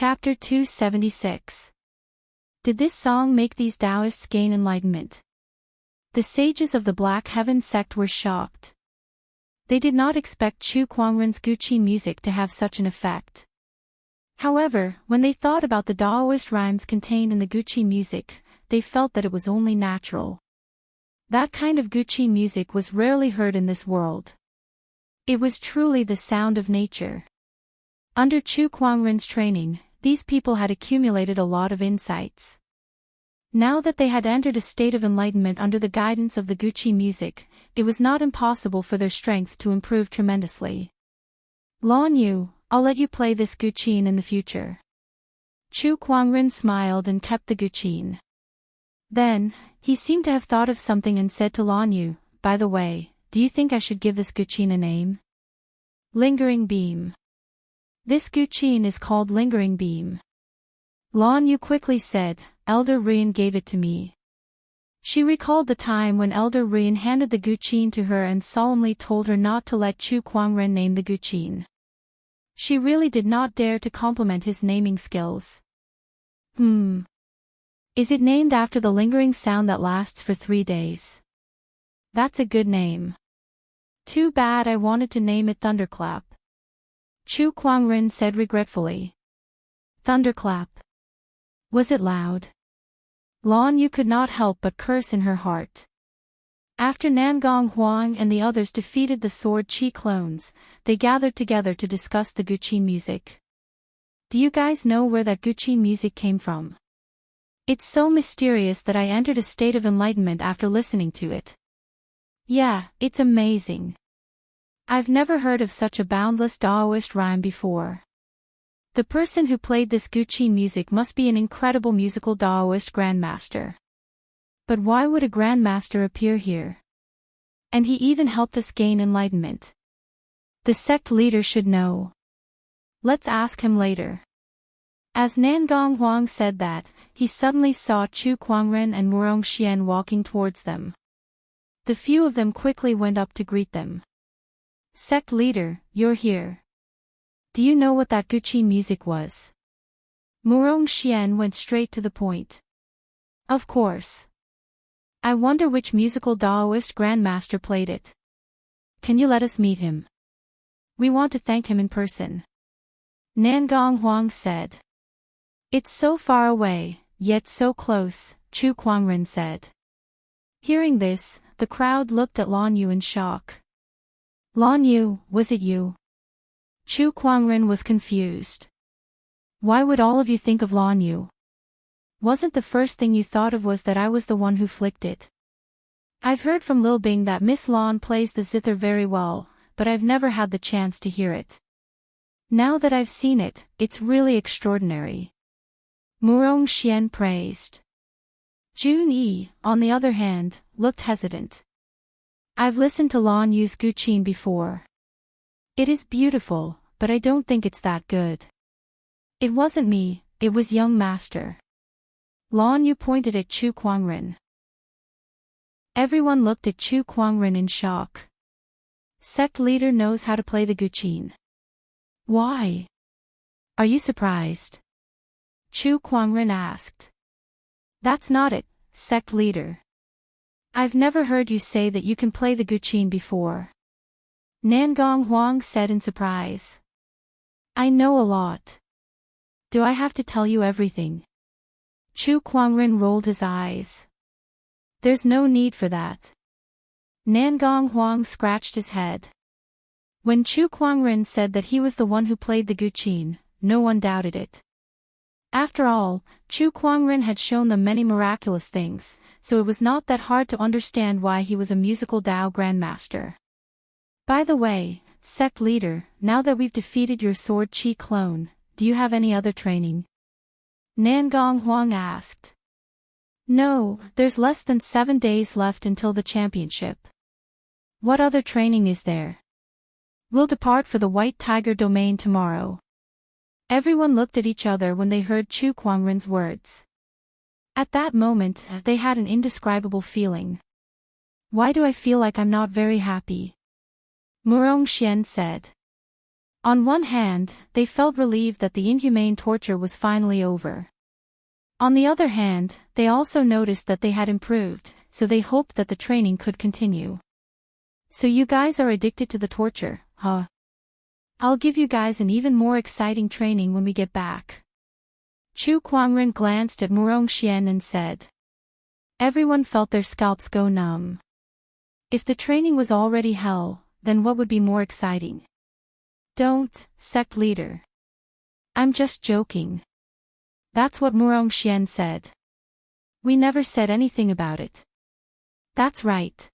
Chapter 276. Did this song make these Taoists gain enlightenment? The sages of the Black Heaven sect were shocked. They did not expect Chu Kuangren's Guqin music to have such an effect. However, when they thought about the Taoist rhymes contained in the Guqin music, they felt that it was only natural. That kind of Guqin music was rarely heard in this world. It was truly the sound of nature. Under Chu Kuangren's training, these people had accumulated a lot of insights. Now that they had entered a state of enlightenment under the guidance of the Guqin music, it was not impossible for their strength to improve tremendously. Lan Yu, I'll let you play this Guqin in the future. Chu Kuangren smiled and kept the Guqin. Then, he seemed to have thought of something and said to Lan Yu, by the way, do you think I should give this Guqin a name? Lingering Beam. This Guqin is called Lingering Beam. Lan Yu quickly said, Elder Rian gave it to me. She recalled the time when Elder Rian handed the Guqin to her and solemnly told her not to let Chu Kuangren name the Guqin. She really did not dare to compliment his naming skills. Is it named after the lingering sound that lasts for 3 days? That's a good name. Too bad I wanted to name it Thunderclap. Chu Kuangren said regretfully. Thunderclap. Was it loud? Lan Yu could not help but curse in her heart. After Nangong Huang and the others defeated the Sword Chi clones, they gathered together to discuss the Guqin music. Do you guys know where that Guqin music came from? It's so mysterious that I entered a state of enlightenment after listening to it. Yeah, it's amazing. I've never heard of such a boundless Taoist rhyme before. The person who played this Guqin music must be an incredible musical Taoist grandmaster. But why would a grandmaster appear here? And he even helped us gain enlightenment. The sect leader should know. Let's ask him later. As Nangong Huang said that, he suddenly saw Chu Kuangren and Murong Xian walking towards them. The few of them quickly went up to greet them. Sect leader, you're here. Do you know what that Guqin music was? Murong Xian went straight to the point. Of course. I wonder which musical Taoist grandmaster played it. Can you let us meet him? We want to thank him in person. Nangong Huang said. It's so far away, yet so close, Chu Kuangren said. Hearing this, the crowd looked at Lan Yu in shock. Lan Yu, was it you? Chu Kuangren was confused. Why would all of you think of Lan Yu? Wasn't the first thing you thought of was that I was the one who flicked it? I've heard from Lil Bing that Miss Lan plays the zither very well, but I've never had the chance to hear it. Now that I've seen it, it's really extraordinary. Murong Xian praised. Jun Yi, on the other hand, looked hesitant. I've listened to Lan Yu's Guqin before. It is beautiful, but I don't think it's that good. It wasn't me, it was young master. Lan Yu pointed at Chu Kuangren. Everyone looked at Chu Kuangren in shock. Sect leader knows how to play the Guqin. Why? Are you surprised? Chu Kuangren asked. That's not it, sect leader. I've never heard you say that you can play the Guqin before. Nangong Huang said in surprise. I know a lot. Do I have to tell you everything? Chu Kuangren rolled his eyes. There's no need for that. Nangong Huang scratched his head. When Chu Kuangren said that he was the one who played the Guqin, no one doubted it. After all, Chu Kuangren had shown them many miraculous things, so it was not that hard to understand why he was a musical Tao grandmaster. By the way, sect leader, now that we've defeated your Sword Chi clone, do you have any other training? Nangong Huang asked. No, there's less than 7 days left until the championship. What other training is there? We'll depart for the White Tiger domain tomorrow. Everyone looked at each other when they heard Chu Kuangren's words. At that moment, they had an indescribable feeling. Why do I feel like I'm not very happy? Murong Xian said. On one hand, they felt relieved that the inhumane torture was finally over. On the other hand, they also noticed that they had improved, so they hoped that the training could continue. So you guys are addicted to the torture, huh? I'll give you guys an even more exciting training when we get back. Chu Kuangren glanced at Murongxian and said. Everyone felt their scalps go numb. If the training was already hell, then what would be more exciting? Don't, sect leader. I'm just joking. That's what Murongxian said. We never said anything about it. That's right.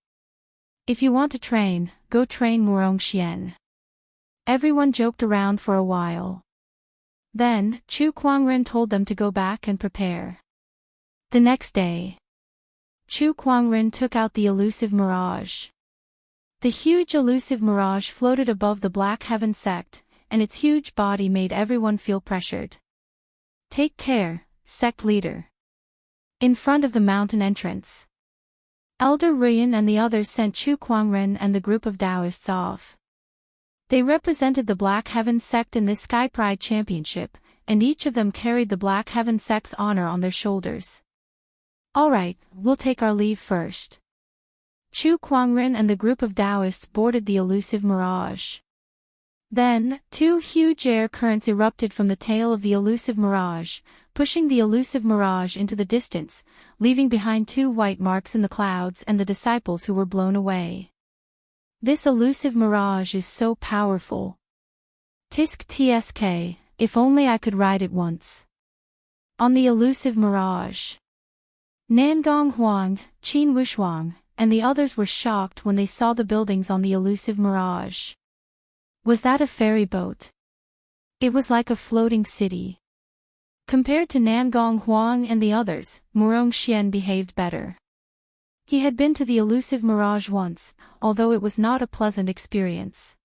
If you want to train, go train Murongxian. Everyone joked around for a while. Then, Chu Kuangren told them to go back and prepare. The next day, Chu Kuangren took out the elusive mirage. The huge elusive mirage floated above the Black Heaven sect, and its huge body made everyone feel pressured. Take care, sect leader. In front of the mountain entrance, Elder Ruyan and the others sent Chu Kuangren and the group of Taoists off. They represented the Black Heaven sect in this Sky Pride Championship, and each of them carried the Black Heaven sect's honor on their shoulders. Alright, we'll take our leave first. Chu Kuangren and the group of Taoists boarded the elusive mirage. Then, two huge air currents erupted from the tail of the elusive mirage, pushing the elusive mirage into the distance, leaving behind two white marks in the clouds and the disciples who were blown away. This elusive mirage is so powerful. Tisk tsk, if only I could ride it once. On the elusive mirage. Nangong Huang, Qin Wushuang, and the others were shocked when they saw the buildings on the elusive mirage. Was that a ferry boat? It was like a floating city. Compared to Nangong Huang and the others, Murongxian behaved better. He had been to the elusive mirage once, although it was not a pleasant experience.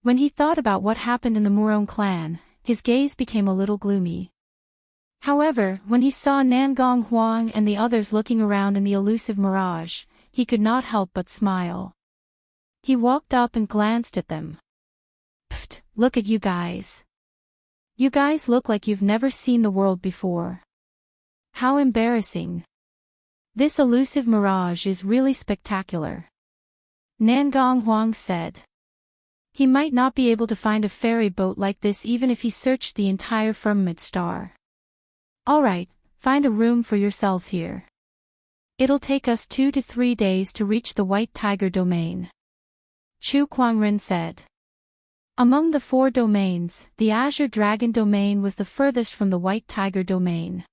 When he thought about what happened in the Murong clan, his gaze became a little gloomy. However, when he saw Nangong Huang and the others looking around in the elusive mirage, he could not help but smile. He walked up and glanced at them. Pfft, look at you guys. You guys look like you've never seen the world before. How embarrassing. This elusive mirage is really spectacular. Nangong Huang said. He might not be able to find a ferry boat like this even if he searched the entire firmament star. Alright, find a room for yourselves here. It'll take us 2 to 3 days to reach the White Tiger domain. Chu Kuangren said. Among the 4 domains, the Azure Dragon domain was the furthest from the White Tiger domain.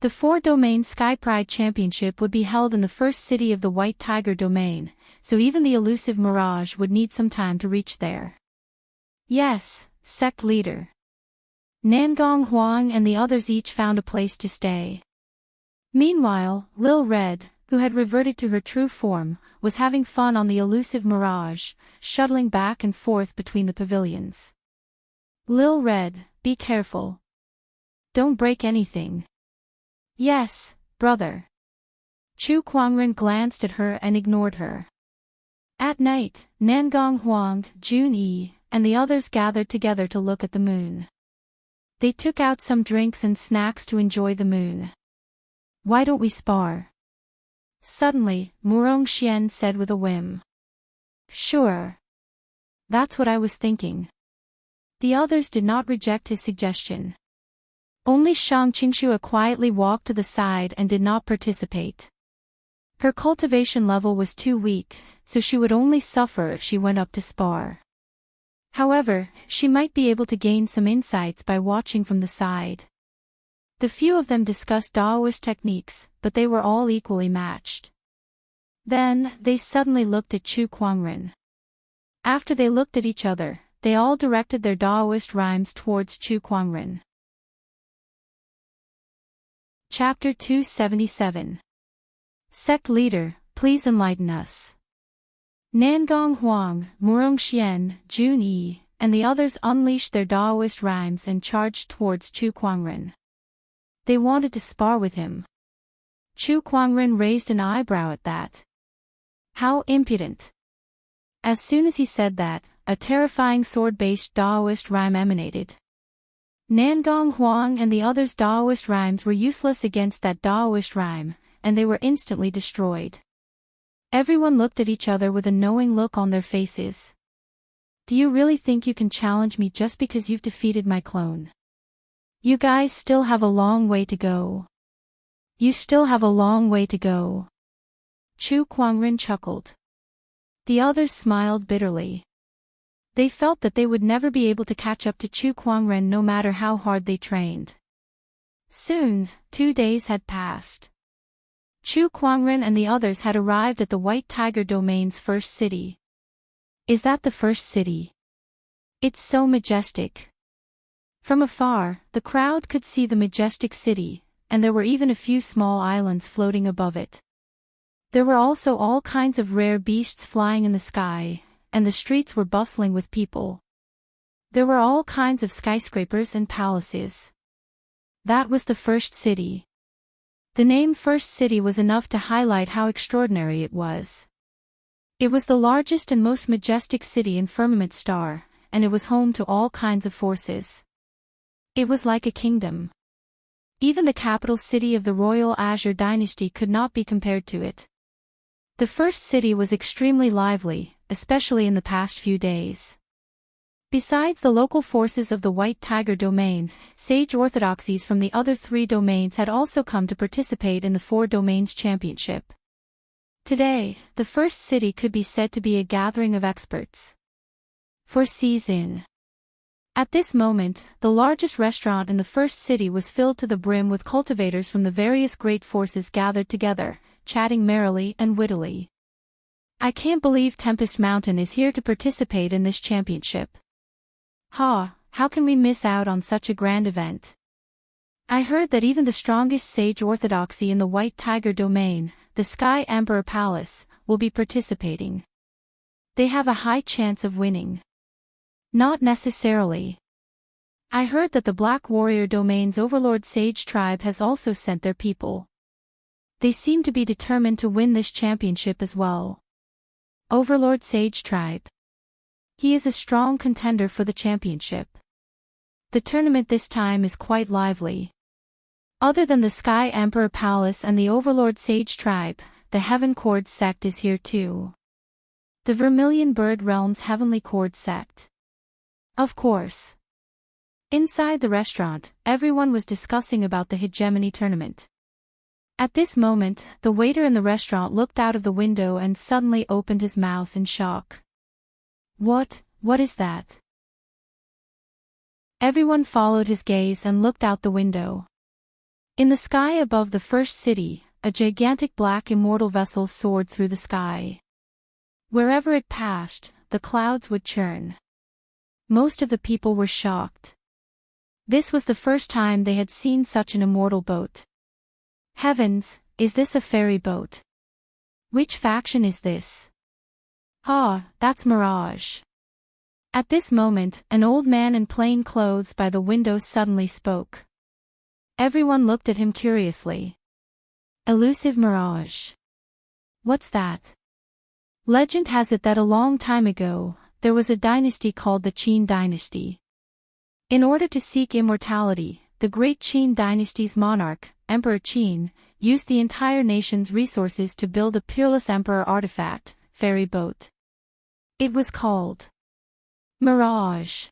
The 4-domain Sky Pride Championship would be held in the first city of the White Tiger domain, so even the elusive mirage would need some time to reach there. Yes, sect leader. Nangong Huang and the others each found a place to stay. Meanwhile, Lil Red, who had reverted to her true form, was having fun on the elusive mirage, shuttling back and forth between the pavilions. Lil Red, be careful. Don't break anything. Yes, brother. Chu Kuangren glanced at her and ignored her. At night, Nangong Huang, Jun Yi, and the others gathered together to look at the moon. They took out some drinks and snacks to enjoy the moon. Why don't we spar? Suddenly, Murongxian said with a whim. Sure. That's what I was thinking. The others did not reject his suggestion. Only Shang Qingxua quietly walked to the side and did not participate. Her cultivation level was too weak, so she would only suffer if she went up to spar. However, she might be able to gain some insights by watching from the side. The few of them discussed Daoist techniques, but they were all equally matched. Then, they suddenly looked at Chu Kuangren. After they looked at each other, they all directed their Daoist rhymes towards Chu Kuangren. Chapter 277. Sect Leader, please enlighten us. Nangong Huang, Murongxian, Jun Yi, and the others unleashed their Daoist rhymes and charged towards Chu Kuangren. They wanted to spar with him. Chu Kuangren raised an eyebrow at that. How impudent. As soon as he said that, a terrifying sword-based Daoist rhyme emanated. Nangong Huang and the others' Daoist rhymes were useless against that Daoist rhyme, and they were instantly destroyed. Everyone looked at each other with a knowing look on their faces. Do you really think you can challenge me just because you've defeated my clone? You guys still have a long way to go. You still have a long way to go. Chu Kuangren chuckled. The others smiled bitterly. They felt that they would never be able to catch up to Chu Kuangren no matter how hard they trained. Soon, 2 days had passed. Chu Kuangren and the others had arrived at the White Tiger Domain's first city. Is that the first city? It's so majestic. From afar, the crowd could see the majestic city, and there were even a few small islands floating above it. There were also all kinds of rare beasts flying in the sky, and the streets were bustling with people. There were all kinds of skyscrapers and palaces. That was the first city. The name First City was enough to highlight how extraordinary it was. It was the largest and most majestic city in Firmament Star, and it was home to all kinds of forces. It was like a kingdom. Even the capital city of the Royal Azure Dynasty could not be compared to it. The first city was extremely lively, especially in the past few days. Besides the local forces of the White Tiger Domain, sage orthodoxies from the other 3 domains had also come to participate in the 4 Domains Championship. Today, the first city could be said to be a gathering of experts. For season. At this moment, the largest restaurant in the first city was filled to the brim with cultivators from the various great forces gathered together, chatting merrily and wittily. I can't believe Tempest Mountain is here to participate in this championship. How can we miss out on such a grand event? I heard that even the strongest sage orthodoxy in the White Tiger Domain, the Sky Emperor Palace, will be participating. They have a high chance of winning. Not necessarily. I heard that the Black Warrior Domain's Overlord Sage Tribe has also sent their people. They seem to be determined to win this championship as well. Overlord Sage Tribe. He is a strong contender for the championship. The tournament this time is quite lively. Other than the Sky Emperor Palace and the Overlord Sage Tribe, the Heaven Chord Sect is here too. The Vermilion Bird Realm's Heavenly Chord Sect. Of course. Inside the restaurant, everyone was discussing about the Hegemony tournament. At this moment, the waiter in the restaurant looked out of the window and suddenly opened his mouth in shock. What is that? Everyone followed his gaze and looked out the window. In the sky above the first city, a gigantic black immortal vessel soared through the sky. Wherever it passed, the clouds would churn. Most of the people were shocked. This was the first time they had seen such an immortal boat. Heavens, is this a ferry boat? Which faction is this? That's Mirage. At this moment, an old man in plain clothes by the window suddenly spoke. Everyone looked at him curiously. Elusive Mirage. What's that? Legend has it that a long time ago, there was a dynasty called the Qin Dynasty. In order to seek immortality, the great Qin dynasty's monarch, Emperor Qin, used the entire nation's resources to build a peerless emperor artifact, ferry boat. It was called Mirage.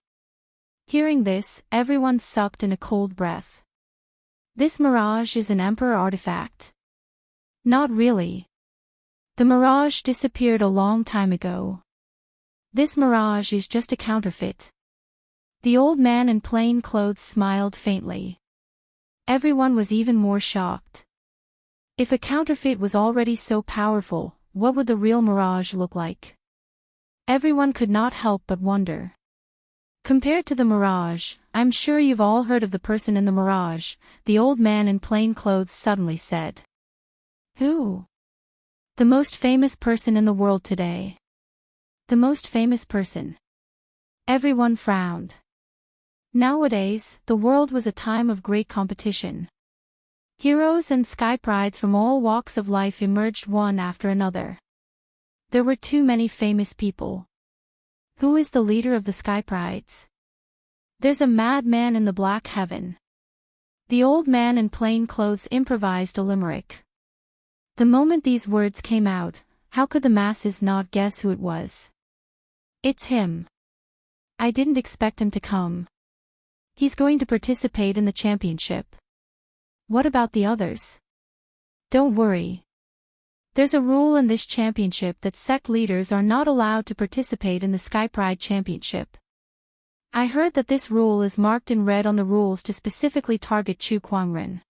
Hearing this, everyone sucked in a cold breath. This Mirage is an emperor artifact? Not really. The Mirage disappeared a long time ago. This Mirage is just a counterfeit. The old man in plain clothes smiled faintly. Everyone was even more shocked. If a counterfeit was already so powerful, what would the real Mirage look like? Everyone could not help but wonder. Compared to the Mirage, I'm sure you've all heard of the person in the Mirage, the old man in plain clothes suddenly said. Who? The most famous person in the world today. The most famous person. Everyone frowned. Nowadays, the world was a time of great competition. Heroes and sky prides from all walks of life emerged one after another. There were too many famous people. Who is the leader of the Sky Prides? There's a madman in the black heaven. The old man in plain clothes improvised a limerick. The moment these words came out, how could the masses not guess who it was? It's him. I didn't expect him to come. He's going to participate in the championship. What about the others? Don't worry. There's a rule in this championship that sect leaders are not allowed to participate in the Sky Pride Championship. I heard that this rule is marked in red on the rules to specifically target Chu Kuangren,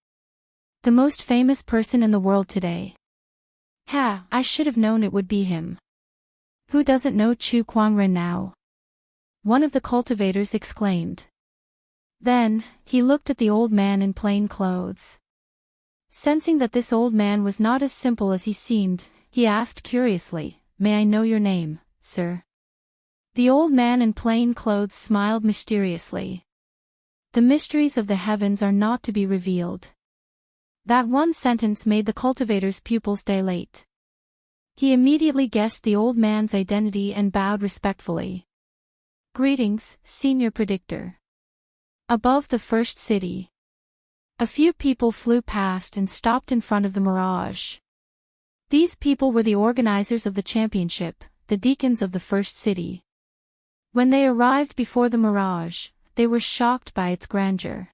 the most famous person in the world today. Ha, I should have known it would be him. Who doesn't know Chu Kuangren now? One of the cultivators exclaimed. Then, he looked at the old man in plain clothes. Sensing that this old man was not as simple as he seemed, he asked curiously, "May I know your name, sir?" The old man in plain clothes smiled mysteriously. The mysteries of the heavens are not to be revealed. That one sentence made the cultivator's pupils dilate. He immediately guessed the old man's identity and bowed respectfully. "Greetings, Senior Predictor." Above the first city, a few people flew past and stopped in front of the Mirage. These people were the organizers of the championship, the deacons of the first city. When they arrived before the Mirage, they were shocked by its grandeur.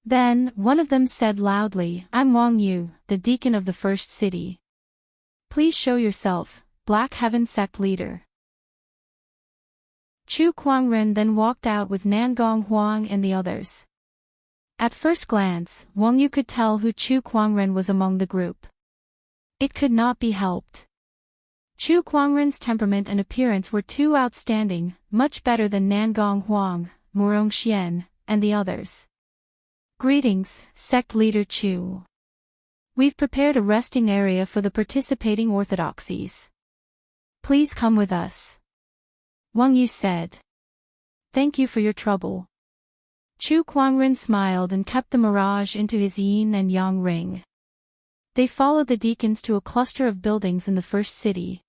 Then, one of them said loudly, "I'm Wang Yu, the deacon of the first city. Please show yourself, Black Heaven sect leader." Chu Kuangren then walked out with Nangong Huang and the others. At first glance, Wang Yu could tell who Chu Kuangren was among the group. It could not be helped. Chu Kuangren's temperament and appearance were too outstanding, much better than Nangong Huang, Murong Xian, and the others. "Greetings, Sect Leader Chu. We've prepared a resting area for the participating orthodoxies. Please come with us," Wang Yu said. "Thank you for your trouble." Chu Kuangren smiled and kept the Mirage into his yin and yang ring. They followed the deacons to a cluster of buildings in the first city.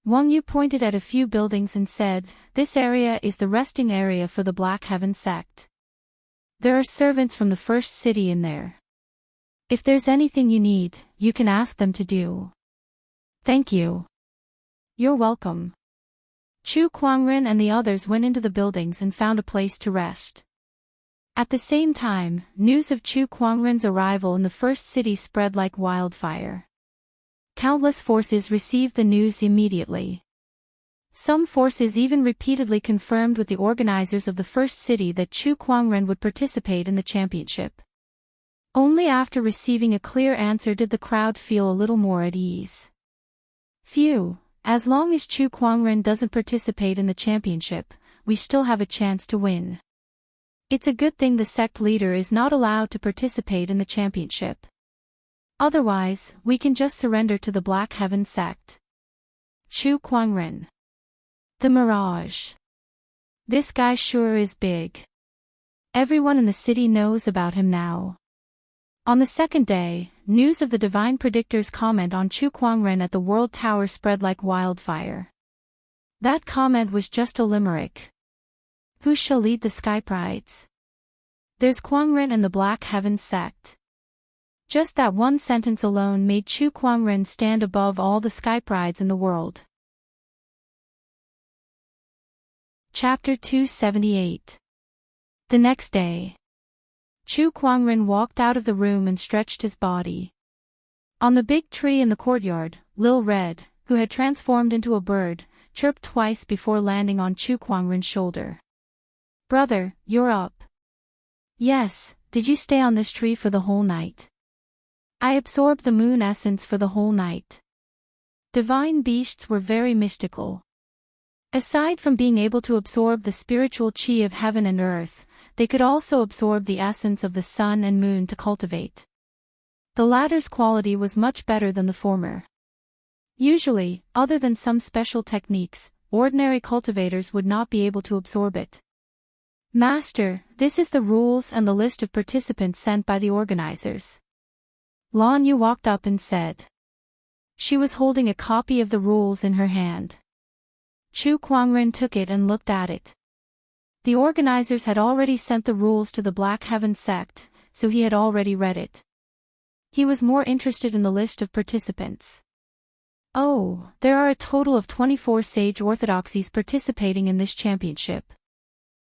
Wang Yu pointed at a few buildings and said, "This area is the resting area for the Black Heaven sect. There are servants from the first city in there. If there's anything you need, you can ask them to do." "Thank you." "You're welcome." Chu Kuangren and the others went into the buildings and found a place to rest. At the same time, news of Chu Kuangren's arrival in the first city spread like wildfire. Countless forces received the news immediately. Some forces even repeatedly confirmed with the organizers of the first city that Chu Kuangren would participate in the championship. Only after receiving a clear answer did the crowd feel a little more at ease. Phew, as long as Chu Kuangren doesn't participate in the championship, we still have a chance to win. It's a good thing the sect leader is not allowed to participate in the championship. Otherwise, we can just surrender to the Black Heaven sect. Chu Kuangren. The Mirage. This guy sure is big. Everyone in the city knows about him now. On the second day, news of the Divine Predictor's comment on Chu Kuangren at the World Tower spread like wildfire. That comment was just a limerick. Who shall lead the Sky Prides? There's Kuangren and the Black Heaven sect. Just that one sentence alone made Chu Kuangren stand above all the Sky Prides in the world. Chapter 278. The next day, Chu Kuangren walked out of the room and stretched his body. On the big tree in the courtyard, Lil Red, who had transformed into a bird, chirped twice before landing on Chu Kuangren's shoulder. "Brother, you're up." "Yes, did you stay on this tree for the whole night?" "I absorbed the moon essence for the whole night." Divine beasts were very mystical. Aside from being able to absorb the spiritual chi of heaven and earth, they could also absorb the essence of the sun and moon to cultivate. The latter's quality was much better than the former. Usually, other than some special techniques, ordinary cultivators would not be able to absorb it. "Master, this is the rules and the list of participants sent by the organizers." Lan Yu walked up and said. She was holding a copy of the rules in her hand. Chu Kuangren took it and looked at it. The organizers had already sent the rules to the Black Heaven sect, so he had already read it. He was more interested in the list of participants. Oh, there are a total of 24 sage orthodoxies participating in this championship.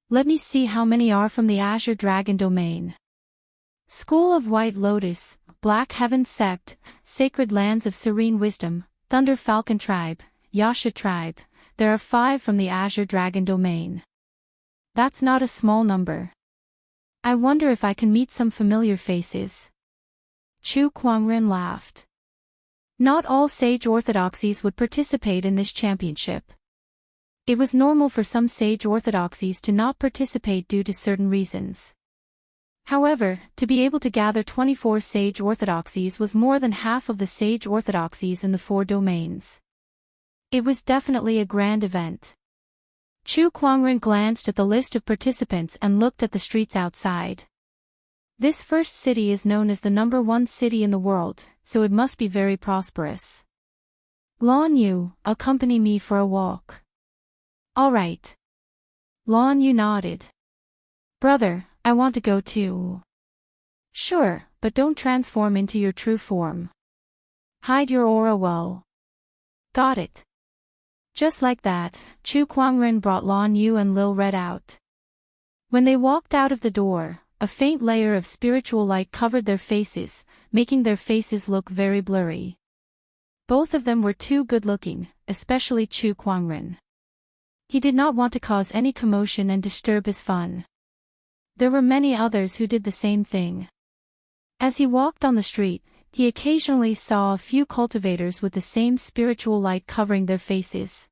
Let me see how many are from the Azure Dragon domain. School of White Lotus, Black Heaven sect, Sacred Lands of Serene Wisdom, Thunder Falcon tribe, Yasha tribe. There are 5 from the Azure Dragon domain. That's not a small number. I wonder if I can meet some familiar faces. Chu Kuangren laughed. Not all sage orthodoxies would participate in this championship. It was normal for some sage orthodoxies to not participate due to certain reasons. However, to be able to gather 24 sage orthodoxies was more than half of the sage orthodoxies in the 4 domains. It was definitely a grand event. Chu Kuangren glanced at the list of participants and looked at the streets outside. This first city is known as the #1 city in the world, so it must be very prosperous. Lan Yu, accompany me for a walk. All right. Lan Yu nodded. Brother, I want to go too. Sure, but don't transform into your true form. Hide your aura well. Got it. Just like that, Chu Kuangren brought Lan Yu and Lil Red out. When they walked out of the door, a faint layer of spiritual light covered their faces, making their faces look very blurry. Both of them were too good-looking, especially Chu Kuangren. He did not want to cause any commotion and disturb his fun. There were many others who did the same thing. As he walked on the street, he occasionally saw a few cultivators with the same spiritual light covering their faces.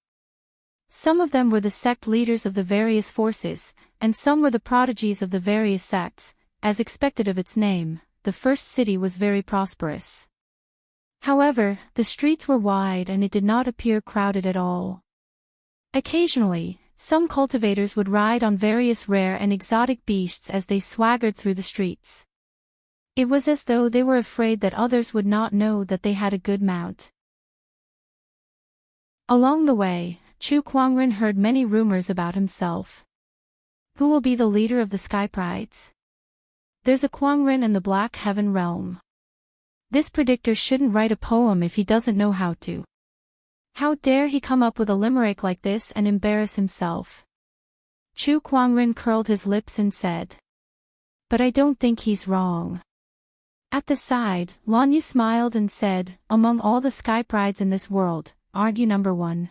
Some of them were the sect leaders of the various forces, and some were the prodigies of the various sects. As expected of its name, the first city was very prosperous. However, the streets were wide and it did not appear crowded at all. Occasionally, some cultivators would ride on various rare and exotic beasts as they swaggered through the streets. It was as though they were afraid that others would not know that they had a good mount. Along the way, Chu Kuangren heard many rumors about himself. Who will be the leader of the Sky Prides? There's a Kuangren in the Black Heaven realm. This predictor shouldn't write a poem if he doesn't know how to. How dare he come up with a limerick like this and embarrass himself? Chu Kuangren curled his lips and said. But I don't think he's wrong. At the side, Lan Yu smiled and said, among all the Sky Prides in this world, aren't you #1?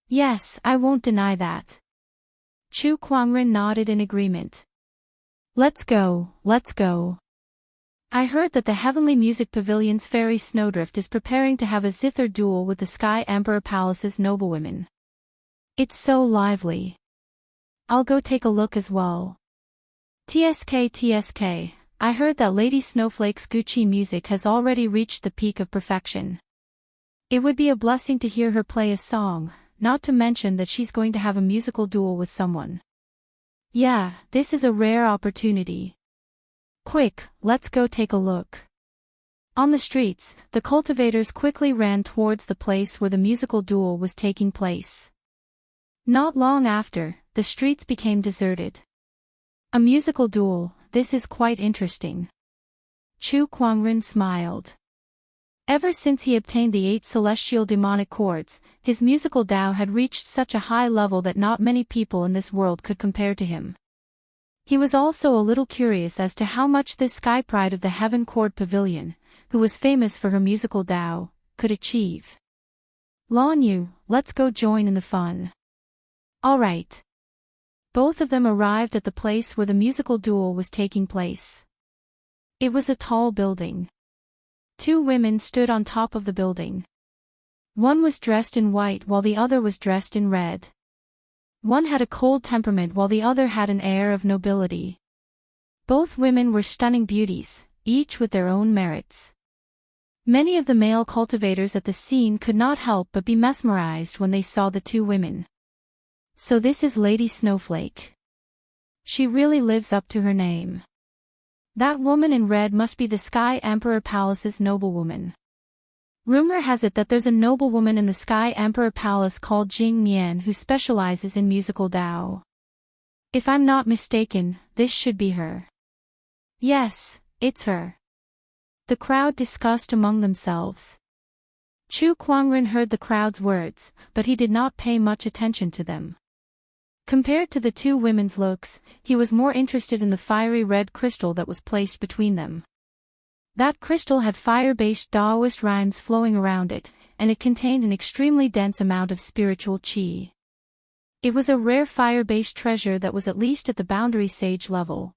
Yes, I won't deny that. Chu Kuangren nodded in agreement. Let's go, let's go. I heard that the Heavenly Music Pavilion's fairy Snowdrift is preparing to have a zither duel with the Sky Emperor Palace's noblewomen. It's so lively. I'll go take a look as well. TSK, I heard that Lady Snowflake's Gucci music has already reached the peak of perfection. It would be a blessing to hear her play a song, not to mention that she's going to have a musical duel with someone. Yeah, this is a rare opportunity. Quick, let's go take a look. On the streets, the cultivators quickly ran towards the place where the musical duel was taking place. Not long after, the streets became deserted. A musical duel, this is quite interesting. Chu Kuangren smiled. Ever since he obtained the 8 celestial demonic chords, his musical Tao had reached such a high level that not many people in this world could compare to him. He was also a little curious as to how much this Sky Pride of the Heaven Chord Pavilion, who was famous for her musical Tao, could achieve. Lan Yu, let's go join in the fun. All right. Both of them arrived at the place where the musical duel was taking place. It was a tall building. 2 women stood on top of the building. One was dressed in white while the other was dressed in red. One had a cold temperament while the other had an air of nobility. Both women were stunning beauties, each with their own merits. Many of the male cultivators at the scene could not help but be mesmerized when they saw the 2 women. So this is Lady Snowflake. She really lives up to her name. That woman in red must be the Sky Emperor Palace's noblewoman. Rumor has it that there's a noblewoman in the Sky Emperor Palace called Jing Nian who specializes in musical Dao. If I'm not mistaken, this should be her. Yes, it's her. The crowd discussed among themselves. Chu Kuangren heard the crowd's words, but he did not pay much attention to them. Compared to the two women's looks, he was more interested in the fiery red crystal that was placed between them. That crystal had fire-based Taoist rhymes flowing around it, and it contained an extremely dense amount of spiritual qi. It was a rare fire-based treasure that was at least at the boundary sage level.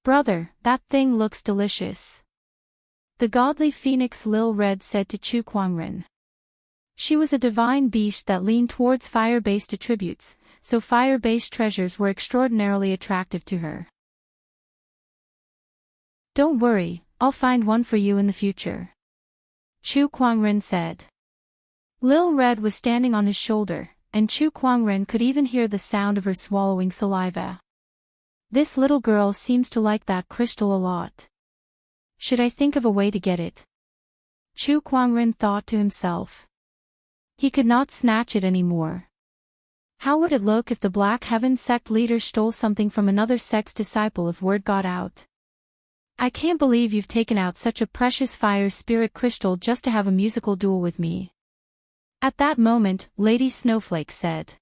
Brother, that thing looks delicious. The godly phoenix Lil Red said to Chu Kuangren. She was a divine beast that leaned towards fire-based attributes, so fire-based treasures were extraordinarily attractive to her. Don't worry, I'll find one for you in the future. Chu Kuangren said. Lil Red was standing on his shoulder, and Chu Kuangren could even hear the sound of her swallowing saliva. This little girl seems to like that crystal a lot. Should I think of a way to get it? Chu Kuangren thought to himself. He could not snatch it anymore. How would it look if the Black Heaven sect leader stole something from another sect's disciple if word got out? I can't believe you've taken out such a precious fire spirit crystal just to have a musical duel with me. At that moment, Lady Snowflake said.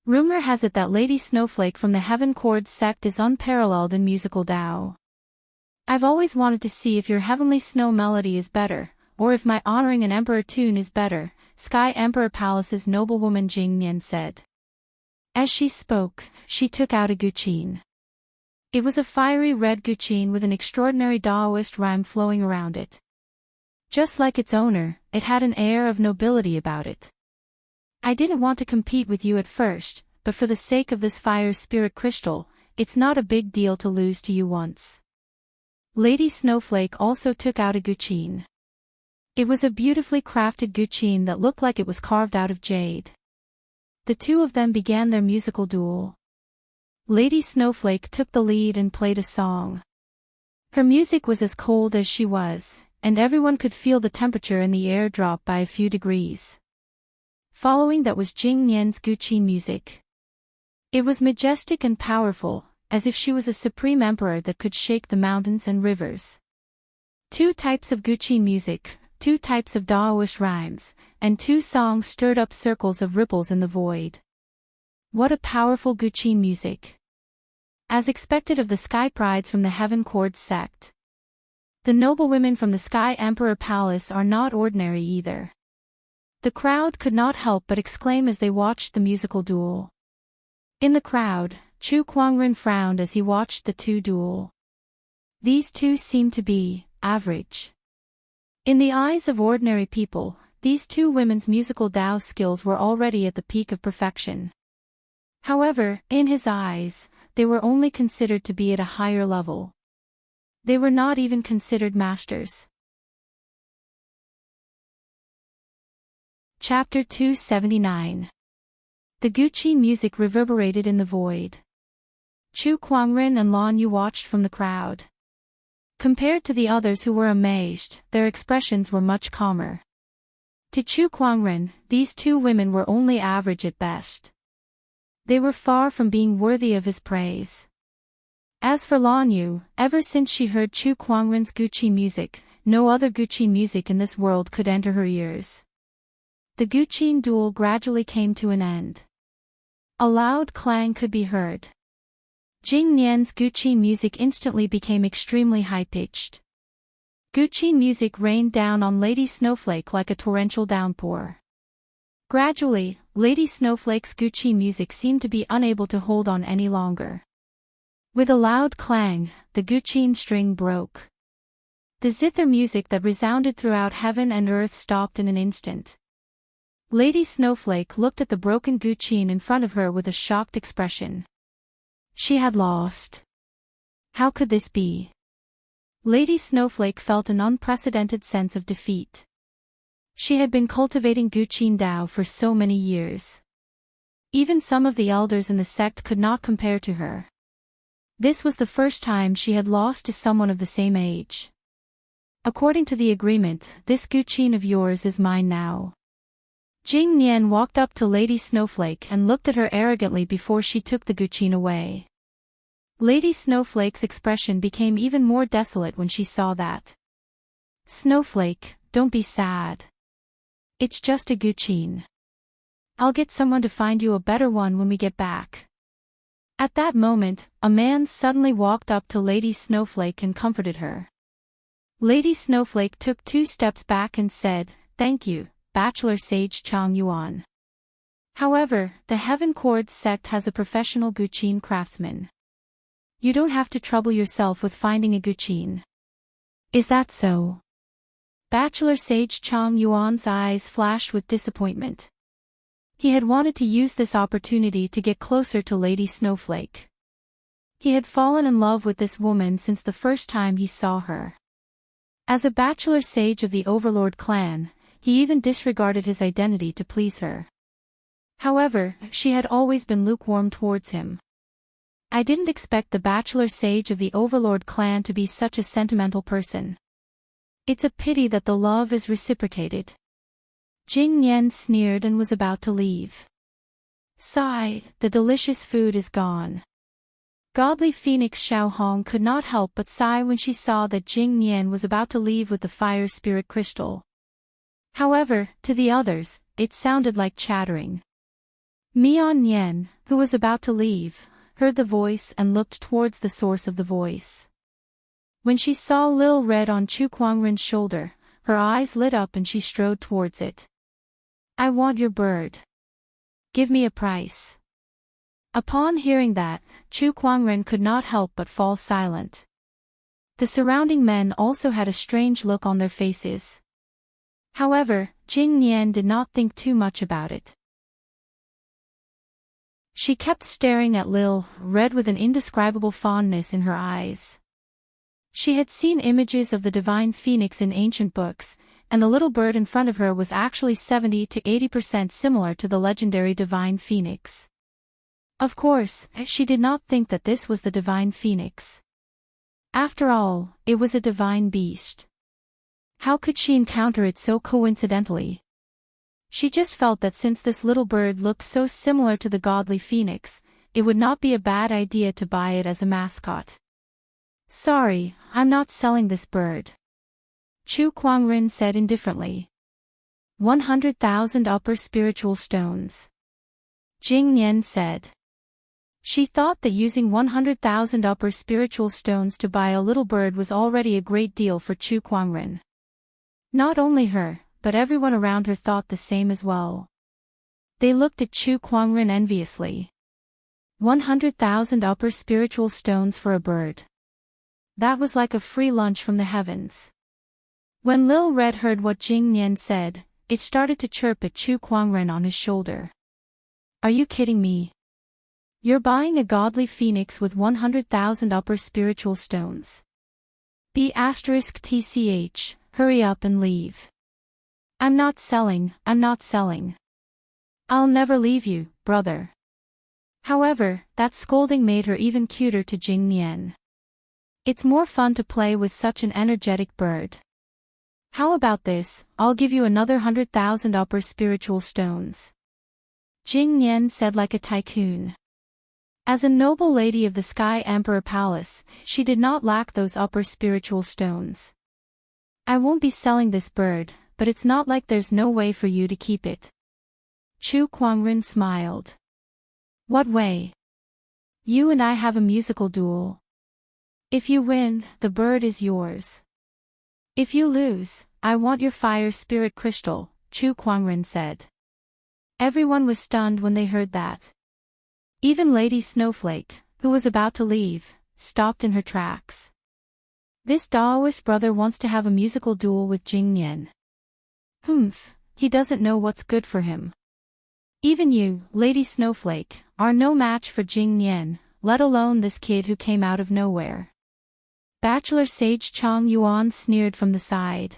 Rumor has it that Lady Snowflake from the Heaven Chord sect is unparalleled in musical Dao. I've always wanted to see if your heavenly snow melody is better, or if my honoring an emperor tune is better, Sky Emperor Palace's noblewoman Jing Nian said. As she spoke, she took out a guqin. It was a fiery red guqin with an extraordinary Taoist rhyme flowing around it. Just like its owner, it had an air of nobility about it. I didn't want to compete with you at first, but for the sake of this fire spirit crystal, it's not a big deal to lose to you once. Lady Snowflake also took out a guqin. It was a beautifully crafted guqin that looked like it was carved out of jade. The two of them began their musical duel. Lady Snowflake took the lead and played a song. Her music was as cold as she was, and everyone could feel the temperature in the air drop by a few degrees. Following that was Jing Nian's guqin music. It was majestic and powerful, as if she was a supreme emperor that could shake the mountains and rivers. Two types of guqin music, two types of Taoist rhymes, and two songs stirred up circles of ripples in the void. What a powerful guqin music! As expected of the Sky Prides from the Heaven Chord sect. The noblewomen from the Sky Emperor Palace are not ordinary either. The crowd could not help but exclaim as they watched the musical duel. In the crowd, Chu Kuangren frowned as he watched the two duel. These two seemed to be average. In the eyes of ordinary people, these two women's musical Dao skills were already at the peak of perfection. However, in his eyes, they were only considered to be at a higher level. They were not even considered masters. Chapter 279. The guqin music reverberated in the void. Chu Kuangren and Lan Yu watched from the crowd. Compared to the others who were amazed, their expressions were much calmer. To Chu Kuangren, these two women were only average at best. They were far from being worthy of his praise. As for Lan Yu, ever since she heard Chu Kuangren's guqin music, no other guqin music in this world could enter her ears. The guqin duel gradually came to an end. A loud clang could be heard. Jing Nian's guqin music instantly became extremely high-pitched. Guqin music rained down on Lady Snowflake like a torrential downpour. Gradually, Lady Snowflake's guqin music seemed to be unable to hold on any longer. With a loud clang, the guqin string broke. The zither music that resounded throughout heaven and earth stopped in an instant. Lady Snowflake looked at the broken guqin in front of her with a shocked expression. She had lost. How could this be? Lady Snowflake felt an unprecedented sense of defeat. She had been cultivating guqin Dao for so many years. Even some of the elders in the sect could not compare to her. This was the first time she had lost to someone of the same age. According to the agreement, this guqin of yours is mine now. Jing Nian walked up to Lady Snowflake and looked at her arrogantly before she took the guqin away. Lady Snowflake's expression became even more desolate when she saw that. Snowflake, don't be sad. It's just a guqin. I'll get someone to find you a better one when we get back. At that moment, a man suddenly walked up to Lady Snowflake and comforted her. Lady Snowflake took 2 steps back and said, "Thank you, Bachelor Sage Chang Yuan. However, the Heaven Chords sect has a professional guqin craftsman. You don't have to trouble yourself with finding a guqin." "Is that so?" Bachelor Sage Chang Yuan's eyes flashed with disappointment. He had wanted to use this opportunity to get closer to Lady Snowflake. He had fallen in love with this woman since the first time he saw her. As a bachelor sage of the Overlord clan, he even disregarded his identity to please her. However, she had always been lukewarm towards him. I didn't expect the bachelor sage of the Overlord clan to be such a sentimental person. It's a pity that the love is reciprocated. Jing Nian sneered and was about to leave. Sigh, the delicious food is gone. Godly Phoenix Xiao Hong could not help but sigh when she saw that Jing Nian was about to leave with the fire spirit crystal. However, to the others, it sounded like chattering. Mian Nian, who was about to leave, heard the voice and looked towards the source of the voice. When she saw Lil Red on Chu Kuangren's shoulder, her eyes lit up and she strode towards it. "I want your bird. Give me a price." Upon hearing that, Chu Kuangren could not help but fall silent. The surrounding men also had a strange look on their faces. However, Jing Nian did not think too much about it. She kept staring at Lil Red with an indescribable fondness in her eyes. She had seen images of the divine phoenix in ancient books, and the little bird in front of her was actually 70 to 80% similar to the legendary divine phoenix. Of course, she did not think that this was the divine phoenix. After all, it was a divine beast. How could she encounter it so coincidentally? She just felt that since this little bird looked so similar to the godly phoenix, it would not be a bad idea to buy it as a mascot. "Sorry, I'm not selling this bird," Chu Kuangren said indifferently. 100,000 upper spiritual stones, Jing Nian said. She thought that using 100,000 upper spiritual stones to buy a little bird was already a great deal for Chu Kuangren. Not only her, but everyone around her thought the same as well. They looked at Chu Kuangren enviously. 100,000 upper spiritual stones for a bird. That was like a free lunch from the heavens. When Lil Red heard what Jing Nian said, it started to chirp at Chu Kuangren on his shoulder. "Are you kidding me? You're buying a godly phoenix with 100,000 upper spiritual stones. B*TCH, hurry up and leave. I'm not selling. I'll never leave you, brother." However, that scolding made her even cuter to Jing Nian. It's more fun to play with such an energetic bird. "How about this, I'll give you another 100,000 upper spiritual stones," Jing Nian said like a tycoon. As a noble lady of the Sky Emperor Palace, she did not lack those upper spiritual stones. "I won't be selling this bird, but it's not like there's no way for you to keep it." Chu Kuangren smiled. "What way?" "You and I have a musical duel. If you win, the bird is yours. If you lose, I want your fire spirit crystal," Chu Kuangren said. Everyone was stunned when they heard that. Even Lady Snowflake, who was about to leave, stopped in her tracks. This Daoist brother wants to have a musical duel with Jing Nian. Humph, he doesn't know what's good for him. Even you, Lady Snowflake, are no match for Jing Nian, let alone this kid who came out of nowhere. Bachelor Sage Chang Yuan sneered from the side.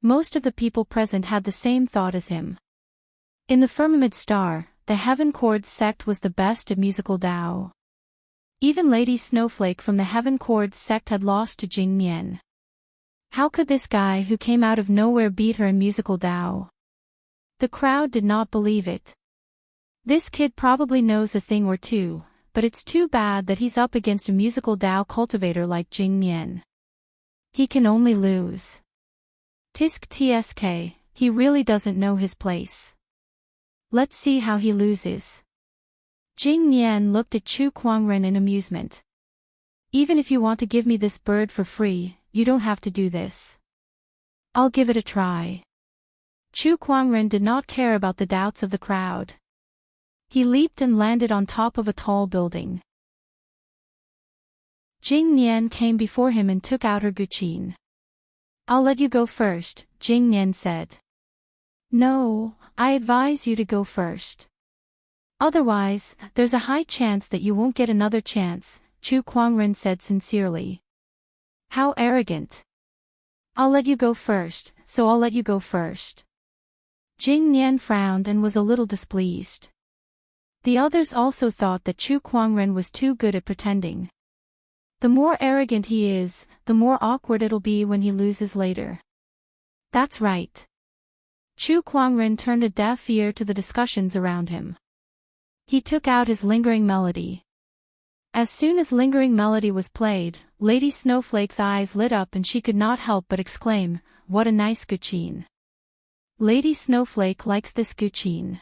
Most of the people present had the same thought as him. In the Firmament Star, the Heaven Chords sect was the best at musical Dao. Even Lady Snowflake from the Heaven Chords sect had lost to Jing Nian. How could this guy who came out of nowhere beat her in musical Dao? The crowd did not believe it. This kid probably knows a thing or two, but it's too bad that he's up against a musical Dao cultivator like Jing Nian. He can only lose. Tisk tsk, he really doesn't know his place. Let's see how he loses. Jing Nian looked at Chu Kuangren in amusement. Even if you want to give me this bird for free, you don't have to do this. I'll give it a try. Chu Kuangren did not care about the doubts of the crowd. He leaped and landed on top of a tall building. Jing Nian came before him and took out her guqin. I'll let you go first, Jing Nian said. No, I advise you to go first. Otherwise, there's a high chance that you won't get another chance, Chu Kuangren said sincerely. How arrogant. I'll let you go first, so I'll let you go first. Jing Nian frowned and was a little displeased. The others also thought that Chu Kuangren was too good at pretending. The more arrogant he is, the more awkward it'll be when he loses later. That's right. Chu Kuangren turned a deaf ear to the discussions around him. He took out his lingering melody. As soon as lingering melody was played, Lady Snowflake's eyes lit up and she could not help but exclaim, "What a nice guqin." Lady Snowflake likes this guqin.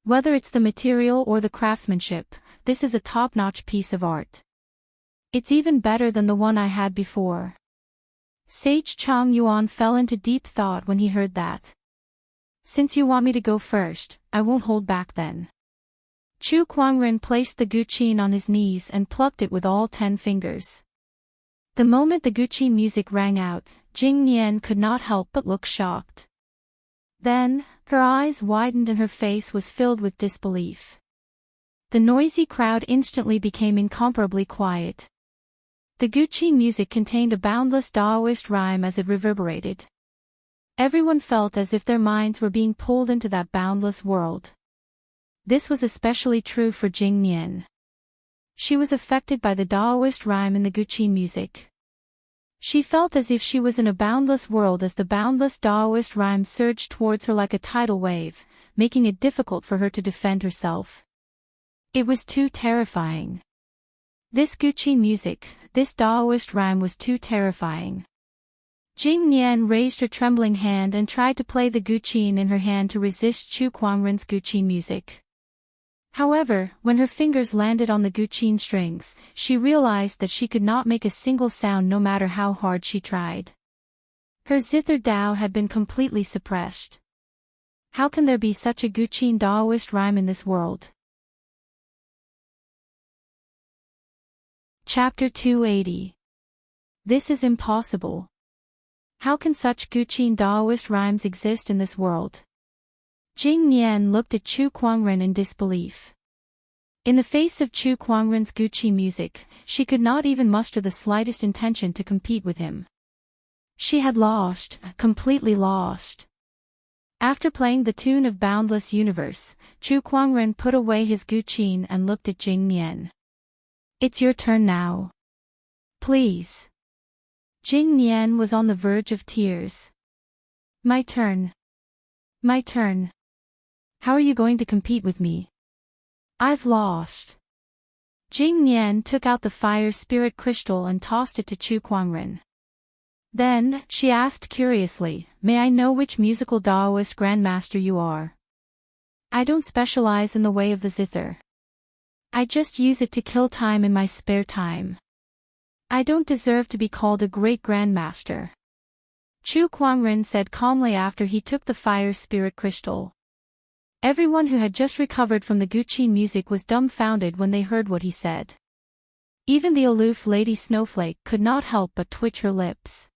Whether it's the material or the craftsmanship, this is a top-notch piece of art. It's even better than the one I had before. Sage Chang Yuan fell into deep thought when he heard that. Since you want me to go first, I won't hold back then. Chu Kuangren placed the guqin on his knees and plucked it with all 10 fingers. The moment the guqin music rang out, Jing Nian could not help but look shocked. Then, her eyes widened and her face was filled with disbelief. The noisy crowd instantly became incomparably quiet. The guqin music contained a boundless Taoist rhyme as it reverberated. Everyone felt as if their minds were being pulled into that boundless world. This was especially true for Jing Nian. She was affected by the Taoist rhyme in the guqin music. She felt as if she was in a boundless world as the boundless Taoist rhyme surged towards her like a tidal wave, making it difficult for her to defend herself. It was too terrifying. This guqin music, this Taoist rhyme was too terrifying. Jing Nian raised her trembling hand and tried to play the guqin in her hand to resist Chu Kuangren's guqin music. However, when her fingers landed on the guqin strings, she realized that she could not make a single sound no matter how hard she tried. Her zither Dao had been completely suppressed. How can there be such a guqin Taoist rhyme in this world? Chapter 280. This is impossible. How can such guqin Taoist rhymes exist in this world? Jing Nian looked at Chu Kuangren in disbelief. In the face of Chu Kuangren's guqin music, she could not even muster the slightest intention to compete with him. She had lost, completely lost. After playing the tune of Boundless Universe, Chu Kuangren put away his guqin and looked at Jing Nian. It's your turn now. Please. Jing Nian was on the verge of tears. My turn. My turn. How are you going to compete with me? I've lost. Jing Nian took out the fire spirit crystal and tossed it to Chu Kuangren. Then, she asked curiously, may I know which musical Taoist grandmaster you are? I don't specialize in the way of the zither. I just use it to kill time in my spare time. I don't deserve to be called a great grandmaster. Chu Kuangren said calmly after he took the fire spirit crystal. Everyone who had just recovered from the guqin music was dumbfounded when they heard what he said. Even the aloof Lady Snowflake could not help but twitch her lips.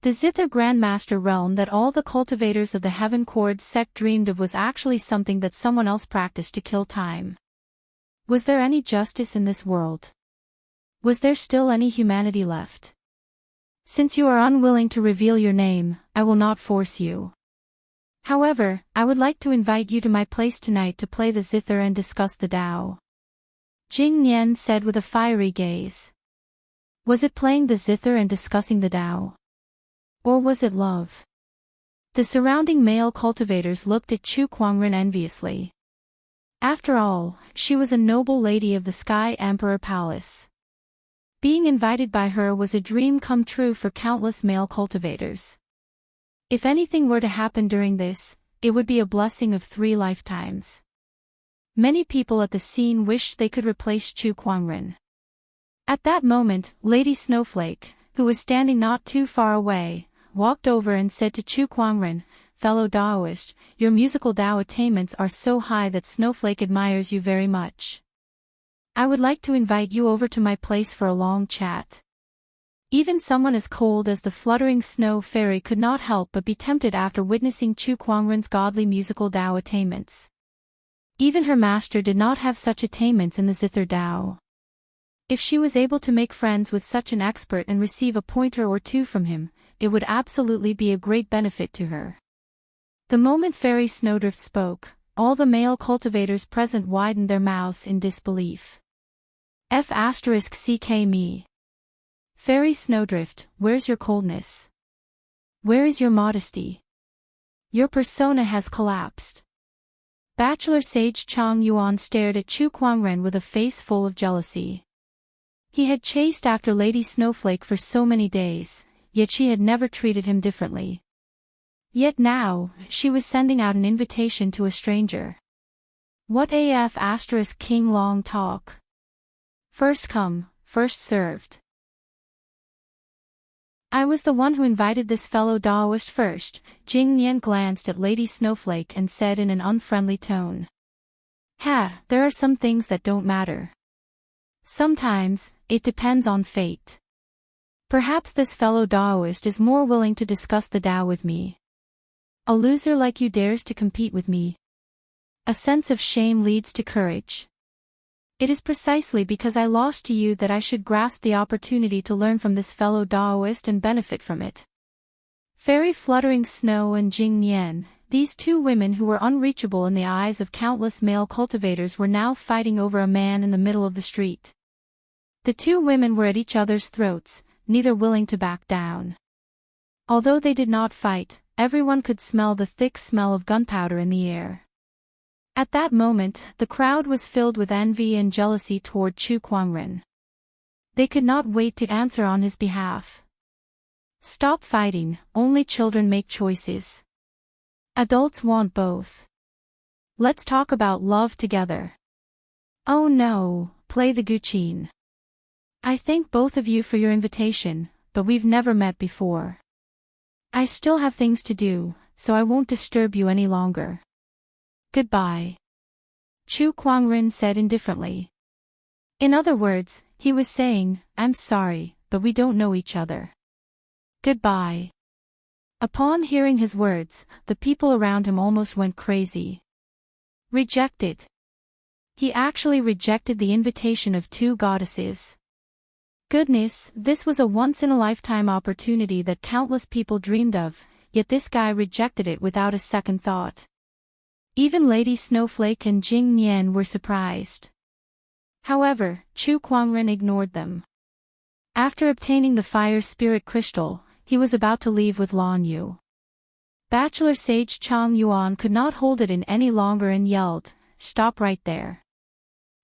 The zither grandmaster realm that all the cultivators of the Heaven Chord sect dreamed of was actually something that someone else practiced to kill time. Was there any justice in this world? Was there still any humanity left? Since you are unwilling to reveal your name, I will not force you. However, I would like to invite you to my place tonight to play the zither and discuss the Tao. Jing Nian said with a fiery gaze. Was it playing the zither and discussing the Tao? Or was it love? The surrounding male cultivators looked at Chu Kuangren enviously. After all, she was a noble lady of the Sky Emperor Palace. Being invited by her was a dream come true for countless male cultivators. If anything were to happen during this, it would be a blessing of 3 lifetimes. Many people at the scene wished they could replace Chu Kuangren. At that moment, Lady Snowflake, who was standing not too far away, walked over and said to Chu Kuangren, "Fellow Daoist, your musical Dao attainments are so high that Snowflake admires you very much. I would like to invite you over to my place for a long chat." Even someone as cold as the fluttering snow fairy could not help but be tempted after witnessing Chu Kuangren's godly musical Dao attainments. Even her master did not have such attainments in the Zither Dao. If she was able to make friends with such an expert and receive a pointer or two from him, it would absolutely be a great benefit to her. The moment Fairy Snowdrift spoke, all the male cultivators present widened their mouths in disbelief. F*CK me. Fairy Snowdrift, where's your coldness? Where is your modesty? Your persona has collapsed. Bachelor Sage Chang Yuan stared at Chu Kuangren with a face full of jealousy. He had chased after Lady Snowflake for so many days, yet she had never treated him differently. Yet now, she was sending out an invitation to a stranger. What AF * King long talk. First come, first served. I was the one who invited this fellow Daoist first. Jing Nian glanced at Lady Snowflake and said in an unfriendly tone. There are some things that don't matter. Sometimes, it depends on fate. Perhaps this fellow Daoist is more willing to discuss the Dao with me. A loser like you dares to compete with me. A sense of shame leads to courage. It is precisely because I lost to you that I should grasp the opportunity to learn from this fellow Daoist and benefit from it. Fairy Fluttering Snow and Jing Nian, these 2 women who were unreachable in the eyes of countless male cultivators, were now fighting over a man in the middle of the street. The 2 women were at each other's throats, neither willing to back down. Although they did not fight, everyone could smell the thick smell of gunpowder in the air. At that moment, the crowd was filled with envy and jealousy toward Chu Kuangren. They could not wait to answer on his behalf. Stop fighting, only children make choices. Adults want both. Let's talk about love together. Oh no, play the Guqin. I thank both of you for your invitation, but we've never met before. I still have things to do, so I won't disturb you any longer. Goodbye. Chu Kuangren said indifferently. In other words, he was saying, I'm sorry, but we don't know each other. Goodbye. Upon hearing his words, the people around him almost went crazy. Rejected. He actually rejected the invitation of 2 goddesses. Goodness, this was a once-in-a-lifetime opportunity that countless people dreamed of, yet this guy rejected it without a second thought. Even Lady Snowflake and Jing Nian were surprised. However, Chu Kuangren ignored them. After obtaining the Fire Spirit Crystal, he was about to leave with Lan Yu. Bachelor Sage Chang Yuan could not hold it in any longer and yelled, "Stop right there."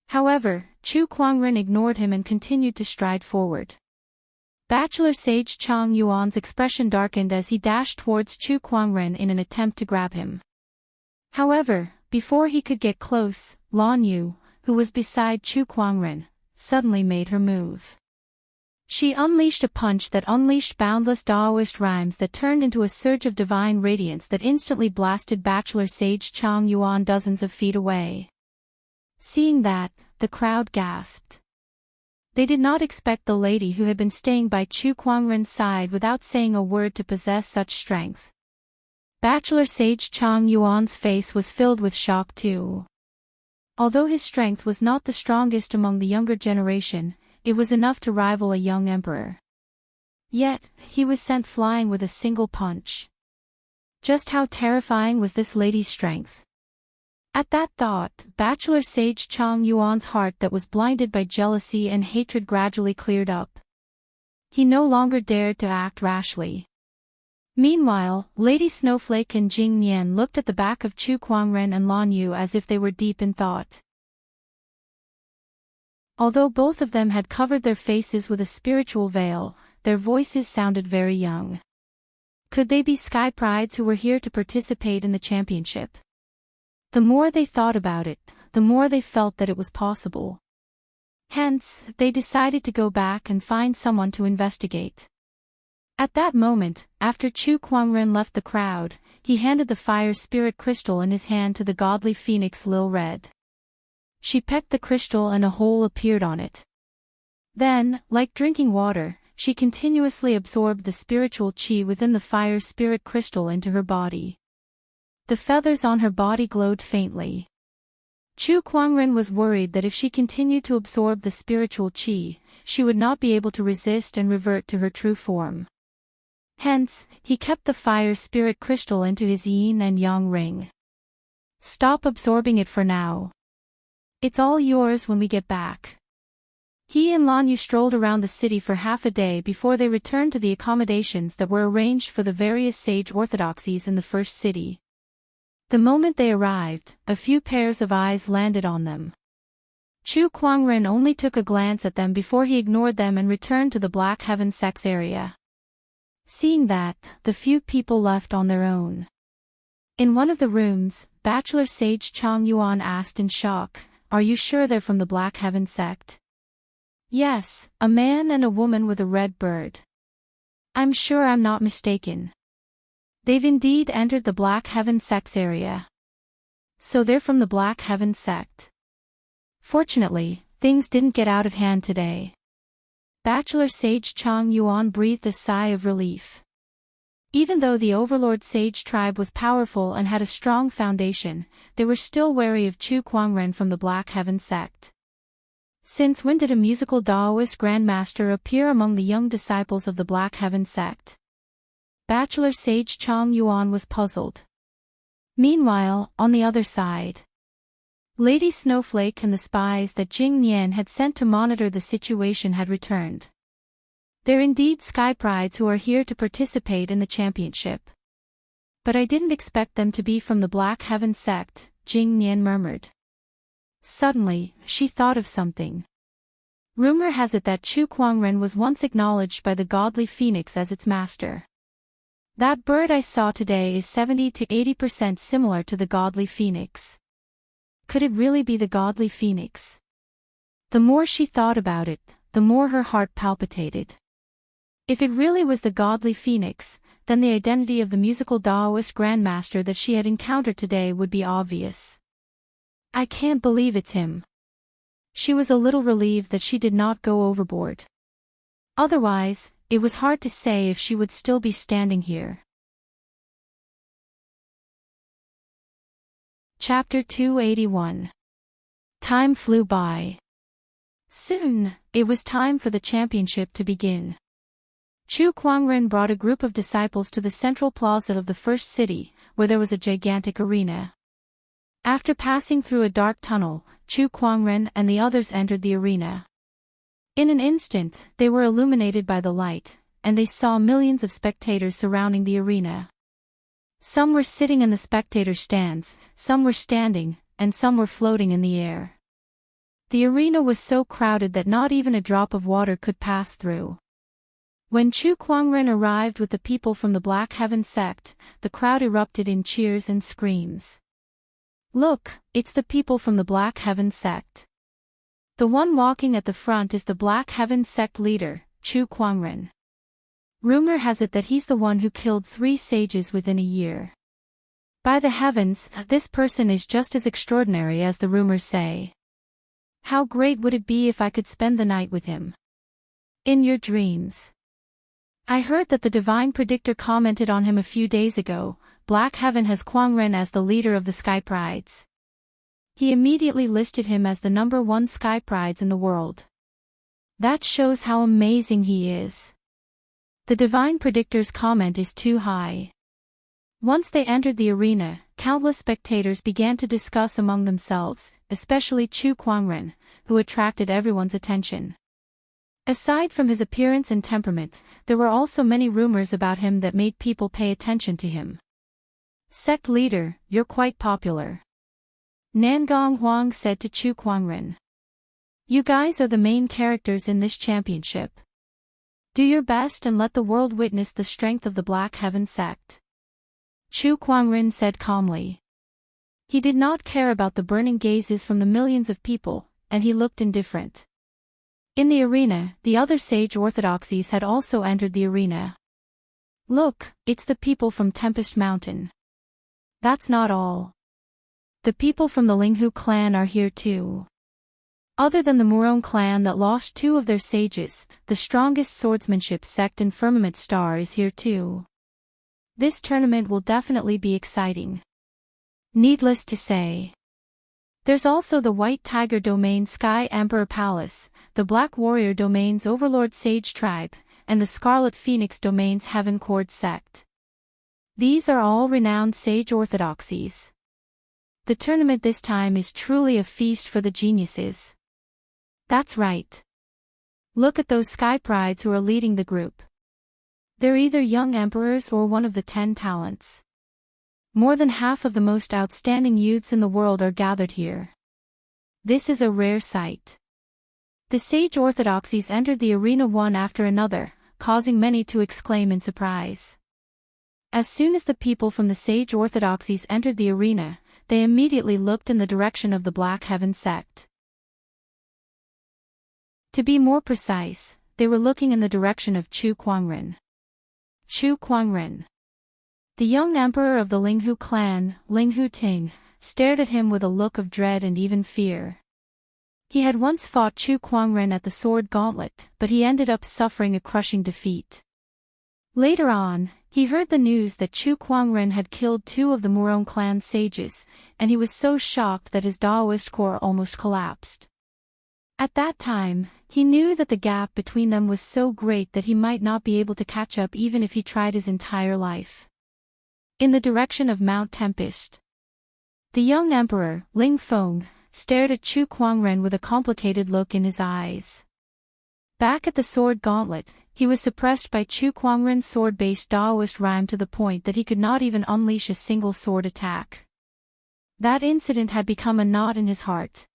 However, Chu Kuangren ignored him and continued to stride forward. Bachelor Sage Chang Yuan's expression darkened as he dashed towards Chu Kuangren in an attempt to grab him. However, before he could get close, Lan Yu, who was beside Chu Kuangren, suddenly made her move. She unleashed a punch that unleashed boundless Daoist rhymes that turned into a surge of divine radiance that instantly blasted Bachelor Sage Chang Yuan dozens of feet away. Seeing that, the crowd gasped. They did not expect the lady who had been staying by Chu Kuangren's side without saying a word to possess such strength. Bachelor Sage Chang Yuan's face was filled with shock too. Although his strength was not the strongest among the younger generation, it was enough to rival a young emperor. Yet, he was sent flying with a single punch. Just how terrifying was this lady's strength? At that thought, Bachelor Sage Chang Yuan's heart that was blinded by jealousy and hatred gradually cleared up. He no longer dared to act rashly. Meanwhile, Lady Snowflake and Jing Nian looked at the back of Chu Kuangren and Lan Yu as if they were deep in thought. Although both of them had covered their faces with a spiritual veil, their voices sounded very young. Could they be Sky Prides who were here to participate in the championship? The more they thought about it, the more they felt that it was possible. Hence, they decided to go back and find someone to investigate. At that moment, after Chu Kuangren left the crowd, he handed the fire spirit crystal in his hand to the godly phoenix Lil Red. She pecked the crystal and a hole appeared on it. Then, like drinking water, she continuously absorbed the spiritual chi within the fire spirit crystal into her body. The feathers on her body glowed faintly. Chu Kuangren was worried that if she continued to absorb the spiritual chi, she would not be able to resist and revert to her true form. Hence, he kept the fire spirit crystal into his yin and yang ring. Stop absorbing it for now. It's all yours when we get back. He and Lan Yu strolled around the city for half a day before they returned to the accommodations that were arranged for the various sage orthodoxies in the first city. The moment they arrived, a few pairs of eyes landed on them. Chu Kuangren only took a glance at them before he ignored them and returned to the Black Heaven sex area. Seeing that, the few people left on their own. In one of the rooms, Bachelor Sage Chang Yuan asked in shock, "Are you sure they're from the Black Heaven sect?" "Yes, a man and a woman with a red bird. I'm sure I'm not mistaken. They've indeed entered the Black Heaven sex area. So they're from the Black Heaven sect. Fortunately, things didn't get out of hand today." Bachelor Sage Chang Yuan breathed a sigh of relief. Even though the Overlord Sage tribe was powerful and had a strong foundation, they were still wary of Chu Kuangren from the Black Heaven sect. Since when did a musical Taoist grandmaster appear among the young disciples of the Black Heaven sect? Bachelor Sage Chang Yuan was puzzled. Meanwhile, on the other side, Lady Snowflake and the spies that Jing Nian had sent to monitor the situation had returned. They're indeed Sky Prides who are here to participate in the championship. But I didn't expect them to be from the Black Heaven sect, Jing Nian murmured. Suddenly, she thought of something. Rumor has it that Chu Kuangren was once acknowledged by the godly phoenix as its master. That bird I saw today is 70 to 80% similar to the godly phoenix. Could it really be the godly phoenix? The more she thought about it, the more her heart palpitated. If it really was the godly phoenix, then the identity of the musical Taoist grandmaster that she had encountered today would be obvious. I can't believe it's him. She was a little relieved that she did not go overboard. Otherwise, it was hard to say if she would still be standing here. Chapter 281. Time flew by. Soon, it was time for the championship to begin. Chu Kuangren brought a group of disciples to the central plaza of the first city, where there was a gigantic arena. After passing through a dark tunnel, Chu Kuangren and the others entered the arena. In an instant, they were illuminated by the light, and they saw millions of spectators surrounding the arena. Some were sitting in the spectator stands, some were standing, and some were floating in the air. The arena was so crowded that not even a drop of water could pass through. When Chu Kuangren arrived with the people from the Black Heaven sect, the crowd erupted in cheers and screams. "Look, it's the people from the Black Heaven sect. The one walking at the front is the Black Heaven sect leader, Chu Kuangren. Rumor has it that he's the one who killed 3 sages within a year. By the heavens, this person is just as extraordinary as the rumors say. How great would it be if I could spend the night with him? In your dreams." I heard that the Divine Predictor commented on him a few days ago. Black Heaven has Kuangren as the leader of the Sky Prides. He immediately listed him as the #1 Sky Prides in the world. That shows how amazing he is. The Divine Predictor's comment is too high. Once they entered the arena, countless spectators began to discuss among themselves, especially Chu Kuangren, who attracted everyone's attention. Aside from his appearance and temperament, there were also many rumors about him that made people pay attention to him. Sect leader, you're quite popular. Nangong Huang said to Chu Kuangren. You guys are the main characters in this championship. Do your best and let the world witness the strength of the Black Heaven sect. Chu Kuangren said calmly. He did not care about the burning gazes from the millions of people, and he looked indifferent. In the arena, the other sage orthodoxies had also entered the arena. Look, it's the people from Tempest Mountain. That's not all. The people from the Linghu clan are here too. Other than the Murong clan that lost 2 of their sages, the strongest swordsmanship sect in Firmament Star is here too. This tournament will definitely be exciting. Needless to say. There's also the White Tiger Domain Sky Emperor Palace, the Black Warrior Domain's Overlord Sage Tribe, and the Scarlet Phoenix Domain's Heaven Cord sect. These are all renowned sage orthodoxies. The tournament this time is truly a feast for the geniuses. That's right. Look at those Sky Prides who are leading the group. They're either young emperors or one of the 10 talents. More than half of the most outstanding youths in the world are gathered here. This is a rare sight. The sage orthodoxies entered the arena one after another, causing many to exclaim in surprise. As soon as the people from the sage orthodoxies entered the arena, they immediately looked in the direction of the Black Heaven sect. To be more precise, they were looking in the direction of Chu Kuangren. Chu Kuangren. The young emperor of the Linghu clan, Linghu Ting, stared at him with a look of dread and even fear. He had once fought Chu Kuangren at the sword gauntlet, but he ended up suffering a crushing defeat. Later on, he heard the news that Chu Kuangren had killed 2 of the Murong clan sages, and he was so shocked that his Daoist core almost collapsed. At that time, he knew that the gap between them was so great that he might not be able to catch up even if he tried his entire life. In the direction of Mount Tempest. The young emperor, Ling Feng, stared at Chu Kuangren with a complicated look in his eyes. Back at the sword gauntlet, he was suppressed by Chu Kuangren's sword-based Daoist rhyme to the point that he could not even unleash a single sword attack. That incident had become a knot in his heart.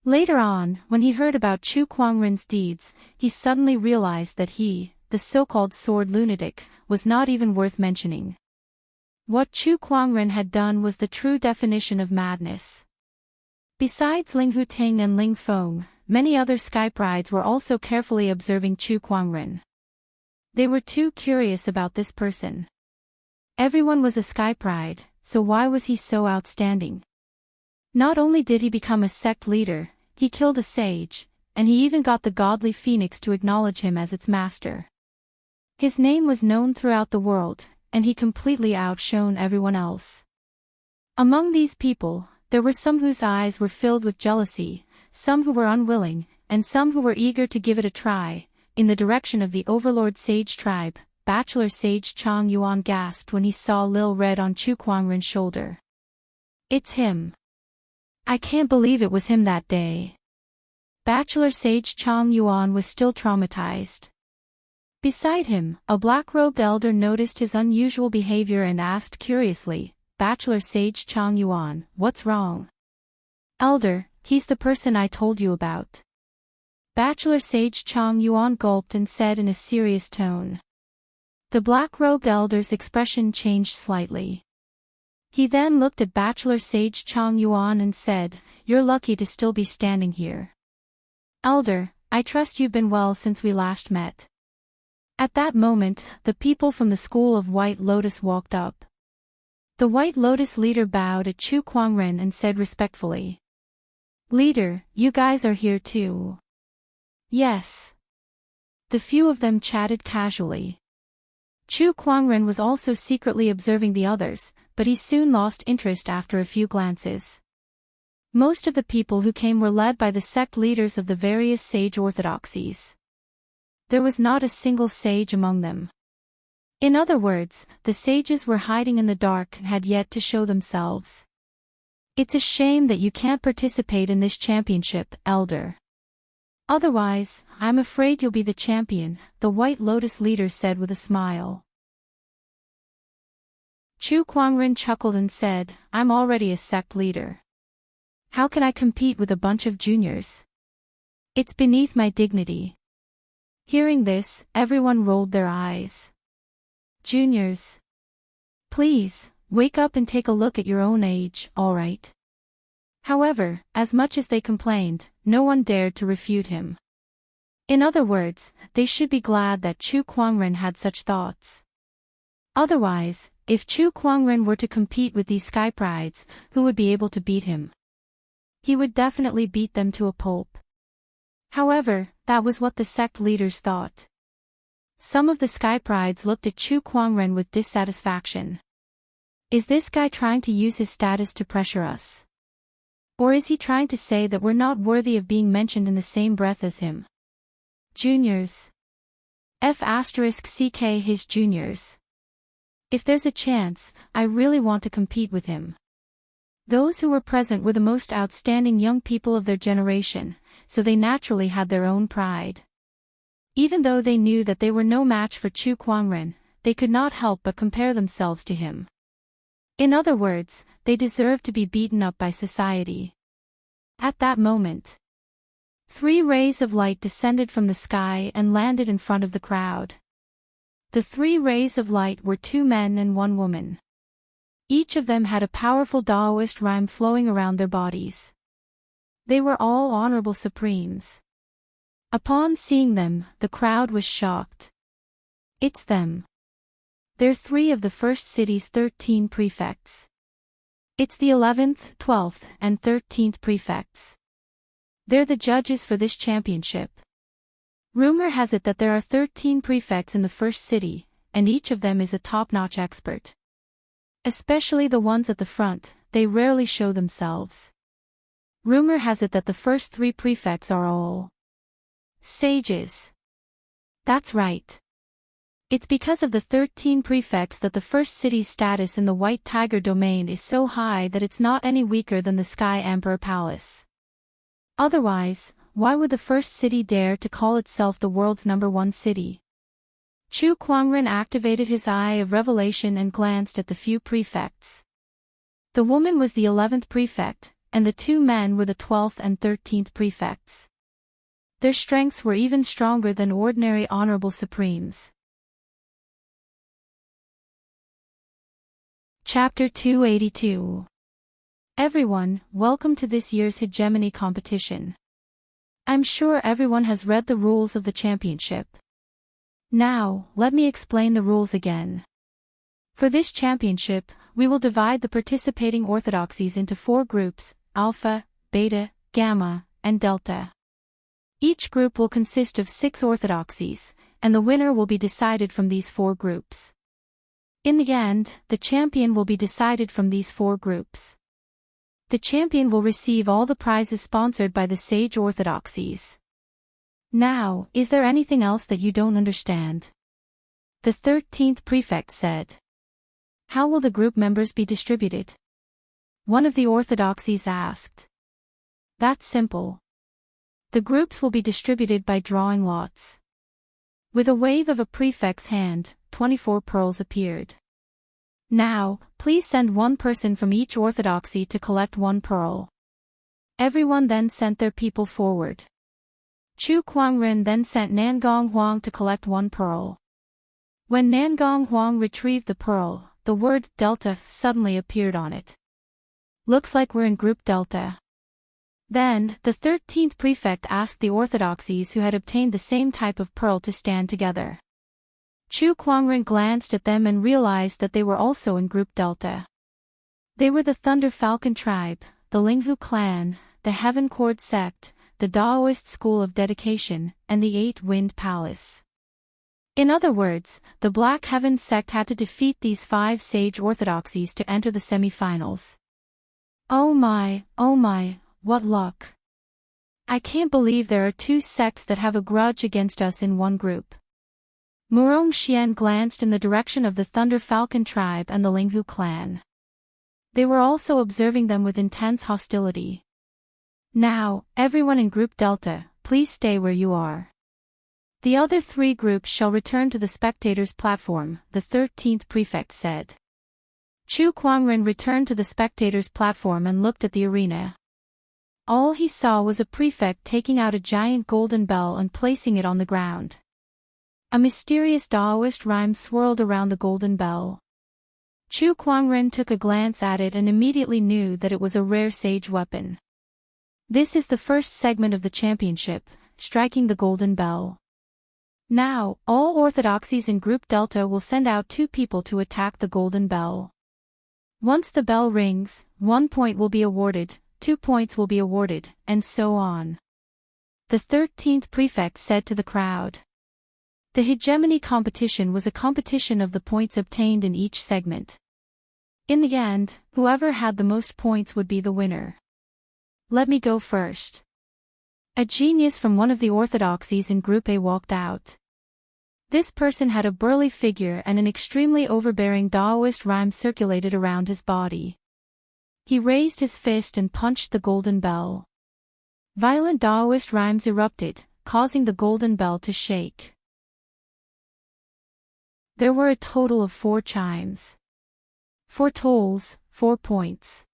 Later on, when he heard about Chu Kuangren's deeds, he suddenly realized that he, the so-called sword lunatic, was not even worth mentioning. What Chu Kuangren had done was the true definition of madness. Besides Linghu Ting and Ling Feng, many other Sky Prides were also carefully observing Chu Kuangren. They were too curious about this person. Everyone was a Sky Pride, so why was he so outstanding? Not only did he become a sect leader, he killed a sage, and he even got the godly phoenix to acknowledge him as its master. His name was known throughout the world, and he completely outshone everyone else. Among these people, there were some whose eyes were filled with jealousy, some who were unwilling, and some who were eager to give it a try. In the direction of the Overlord Sage tribe, Bachelor Sage Chang Yuan gasped when he saw Lil Red on Chu Kuangren's shoulder. It's him. I can't believe it was him that day. Bachelor Sage Chang Yuan was still traumatized. Beside him, a black-robed elder noticed his unusual behavior and asked curiously, Bachelor Sage Chang Yuan, what's wrong? Elder, he's the person I told you about. Bachelor Sage Chang Yuan gulped and said in a serious tone. The black-robed elder's expression changed slightly. He then looked at Bachelor Sage Chang Yuan and said, You're lucky to still be standing here. Elder, I trust you've been well since we last met. At that moment, the people from the school of White Lotus walked up. The White Lotus leader bowed at Chu Kuangren and said respectfully. Leader, you guys are here too. Yes. The few of them chatted casually. Chu Kuangren was also secretly observing the others, but he soon lost interest after a few glances. Most of the people who came were led by the sect leaders of the various sage orthodoxies. There was not a single sage among them. In other words, the sages were hiding in the dark and had yet to show themselves. It's a shame that you can't participate in this championship, Elder. Otherwise, I'm afraid you'll be the champion, the White Lotus leader said with a smile. Chu Kuangren chuckled and said, I'm already a sect leader. How can I compete with a bunch of juniors? It's beneath my dignity. Hearing this, everyone rolled their eyes. Juniors. Please, wake up and take a look at your own age, alright? However, as much as they complained, no one dared to refute him. In other words, they should be glad that Chu Kuangren had such thoughts. Otherwise, if Chu Kuangren were to compete with these sky prides, who would be able to beat him? He would definitely beat them to a pulp. However, that was what the sect leaders thought. Some of the sky prides looked at Chu Kuangren with dissatisfaction. Is this guy trying to use his status to pressure us? Or is he trying to say that we're not worthy of being mentioned in the same breath as him? Juniors. F***ck his juniors. If there's a chance, I really want to compete with him. Those who were present were the most outstanding young people of their generation, so they naturally had their own pride. Even though they knew that they were no match for Chu Kuangren, they could not help but compare themselves to him. In other words, they deserved to be beaten up by society. At that moment, 3 rays of light descended from the sky and landed in front of the crowd. The 3 rays of light were 2 men and 1 woman. Each of them had a powerful Taoist rhyme flowing around their bodies. They were all honorable supremes. Upon seeing them, the crowd was shocked. It's them. They're 3 of the first city's 13 prefects. It's the 11th, 12th, and 13th prefects. They're the judges for this championship. Rumor has it that there are 13 prefects in the first city, and each of them is a top-notch expert. Especially the ones at the front, they rarely show themselves. Rumor has it that the first 3 prefects are all sages. That's right. It's because of the 13 prefects that the first city's status in the White Tiger domain is so high that it's not any weaker than the Sky Emperor Palace. Otherwise, why would the first city dare to call itself the world's #1 city? Chu Kuangren activated his eye of revelation and glanced at the few prefects. The woman was the 11th prefect, and the 2 men were the 12th and 13th prefects. Their strengths were even stronger than ordinary honorable supremes. Chapter 282. Everyone, welcome to this year's hegemony competition. I'm sure everyone has read the rules of the championship. Now, let me explain the rules again. For this championship, we will divide the participating orthodoxies into 4 groups, Alpha, Beta, Gamma, and Delta. Each group will consist of 6 orthodoxies, and the winner will be decided from these 4 groups. In the end, the champion will be decided from these 4 groups. The champion will receive all the prizes sponsored by the Sage Orthodoxies. Now, is there anything else that you don't understand? The 13th prefect said. How will the group members be distributed? One of the orthodoxies asked. That's simple. The groups will be distributed by drawing lots. With a wave of a prefect's hand, 24 pearls appeared. Now, please send 1 person from each orthodoxy to collect 1 pearl. Everyone then sent their people forward. Chu Kuangren then sent Nangong Huang to collect 1 pearl. When Nangong Huang retrieved the pearl, the word Delta suddenly appeared on it. Looks like we're in Group Delta. Then, the 13th prefect asked the orthodoxies who had obtained the same type of pearl to stand together. Chu Kuangren glanced at them and realized that they were also in Group Delta. They were the Thunder Falcon tribe, the Linghu clan, the Heaven Cord sect, the Taoist school of dedication, and the 8-Wind Palace. In other words, the Black Heaven sect had to defeat these 5 sage orthodoxies to enter the semi-finals. Oh my, what luck. I can't believe there are 2 sects that have a grudge against us in one group. Murong Xian glanced in the direction of the Thunder Falcon tribe and the Linghu clan. They were also observing them with intense hostility. Now, everyone in Group Delta, please stay where you are. The other 3 groups shall return to the spectators' platform, the 13th prefect said. Chu Kuangren returned to the spectators' platform and looked at the arena. All he saw was a prefect taking out a giant golden bell and placing it on the ground. A mysterious Taoist rhyme swirled around the golden bell. Chu Kuangren took a glance at it and immediately knew that it was a rare sage weapon. This is the first segment of the championship, striking the golden bell. Now, all orthodoxies in Group Delta will send out 2 people to attack the golden bell. Once the bell rings, 1 point will be awarded, 2 points will be awarded, and so on. The 13th prefect said to the crowd. The hegemony competition was a competition of the points obtained in each segment. In the end, whoever had the most points would be the winner. Let me go first. A genius from one of the orthodoxies in Group A walked out. This person had a burly figure and an extremely overbearing Taoist rhyme circulated around his body. He raised his fist and punched the golden bell. Violent Taoist rhymes erupted, causing the golden bell to shake. There were a total of 4 chimes. 4 tolls, 4 points.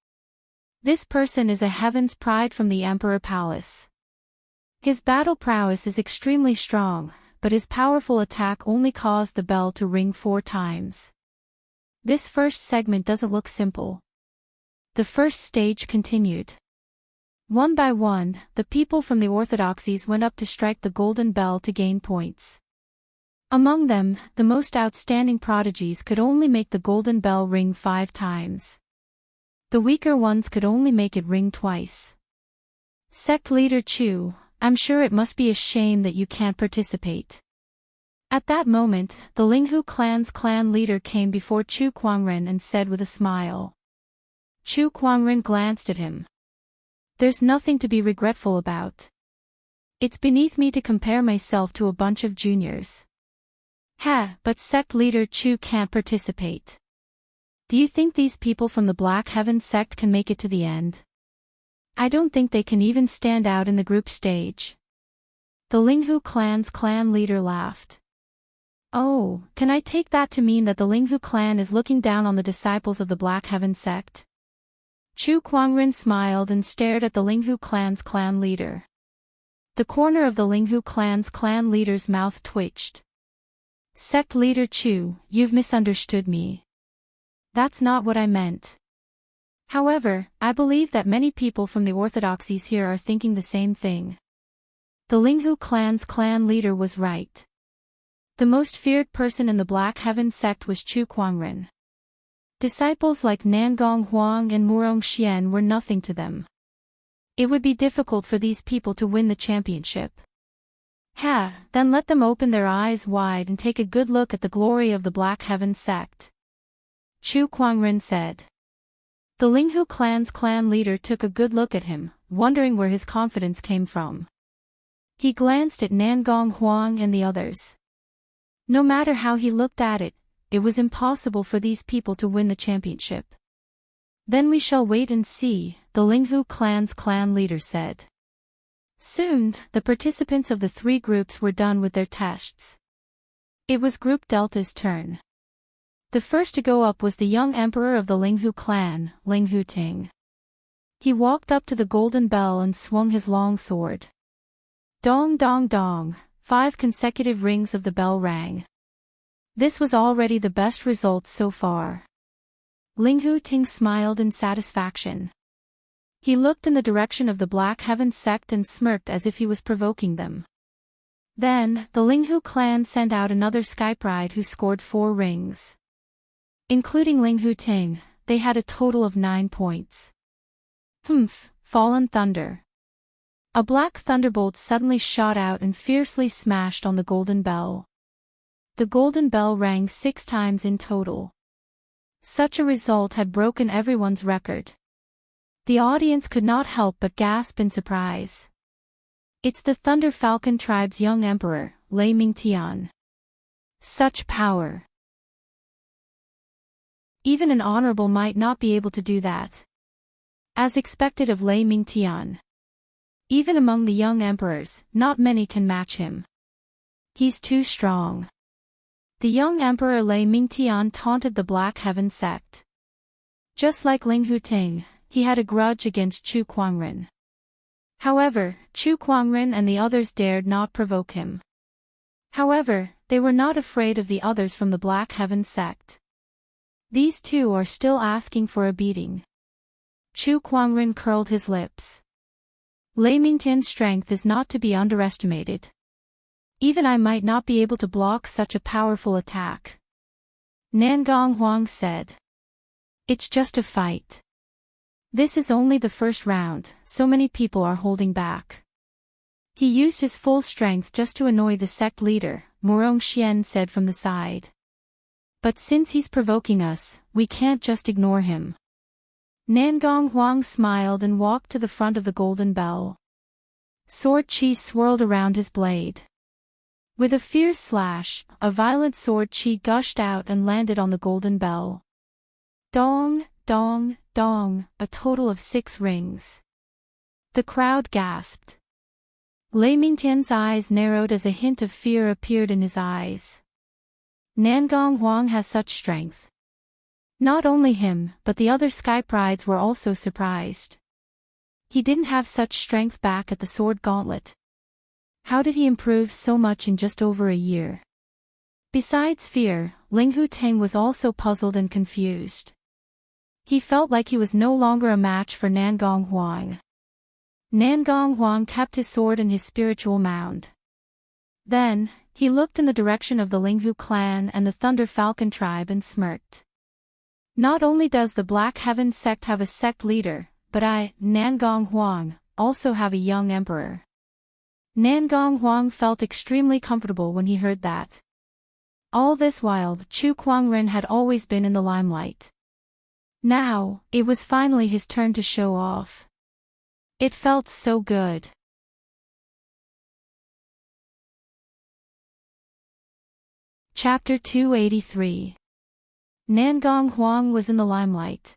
This person is a heaven's pride from the Emperor Palace. His battle prowess is extremely strong, but his powerful attack only caused the bell to ring 4 times. This first segment doesn't look simple. The first stage continued. One by one, the people from the orthodoxies went up to strike the golden bell to gain points. Among them, the most outstanding prodigies could only make the golden bell ring 5 times. The weaker ones could only make it ring twice. Sect leader Chu, I'm sure it must be a shame that you can't participate. At that moment, the Linghu clan's clan leader came before Chu Kuangren and said with a smile. Chu Kuangren glanced at him. There's nothing to be regretful about. It's beneath me to compare myself to a bunch of juniors. But sect leader Chu can't participate. Do you think these people from the Black Heaven sect can make it to the end? I don't think they can even stand out in the group stage. The Linghu clan's clan leader laughed. Oh, can I take that to mean that the Linghu clan is looking down on the disciples of the Black Heaven sect? Chu Kuangren smiled and stared at the Linghu clan's clan leader. The corner of the Linghu clan's clan leader's mouth twitched. Sect leader Chu, you've misunderstood me. That's not what I meant. However, I believe that many people from the orthodoxies here are thinking the same thing. The Linghu clan's clan leader was right. The most feared person in the Black Heaven sect was Chu Kuangren. Disciples like Nangong Huang and Murong Xian were nothing to them. It would be difficult for these people to win the championship. Then let them open their eyes wide and take a good look at the glory of the Black Heaven sect. Chu Kuangren said. The Linghu clan's clan leader took a good look at him, wondering where his confidence came from. He glanced at Nangong Huang and the others. No matter how he looked at it, it was impossible for these people to win the championship. Then we shall wait and see, the Linghu clan's clan leader said. Soon, the participants of the 3 groups were done with their tests. It was Group Delta's turn. The first to go up was the young emperor of the Linghu clan, Linghu Ting. He walked up to the golden bell and swung his long sword. Dong dong dong, 5 consecutive rings of the bell rang. This was already the best result so far. Linghu Ting smiled in satisfaction. He looked in the direction of the Black Heaven sect and smirked as if he was provoking them. Then, the Linghu clan sent out another sky pride who scored 4 rings. Including Linghu Ting, they had a total of 9 points. Fallen thunder. A black thunderbolt suddenly shot out and fiercely smashed on the golden bell. The golden bell rang 6 times in total. Such a result had broken everyone's record. The audience could not help but gasp in surprise. It's the Thunder Falcon tribe's young emperor, Lei Mingtian. Such power. Even an honorable might not be able to do that. As expected of Lei Mingtian. Even among the young emperors, not many can match him. He's too strong. The young emperor Lei Mingtian taunted the Black Heaven sect. Just like Ling Huting, he had a grudge against Chu Kuangren. However, Chu Kuangren and the others dared not provoke him. However, they were not afraid of the others from the Black Heaven sect. These two are still asking for a beating. Chu Kuangren curled his lips. Lei Mingtian's strength is not to be underestimated. Even I might not be able to block such a powerful attack. Nangong Huang said. It's just a fight. This is only the first round, so many people are holding back. He used his full strength just to annoy the sect leader, Murong Xian said from the side. But since he's provoking us, we can't just ignore him. Nangong Huang smiled and walked to the front of the golden bell. Sword chi swirled around his blade. With a fierce slash, a violent sword chi gushed out and landed on the golden bell. Dong, dong, dong, a total of 6 rings. The crowd gasped. Lei Mingtian's eyes narrowed as a hint of fear appeared in his eyes. Nangong Huang has such strength. Not only him, but the other sky prides were also surprised. He didn't have such strength back at the sword gauntlet. How did he improve so much in just over a year? Besides fear, Ling Huteng was also puzzled and confused. He felt like he was no longer a match for Nangong Huang. Nangong Huang kept his sword in his spiritual mound. Then, he looked in the direction of the Linghu clan and the Thunder Falcon tribe and smirked. Not only does the Black Heaven sect have a sect leader, but I, Nangong Huang, also have a young emperor. Nangong Huang felt extremely comfortable when he heard that. All this while, Chu Kuangren had always been in the limelight. Now, it was finally his turn to show off. It felt so good. Chapter 283. Nangong Huang was in the limelight.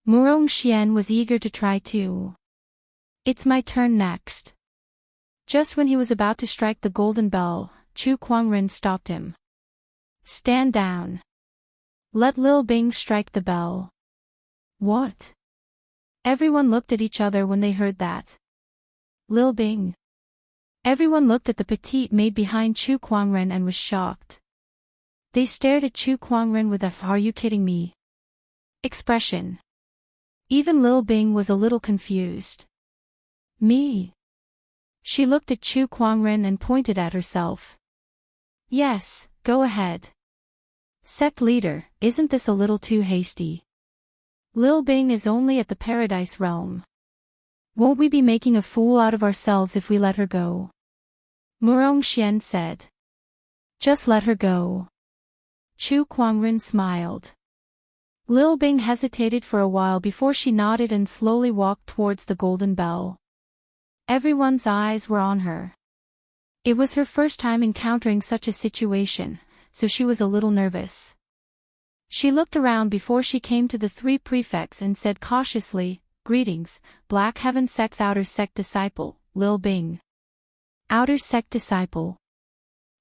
Murong Xian was eager to try too. It's my turn next. Just when he was about to strike the golden bell, Chu Kuangren stopped him. Stand down. Let Lil Bing strike the bell. What? Everyone looked at each other when they heard that. Lil Bing. Everyone looked at the petite maid behind Chu Kuangren and was shocked. They stared at Chu Kuangren with a "Are you kidding me?" expression. Even Lil Bing was a little confused. Me? She looked at Chu Kuangren and pointed at herself. Yes, go ahead. Sect leader, isn't this a little too hasty? Lil Bing is only at the Paradise Realm. Won't we be making a fool out of ourselves if we let her go? Murong Xian said. Just let her go. Chu Kuangren smiled. Lil Bing hesitated for a while before she nodded and slowly walked towards the golden bell. Everyone's eyes were on her. It was her first time encountering such a situation, so she was a little nervous. She looked around before she came to the 3 prefects and said cautiously, "Greetings, Black Heaven Sect's Outer Sect disciple, Lil Bing." Outer Sect disciple.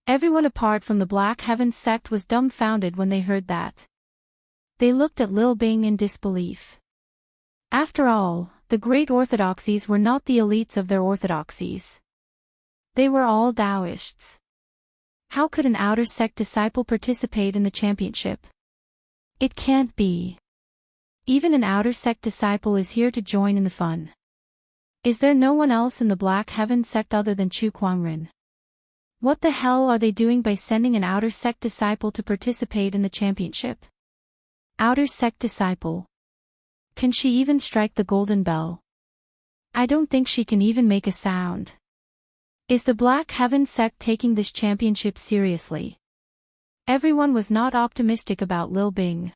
Everyone apart from the Black Heaven Sect was dumbfounded when they heard that. They looked at Lil Bing in disbelief. After all, the great orthodoxies were not the elites of their orthodoxies. They were all Taoists. How could an outer sect disciple participate in the championship? It can't be. Even an outer sect disciple is here to join in the fun. Is there no one else in the Black Heaven sect other than Chu Kuangren? What the hell are they doing by sending an outer sect disciple to participate in the championship? Outer sect disciple. Can she even strike the golden bell? I don't think she can even make a sound. Is the Black Heaven sect taking this championship seriously? Everyone was not optimistic about Lil Bing.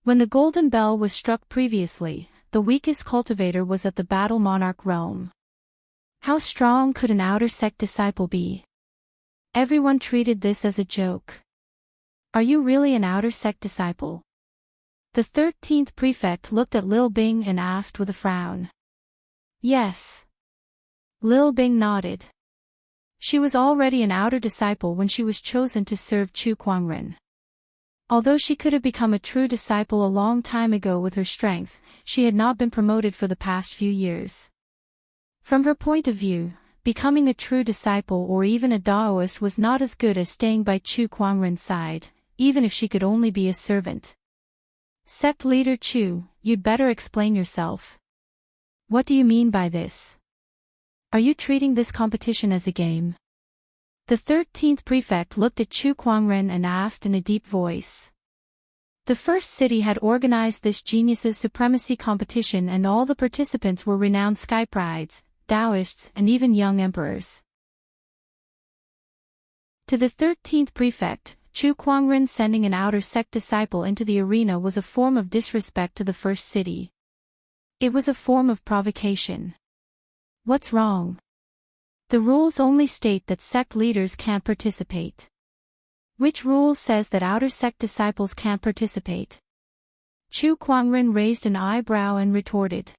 When the golden bell was struck previously, the weakest cultivator was at the Battle Monarch realm. How strong could an outer sect disciple be? Everyone treated this as a joke. Are you really an outer sect disciple? The 13th prefect looked at Lil Bing and asked with a frown. Yes. Lil Bing nodded. She was already an outer disciple when she was chosen to serve Chu Kuangren. Although she could have become a true disciple a long time ago with her strength, she had not been promoted for the past few years. From her point of view, becoming a true disciple or even a Daoist was not as good as staying by Chu Kuangren's side, even if she could only be a servant. Sect leader Chu, you'd better explain yourself. What do you mean by this? Are you treating this competition as a game? The 13th prefect looked at Chu Kuangren and asked in a deep voice. The first city had organized this geniuses supremacy competition and all the participants were renowned sky prides, Taoists and even young emperors. To the 13th prefect, Chu Kuangren sending an outer sect disciple into the arena was a form of disrespect to the first city. It was a form of provocation. What's wrong? The rules only state that sect leaders can't participate. Which rule says that outer sect disciples can't participate? Chu Kuangren raised an eyebrow and retorted.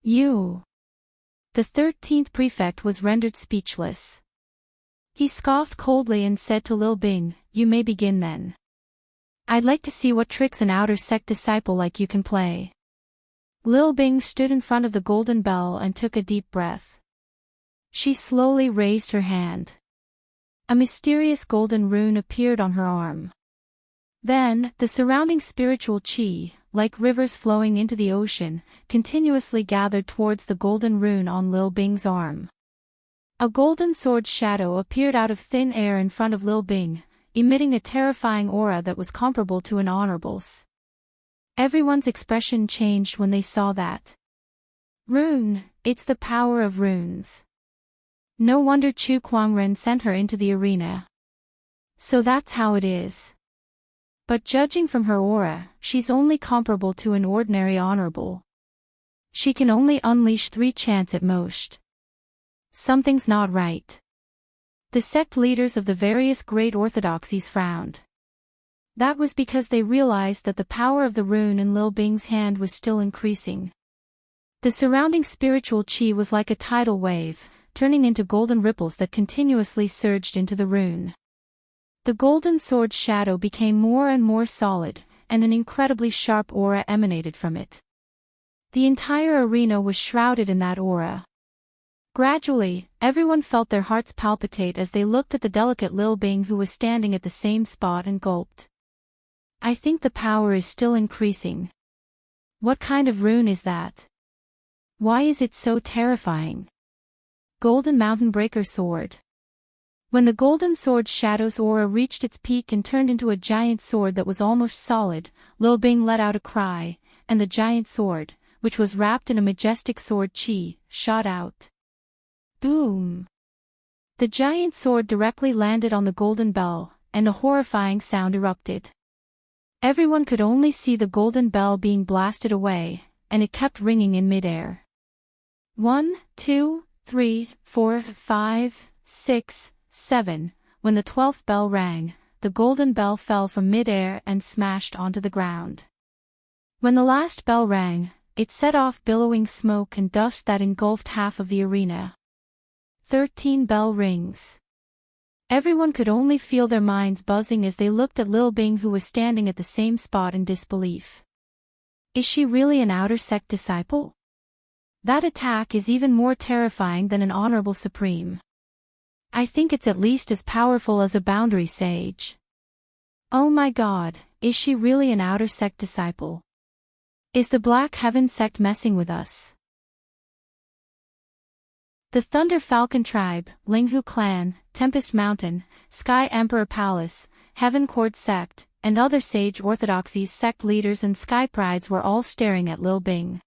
You. The 13th prefect was rendered speechless. He scoffed coldly and said to Lil Bing, "You may begin then. I'd like to see what tricks an outer sect disciple like you can play." Lil Bing stood in front of the golden bell and took a deep breath. She slowly raised her hand. A mysterious golden rune appeared on her arm. Then, the surrounding spiritual qi, like rivers flowing into the ocean, continuously gathered towards the golden rune on Lil Bing's arm. A golden sword shadow appeared out of thin air in front of Lil Bing, emitting a terrifying aura that was comparable to an honorable's. Everyone's expression changed when they saw that. Rune, it's the power of runes. No wonder Chu Kuangren sent her into the arena. So that's how it is. But judging from her aura, she's only comparable to an ordinary honorable. She can only unleash 3 chants at most. Something's not right. The sect leaders of the various great orthodoxies frowned. That was because they realized that the power of the rune in Lil Bing's hand was still increasing. The surrounding spiritual qi was like a tidal wave, turning into golden ripples that continuously surged into the rune. The golden sword shadow became more and more solid, and an incredibly sharp aura emanated from it. The entire arena was shrouded in that aura. Gradually, everyone felt their hearts palpitate as they looked at the delicate Lil Bing who was standing at the same spot and gulped. I think the power is still increasing. What kind of rune is that? Why is it so terrifying? Golden Mountain Breaker Sword. When the golden sword shadow's aura reached its peak and turned into a giant sword that was almost solid, Lil Bing let out a cry, and the giant sword, which was wrapped in a majestic sword qi, shot out. Boom! The giant sword directly landed on the golden bell, and a horrifying sound erupted. Everyone could only see the golden bell being blasted away, and it kept ringing in midair. 1, 2, 3, 4, 5, 6, 7. When the 12th bell rang, the golden bell fell from midair and smashed onto the ground. When the last bell rang, it set off billowing smoke and dust that engulfed half of the arena. 13 bell rings. Everyone could only feel their minds buzzing as they looked at Lil Bing who was standing at the same spot in disbelief. Is she really an outer sect disciple? That attack is even more terrifying than an honorable supreme. I think it's at least as powerful as a boundary sage. Oh my god, is she really an outer sect disciple? Is the Black Heaven sect messing with us? The Thunder Falcon Tribe, Linghu Clan, Tempest Mountain, Sky Emperor Palace, Heaven Court Sect, and other Sage Orthodoxies sect leaders and Sky Prides were all staring at Lil Bing.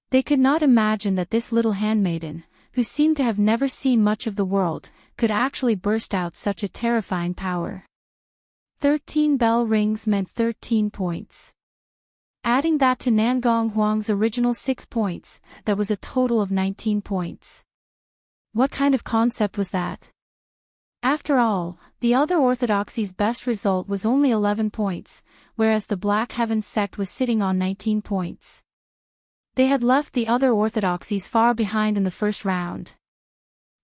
They could not imagine that this little handmaiden, who seemed to have never seen much of the world, could actually burst out such a terrifying power. 13 bell rings meant 13 points. Adding that to Nangong Huang's original 6 points, that was a total of 19 points. What kind of concept was that? After all, the other orthodoxy's best result was only 11 points, whereas the Black Heaven sect was sitting on 19 points. They had left the other orthodoxies far behind in the first round.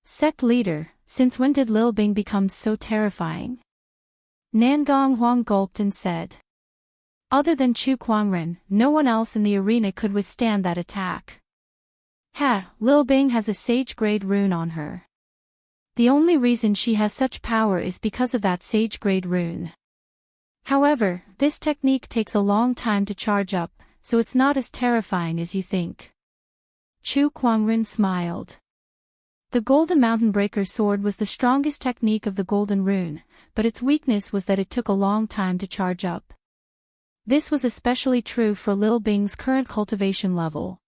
Sect leader, since when did Lil Bing become so terrifying? Nangong Huang gulped and said. Other than Chu Kuangren, no one else in the arena could withstand that attack. Lil Bing has a sage-grade rune on her. The only reason she has such power is because of that sage-grade rune. However, this technique takes a long time to charge up, so it's not as terrifying as you think. Chu Kuangren smiled. The Golden Mountain Breaker sword was the strongest technique of the Golden Rune, but its weakness was that it took a long time to charge up. This was especially true for Lil Bing's current cultivation level.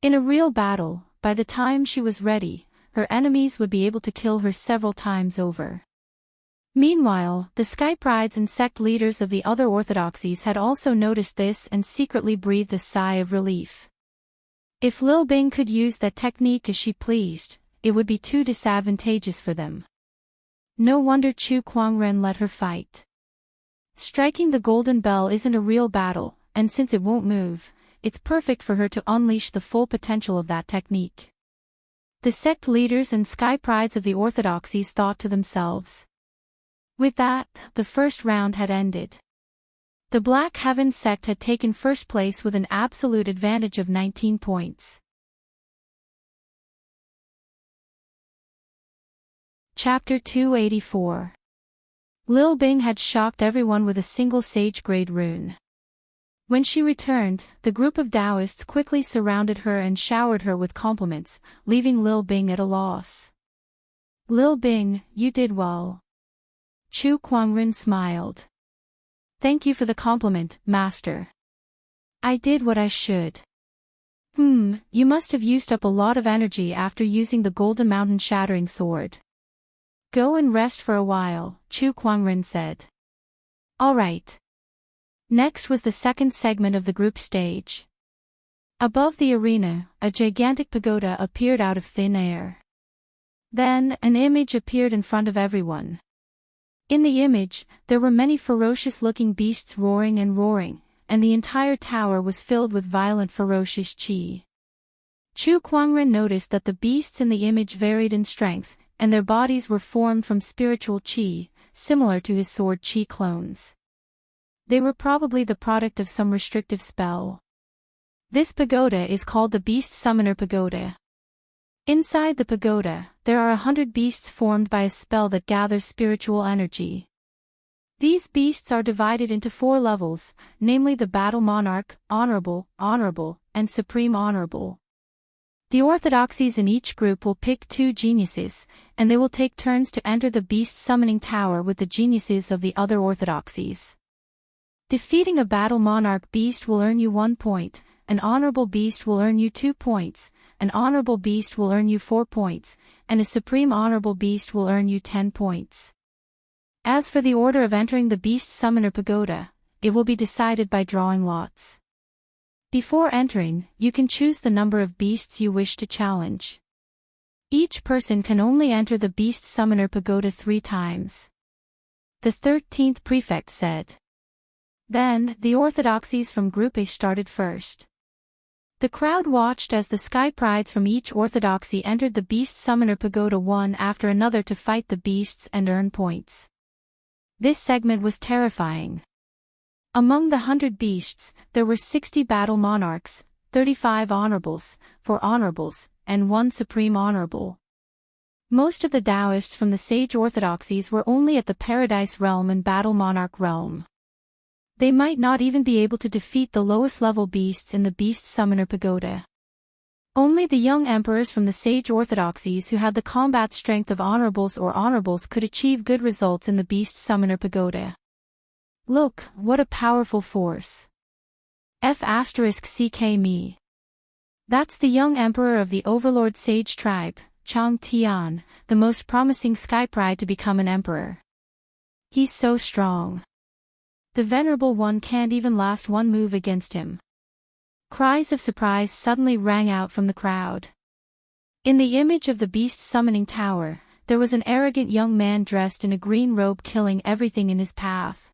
In a real battle, by the time she was ready, her enemies would be able to kill her several times over. Meanwhile, the Sky Prides and sect leaders of the other orthodoxies had also noticed this and secretly breathed a sigh of relief. If Lil Bing could use that technique as she pleased, it would be too disadvantageous for them. No wonder Chu Kuangren let her fight. Striking the golden bell isn't a real battle, and since it won't move, it's perfect for her to unleash the full potential of that technique. The sect leaders and Sky Prides of the orthodoxies thought to themselves. With that, the first round had ended. The Black Heaven sect had taken first place with an absolute advantage of 19 points. Chapter 284. Lil Bing had shocked everyone with a single sage-grade rune. When she returned, the group of Taoists quickly surrounded her and showered her with compliments, leaving Lil Bing at a loss. Lil Bing, you did well. Chu Kuangren smiled. Thank you for the compliment, master. I did what I should. You must have used up a lot of energy after using the Golden Mountain Shattering Sword. Go and rest for a while, Chu Kuangren said. All right. Next was the second segment of the group stage. Above the arena, a gigantic pagoda appeared out of thin air. Then, an image appeared in front of everyone. In the image, there were many ferocious-looking beasts roaring, and the entire tower was filled with violent ferocious qi. Chu Kuangren noticed that the beasts in the image varied in strength, and their bodies were formed from spiritual qi, similar to his sword qi clones. They were probably the product of some restrictive spell. This pagoda is called the Beast Summoner Pagoda. Inside the pagoda, there are 100 beasts formed by a spell that gathers spiritual energy. These beasts are divided into 4 levels, namely the Battle Monarch, Honorable, and Supreme Honorable. The orthodoxies in each group will pick 2 geniuses, and they will take turns to enter the beast summoning tower with the geniuses of the other orthodoxies. Defeating a Battle Monarch beast will earn you 1 point, an Honorable beast will earn you 2 points, an Honorable beast will earn you 4 points, and a Supreme Honorable beast will earn you 10 points. As for the order of entering the Beast Summoner Pagoda, it will be decided by drawing lots. Before entering, you can choose the number of beasts you wish to challenge. Each person can only enter the Beast Summoner Pagoda 3 times. The 13th prefect said. Then, the orthodoxies from Group A started first. The crowd watched as the Sky Prides from each orthodoxy entered the Beast Summoner Pagoda one after another to fight the beasts and earn points. This segment was terrifying. Among the 100 beasts, there were 60 Battle Monarchs, 35 Honorables, 4 Honorables, and 1 Supreme Honorable. Most of the Taoists from the Sage Orthodoxies were only at the Paradise Realm and Battle Monarch Realm. They might not even be able to defeat the lowest level beasts in the Beast Summoner Pagoda. Only the young emperors from the Sage Orthodoxies who had the combat strength of Honorables or Honorables could achieve good results in the Beast Summoner Pagoda. Look, what a powerful force. F***ck me. That's the young emperor of the Overlord Sage tribe, Chang Tian, the most promising Sky Pride to become an emperor. He's so strong. The Venerable One can't even last one move against him. Cries of surprise suddenly rang out from the crowd. In the image of the beast summoning tower, there was an arrogant young man dressed in a green robe killing everything in his path.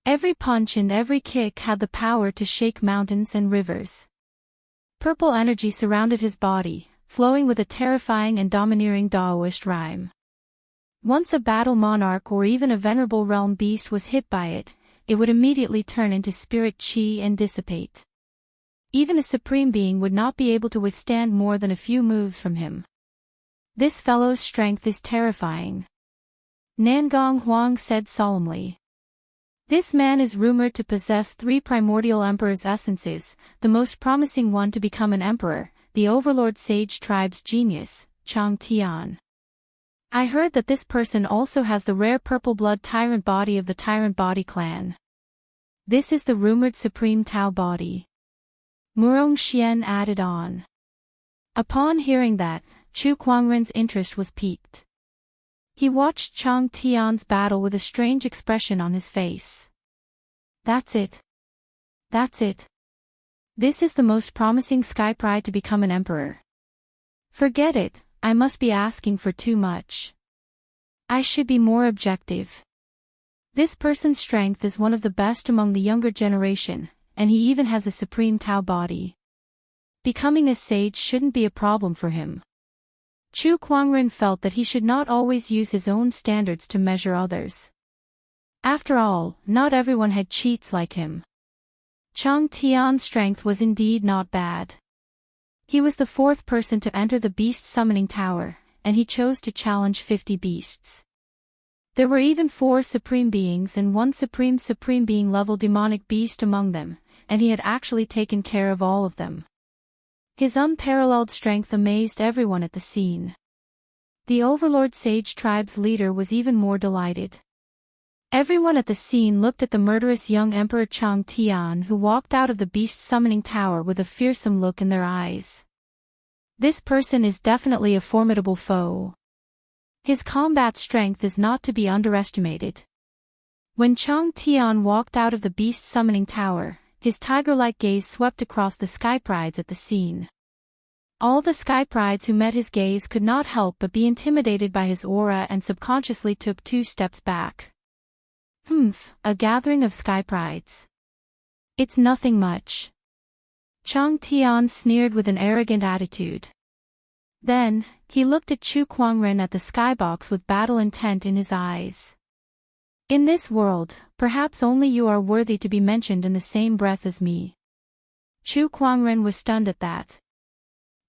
Every punch and every kick had the power to shake mountains and rivers. Purple energy surrounded his body, flowing with a terrifying and domineering Daoist rhyme. Once a battle monarch or even a venerable realm beast was hit by it, it would immediately turn into spirit chi and dissipate. Even a supreme being would not be able to withstand more than a few moves from him. This fellow's strength is terrifying. Nangong Huang said solemnly. This man is rumored to possess 3 primordial emperor's essences, the most promising one to become an emperor, the overlord sage tribe's genius, Chang Tian. I heard that this person also has the rare purple blood tyrant body of the Tyrant Body clan. This is the rumored supreme Tao body. Murong Xian added on. Upon hearing that, Chu Kuangren's interest was piqued. He watched Chang Tian's battle with a strange expression on his face. That's it. That's it. This is the most promising sky pride to become an emperor. Forget it, I must be asking for too much. I should be more objective. This person's strength is one of the best among the younger generation, and he even has a supreme Tao body. Becoming a sage shouldn't be a problem for him. Chu Kuangren felt that he should not always use his own standards to measure others. After all, not everyone had cheats like him. Chang Tian's strength was indeed not bad. He was the 4th person to enter the Beast Summoning Tower, and he chose to challenge 50 beasts. There were even 4 supreme beings and 1 supreme being level demonic beast among them, and he had actually taken care of all of them. His unparalleled strength amazed everyone at the scene. The Overlord Sage tribe's leader was even more delighted. Everyone at the scene looked at the murderous young Emperor Chang Tian, who walked out of the Beast Summoning Tower with a fearsome look in their eyes. This person is definitely a formidable foe. His combat strength is not to be underestimated. When Chang Tian walked out of the Beast Summoning Tower, his tiger-like gaze swept across the Sky Prides at the scene. All the Sky Prides who met his gaze could not help but be intimidated by his aura and subconsciously took 2 steps back. A gathering of Sky Prides. It's nothing much. Chang Tian sneered with an arrogant attitude. Then, he looked at Chu Kuangren at the skybox with battle intent in his eyes. In this world, perhaps only you are worthy to be mentioned in the same breath as me. Chu Kuangren was stunned at that.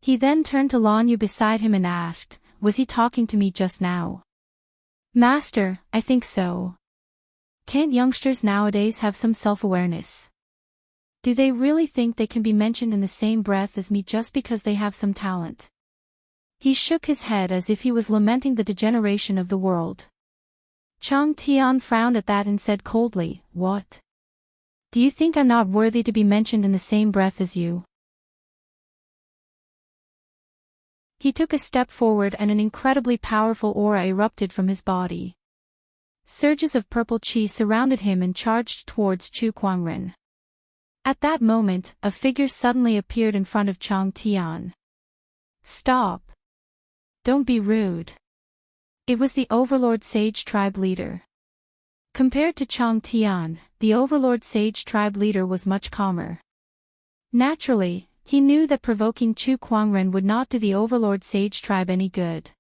He then turned to Lan Yu beside him and asked, was he talking to me just now? Master, I think so. Can't youngsters nowadays have some self-awareness? Do they really think they can be mentioned in the same breath as me just because they have some talent? He shook his head as if he was lamenting the degeneration of the world. Chang Tian frowned at that and said coldly, what? Do you think I'm not worthy to be mentioned in the same breath as you? He took a step forward and an incredibly powerful aura erupted from his body. Surges of purple chi surrounded him and charged towards Chu Kuangren. At that moment, a figure suddenly appeared in front of Chang Tian. Stop. Don't be rude. It was the Overlord Sage tribe leader. Compared to Chang Tian, the Overlord Sage tribe leader was much calmer. Naturally, he knew that provoking Chu Kuangren would not do the Overlord Sage tribe any good.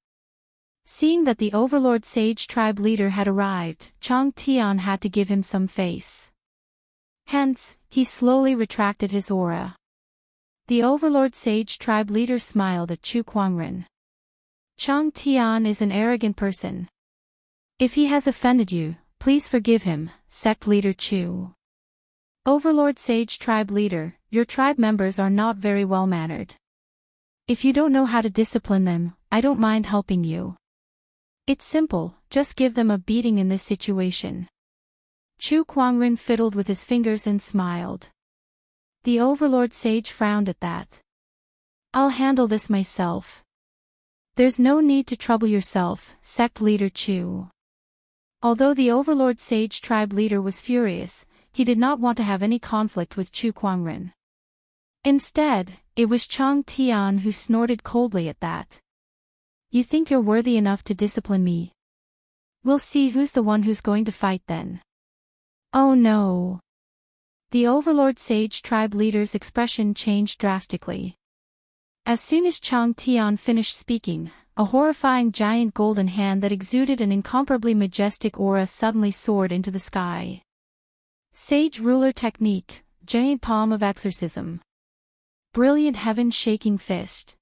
Seeing that the Overlord Sage tribe leader had arrived, Chang Tian had to give him some face. Hence, he slowly retracted his aura. The Overlord Sage tribe leader smiled at Chu Kuangren. Chang Tian is an arrogant person. If he has offended you, please forgive him, sect leader Chu. Overlord Sage tribe leader, your tribe members are not very well-mannered. If you don't know how to discipline them, I don't mind helping you. It's simple, just give them a beating in this situation. Chu Kuangren fiddled with his fingers and smiled. The Overlord Sage frowned at that. I'll handle this myself. There's no need to trouble yourself, sect leader Chu. Although the Overlord Sage tribe leader was furious, he did not want to have any conflict with Chu Kuangren. Instead, it was Chang Tian who snorted coldly at that. You think you're worthy enough to discipline me? We'll see who's the one who's going to fight then. Oh no. The Overlord Sage tribe leader's expression changed drastically. As soon as Chang Tian finished speaking, a horrifying giant golden hand that exuded an incomparably majestic aura suddenly soared into the sky. Sage ruler technique, giant palm of exorcism. Brilliant heaven-shaking fist.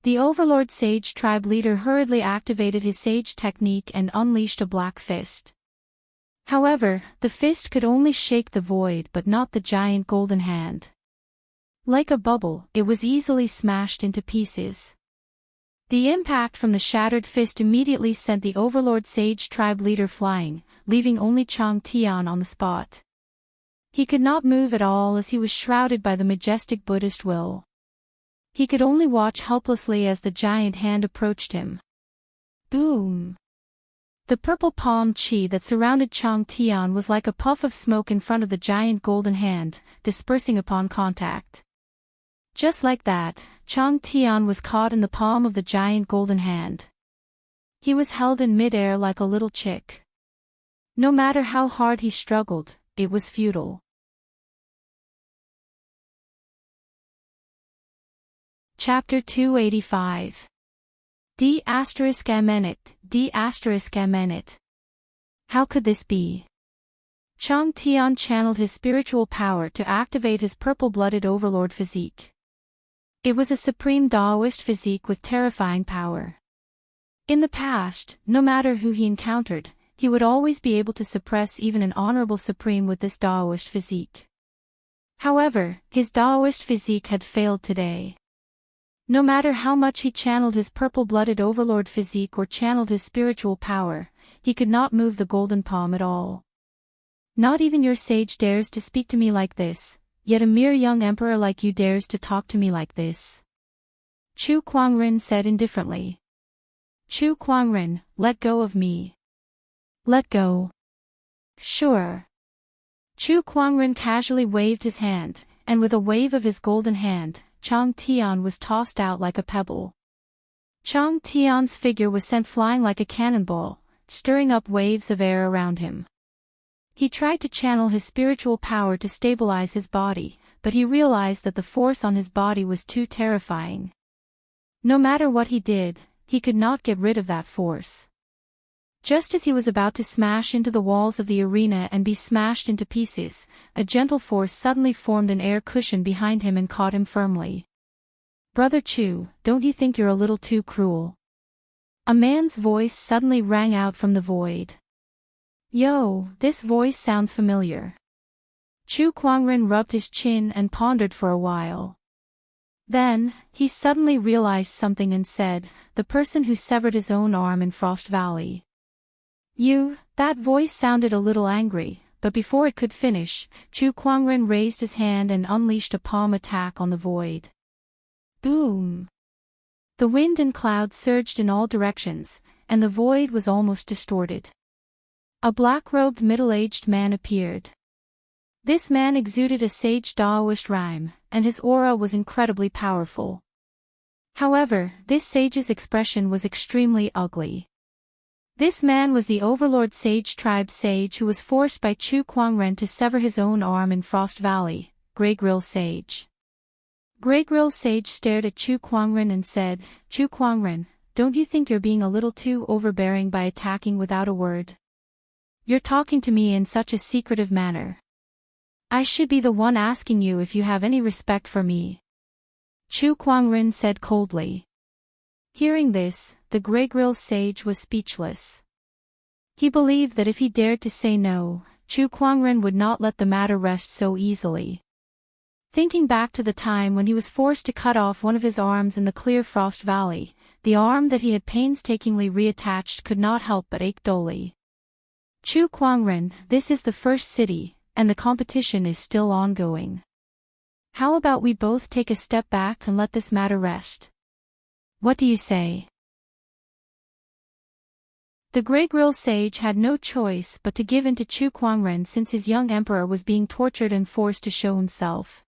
The Overlord Sage tribe leader hurriedly activated his Sage technique and unleashed a black fist. However, the fist could only shake the void but not the giant golden hand. Like a bubble, it was easily smashed into pieces. The impact from the shattered fist immediately sent the Overlord Sage tribe leader flying, leaving only Chang Tian on the spot. He could not move at all as he was shrouded by the majestic Buddhist will. He could only watch helplessly as the giant hand approached him. Boom! The purple palm chi that surrounded Chang Tian was like a puff of smoke in front of the giant golden hand, dispersing upon contact. Just like that, Chang Tian was caught in the palm of the giant golden hand. He was held in midair like a little chick. No matter how hard he struggled, it was futile. Chapter 285. D***amenit. How could this be? Chang Tian channeled his spiritual power to activate his purple-blooded overlord physique. It was a supreme Daoist physique with terrifying power. In the past, no matter who he encountered, he would always be able to suppress even an honorable supreme with this Daoist physique. However, his Daoist physique had failed today. No matter how much he channeled his purple-blooded overlord physique or channeled his spiritual power, he could not move the golden palm at all. Not even your sage dares to speak to me like this, yet a mere young emperor like you dares to talk to me like this. Chu Kuangren said indifferently. Chu Kuangren, let go of me. Let go. Sure. Chu Kuangren casually waved his hand, and with a wave of his golden hand, Chang Tian was tossed out like a pebble. Chang Tian's figure was sent flying like a cannonball, stirring up waves of air around him. He tried to channel his spiritual power to stabilize his body, but he realized that the force on his body was too terrifying. No matter what he did, he could not get rid of that force. Just as he was about to smash into the walls of the arena and be smashed into pieces, a gentle force suddenly formed an air cushion behind him and caught him firmly. Brother Chu, don't you think you're a little too cruel? A man's voice suddenly rang out from the void. Yo, this voice sounds familiar. Chu Kuangren rubbed his chin and pondered for a while. Then, he suddenly realized something and said, the person who severed his own arm in Frost Valley. That voice sounded a little angry, but before it could finish, Chu Kuangren raised his hand and unleashed a palm attack on the void. Boom! The wind and clouds surged in all directions, and the void was almost distorted. A black-robed middle-aged man appeared. This man exuded a sage Daoist rhyme, and his aura was incredibly powerful. However, this sage's expression was extremely ugly. This man was the Overlord Sage tribe sage who was forced by Chu Kuangren to sever his own arm in Frost Valley, Grey Grill Sage. Grey Grill Sage stared at Chu Kuangren and said, Chu Kuangren, don't you think you're being a little too overbearing by attacking without a word? You're talking to me in such a secretive manner. I should be the one asking you if you have any respect for me. Chu Kuangren said coldly. Hearing this, the Grey Grill Sage was speechless. He believed that if he dared to say no, Chu Kuangren would not let the matter rest so easily. Thinking back to the time when he was forced to cut off one of his arms in the clear Frost Valley, the arm that he had painstakingly reattached could not help but ache dully. Chu Kuangren, this is the first city, and the competition is still ongoing. How about we both take a step back and let this matter rest? What do you say? The Grey Grill Sage had no choice but to give in to Chu Kuangren since his young emperor was being tortured and forced to show himself.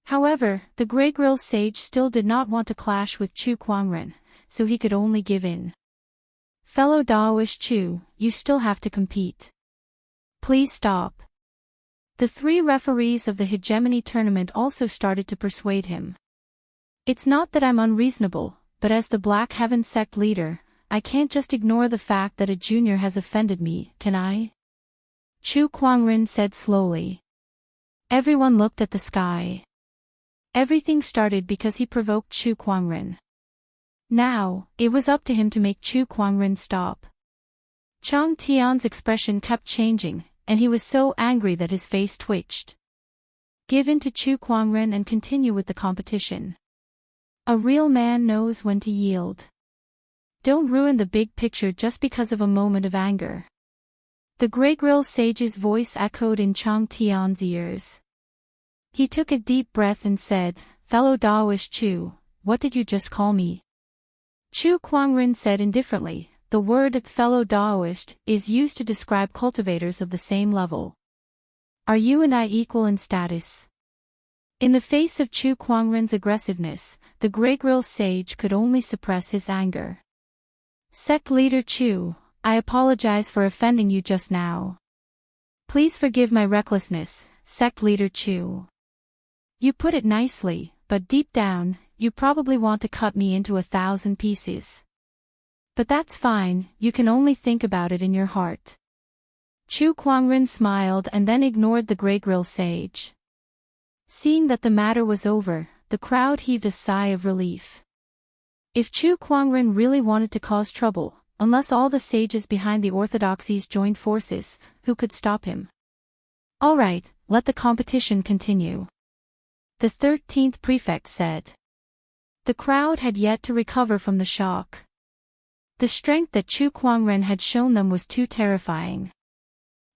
However, the Grey Grill Sage still did not want to clash with Chu Kuangren, so he could only give in. Fellow Daoist Chu, you still have to compete. Please stop. The 3 referees of the hegemony tournament also started to persuade him. It's not that I'm unreasonable, but as the Black Heaven sect leader, I can't just ignore the fact that a junior has offended me, can I? Chu Kwangren said slowly. Everyone looked at the sky. Everything started because he provoked Chu Kwangren. Now, it was up to him to make Chu Kwangren stop. Chang Tian's expression kept changing, and he was so angry that his face twitched. Give in to Chu Kwangren and continue with the competition. A real man knows when to yield. Don't ruin the big picture just because of a moment of anger. The Grey Grill Sage's voice echoed in Chang Tian's ears. He took a deep breath and said, Fellow Daoist Chu, what did you just call me? Chu Kwangren said indifferently, the word fellow Daoist is used to describe cultivators of the same level. Are you and I equal in status? In the face of Chu Kwangren's aggressiveness, the Grey Grill Sage could only suppress his anger. Sect Leader Chu, I apologize for offending you just now. Please forgive my recklessness, Sect Leader Chu. You put it nicely, but deep down, you probably want to cut me into 1,000 pieces. But that's fine, you can only think about it in your heart. Chu Kwangren smiled and then ignored the Grey Grill Sage. Seeing that the matter was over, the crowd heaved a sigh of relief. If Chu Kwangren really wanted to cause trouble, unless all the sages behind the orthodoxies joined forces, who could stop him? All right, let the competition continue. The 13th prefect said. The crowd had yet to recover from the shock. The strength that Chu Kwangren had shown them was too terrifying.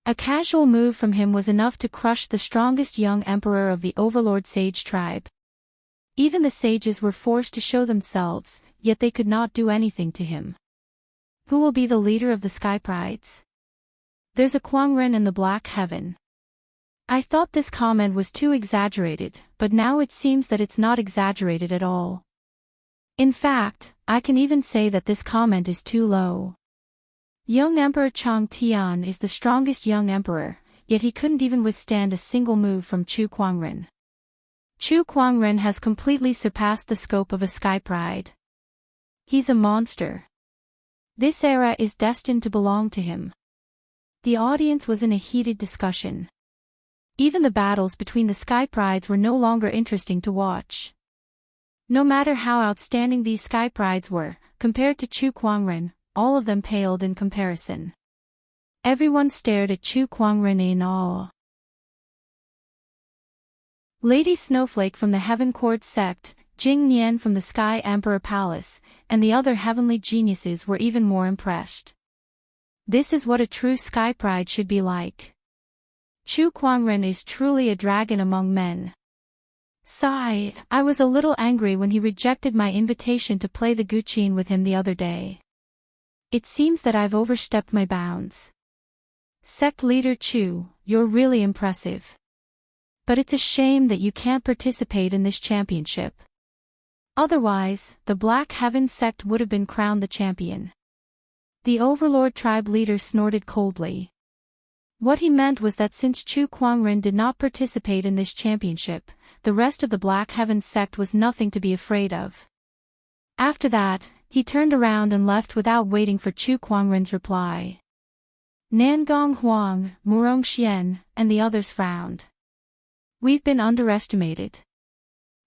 A casual move from him was enough to crush the strongest young emperor of the Overlord Sage tribe. Even the sages were forced to show themselves, yet they could not do anything to him. Who will be the leader of the Sky Prides? There's a Kwangren in the Black Heaven. I thought this comment was too exaggerated, but now it seems that it's not exaggerated at all. In fact, I can even say that this comment is too low. Young Emperor Chang Tian is the strongest young emperor, yet he couldn't even withstand a single move from Chu Kwangren. Chu Kwangren has completely surpassed the scope of a Sky Pride. He's a monster. This era is destined to belong to him. The audience was in a heated discussion. Even the battles between the Sky Prides were no longer interesting to watch. No matter how outstanding these Sky Prides were, compared to Chu Kwangren, all of them paled in comparison. Everyone stared at Chu Kwangren in awe. Lady Snowflake from the Heaven Court sect, Jing Nian from the Sky Emperor Palace, and the other heavenly geniuses were even more impressed. This is what a true Sky Pride should be like. Chu Kwangren is truly a dragon among men. Sigh, I was a little angry when he rejected my invitation to play the Guqin with him the other day. It seems that I've overstepped my bounds. Sect Leader Chu, you're really impressive. But it's a shame that you can't participate in this championship. Otherwise, the Black Heaven sect would have been crowned the champion. The Overlord tribe leader snorted coldly. What he meant was that since Chu Kwangren did not participate in this championship, the rest of the Black Heaven sect was nothing to be afraid of. After that, he turned around and left without waiting for Chu Kwangren's reply. Nangong Huang, Murong Xian, and the others frowned. We've been underestimated.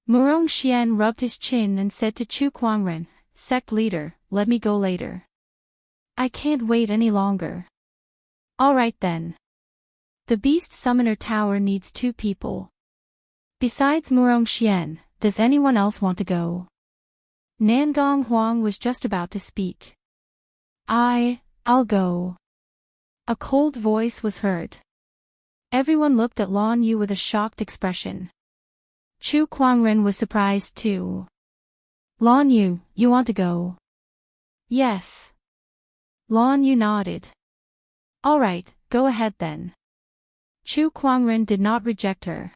Murong Xian rubbed his chin and said to Chu Kwangren, Sect leader, let me go later. I can't wait any longer. All right then. The Beast Summoner Tower needs 2 people. Besides Murong Xian, does anyone else want to go? Nangong Huang was just about to speak. I'll go. A cold voice was heard. Everyone looked at Lan Yu with a shocked expression. Chu Kwangren was surprised too. Lan Yu, you want to go? Yes. Lan Yu nodded. All right, go ahead then. Chu Kwangren did not reject her.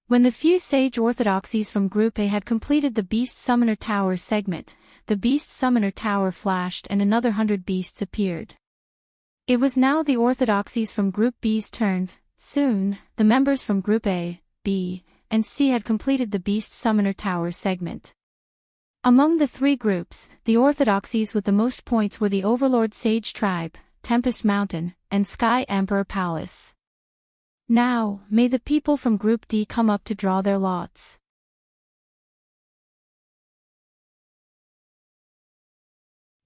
When the few sage orthodoxies from Group A had completed the Beast Summoner Tower segment, the Beast Summoner Tower flashed and another 100 beasts appeared. It was now the orthodoxies from Group B's turn. Soon, the members from Group A, B, and C had completed the Beast Summoner Tower segment. Among the three groups, the orthodoxies with the most points were the Overlord Sage Tribe, Tempest Mountain, and Sky Emperor Palace. Now, may the people from Group D come up to draw their lots.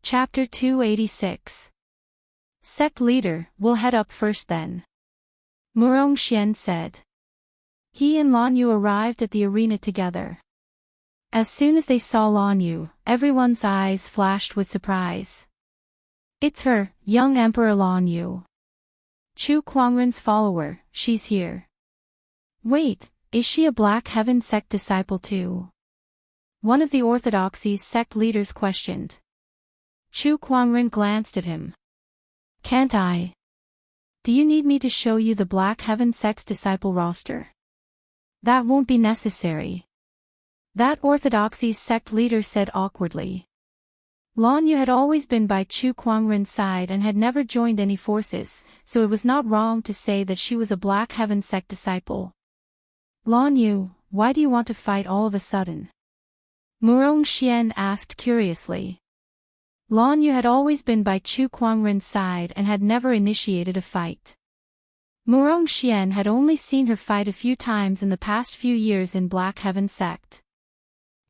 Chapter 286. Sect Leader, we'll head up first then. Murong Xian said. He and Lan Yu arrived at the arena together. As soon as they saw Lan Yu, everyone's eyes flashed with surprise. It's her, young Emperor Lan Yu. Chu Kuangren's follower, she's here. Wait, is she a Black Heaven sect disciple too? One of the orthodoxies sect leaders questioned. Chu Kuangren glanced at him. Can't I? Do you need me to show you the Black Heaven sect's disciple roster? That won't be necessary. That orthodoxy's sect leader said awkwardly. Lan Yu had always been by Chu Kuangren's side and had never joined any forces, so it was not wrong to say that she was a Black Heaven sect disciple. Lan Yu, why do you want to fight all of a sudden? Murong Xian asked curiously. Lan Yu had always been by Chu Kuangren's side and had never initiated a fight. Murong Xian had only seen her fight a few times in the past few years in Black Heaven sect.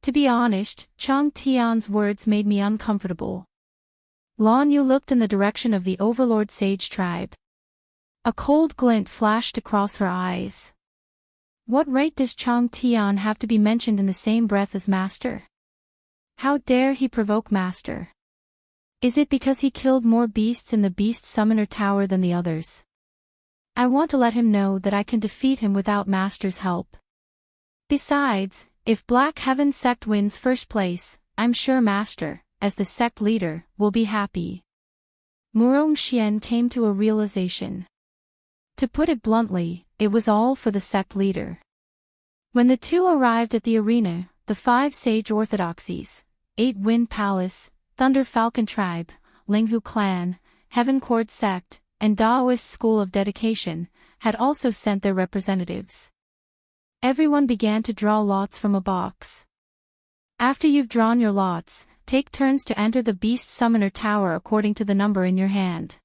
To be honest, Chang Tian's words made me uncomfortable. Lan Yu looked in the direction of the Overlord Sage Tribe. A cold glint flashed across her eyes. What right does Chang Tian have to be mentioned in the same breath as Master? How dare he provoke Master? Is it because he killed more beasts in the Beast Summoner Tower than the others? I want to let him know that I can defeat him without Master's help. Besides, if Black Heaven sect wins first place, I'm sure Master, as the sect leader, will be happy. Murong Xian came to a realization. To put it bluntly, it was all for the sect leader. When the two arrived at the arena, the 5 sage orthodoxies, 8 Wind Palace, Thunder Falcon Tribe, Linghu Clan, Heaven Cord Sect, and Daoist School of Dedication, had also sent their representatives. Everyone began to draw lots from a box. After you've drawn your lots, take turns to enter the Beast Summoner Tower according to the number in your hand.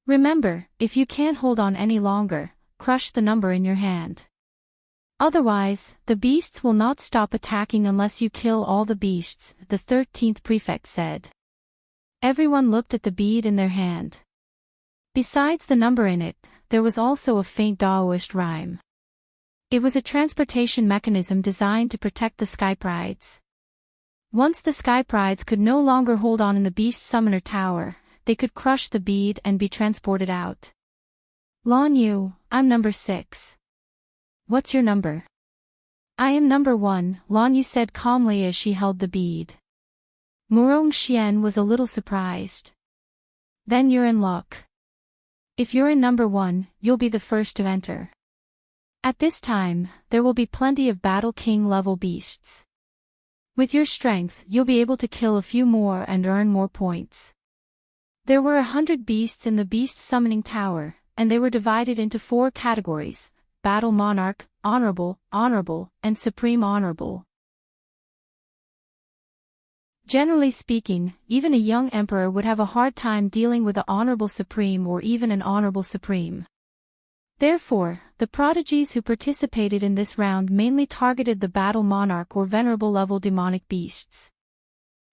Remember, if you can't hold on any longer, crush the number in your hand. Otherwise, the beasts will not stop attacking unless you kill all the beasts, the 13th prefect said. Everyone looked at the bead in their hand. Besides the number in it, there was also a faint Daoist rhyme. It was a transportation mechanism designed to protect the Sky Prides. Once the Sky Prides could no longer hold on in the Beast Summoner Tower, they could crush the bead and be transported out. Lan Yu, I'm number 6. What's your number? I am number 1, Lan Yu said calmly as she held the bead. Murong Xian was a little surprised. Then you're in luck. If you're in number 1, you'll be the first to enter. At this time, there will be plenty of Battle King level beasts. With your strength, you'll be able to kill a few more and earn more points. There were 100 beasts in the Beast Summoning Tower, and they were divided into 4 categories: Battle Monarch, Honorable, Honorable, and Supreme Honorable. Generally speaking, even a young emperor would have a hard time dealing with an Honorable Supreme or even an Honorable Supreme. Therefore, the prodigies who participated in this round mainly targeted the Battle Monarch or Venerable level demonic beasts.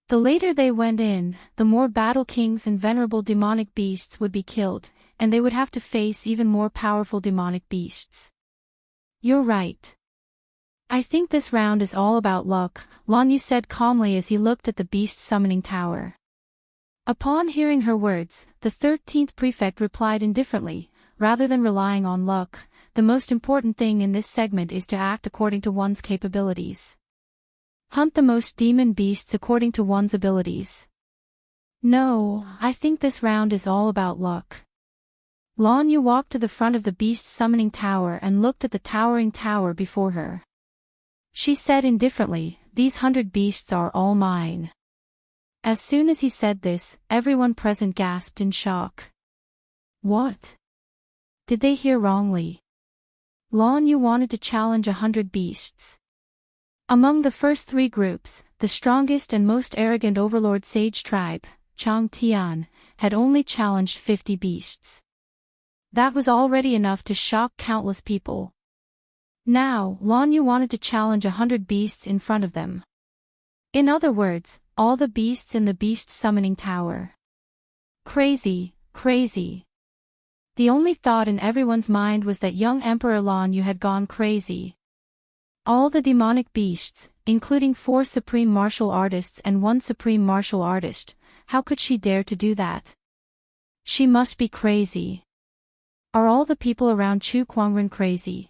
The later they went in, the more Battle Kings and Venerable demonic beasts would be killed, and they would have to face even more powerful demonic beasts. You're right. I think this round is all about luck, Lan Yu said calmly as he looked at the Beast Summoning Tower. Upon hearing her words, the 13th prefect replied indifferently, rather than relying on luck, the most important thing in this segment is to act according to one's capabilities. Hunt the most demon beasts according to one's abilities. No, I think this round is all about luck. Lan Yu walked to the front of the Beast Summoning Tower and looked at the towering tower before her. She said indifferently, "These 100 beasts are all mine." As soon as he said this, everyone present gasped in shock. What? Did they hear wrongly? Lan Yu wanted to challenge 100 beasts. Among the first 3 groups, the strongest and most arrogant overlord sage tribe, Chang Tian, had only challenged 50 beasts. That was already enough to shock countless people. Now, Lan Yu wanted to challenge 100 beasts in front of them. In other words, all the beasts in the beast summoning tower. Crazy, crazy. The only thought in everyone's mind was that young Emperor Lan Yu had gone crazy. All the demonic beasts, including 4 supreme martial artists and 1 supreme martial artist, how could she dare to do that? She must be crazy. Are all the people around Chu Kuangren crazy?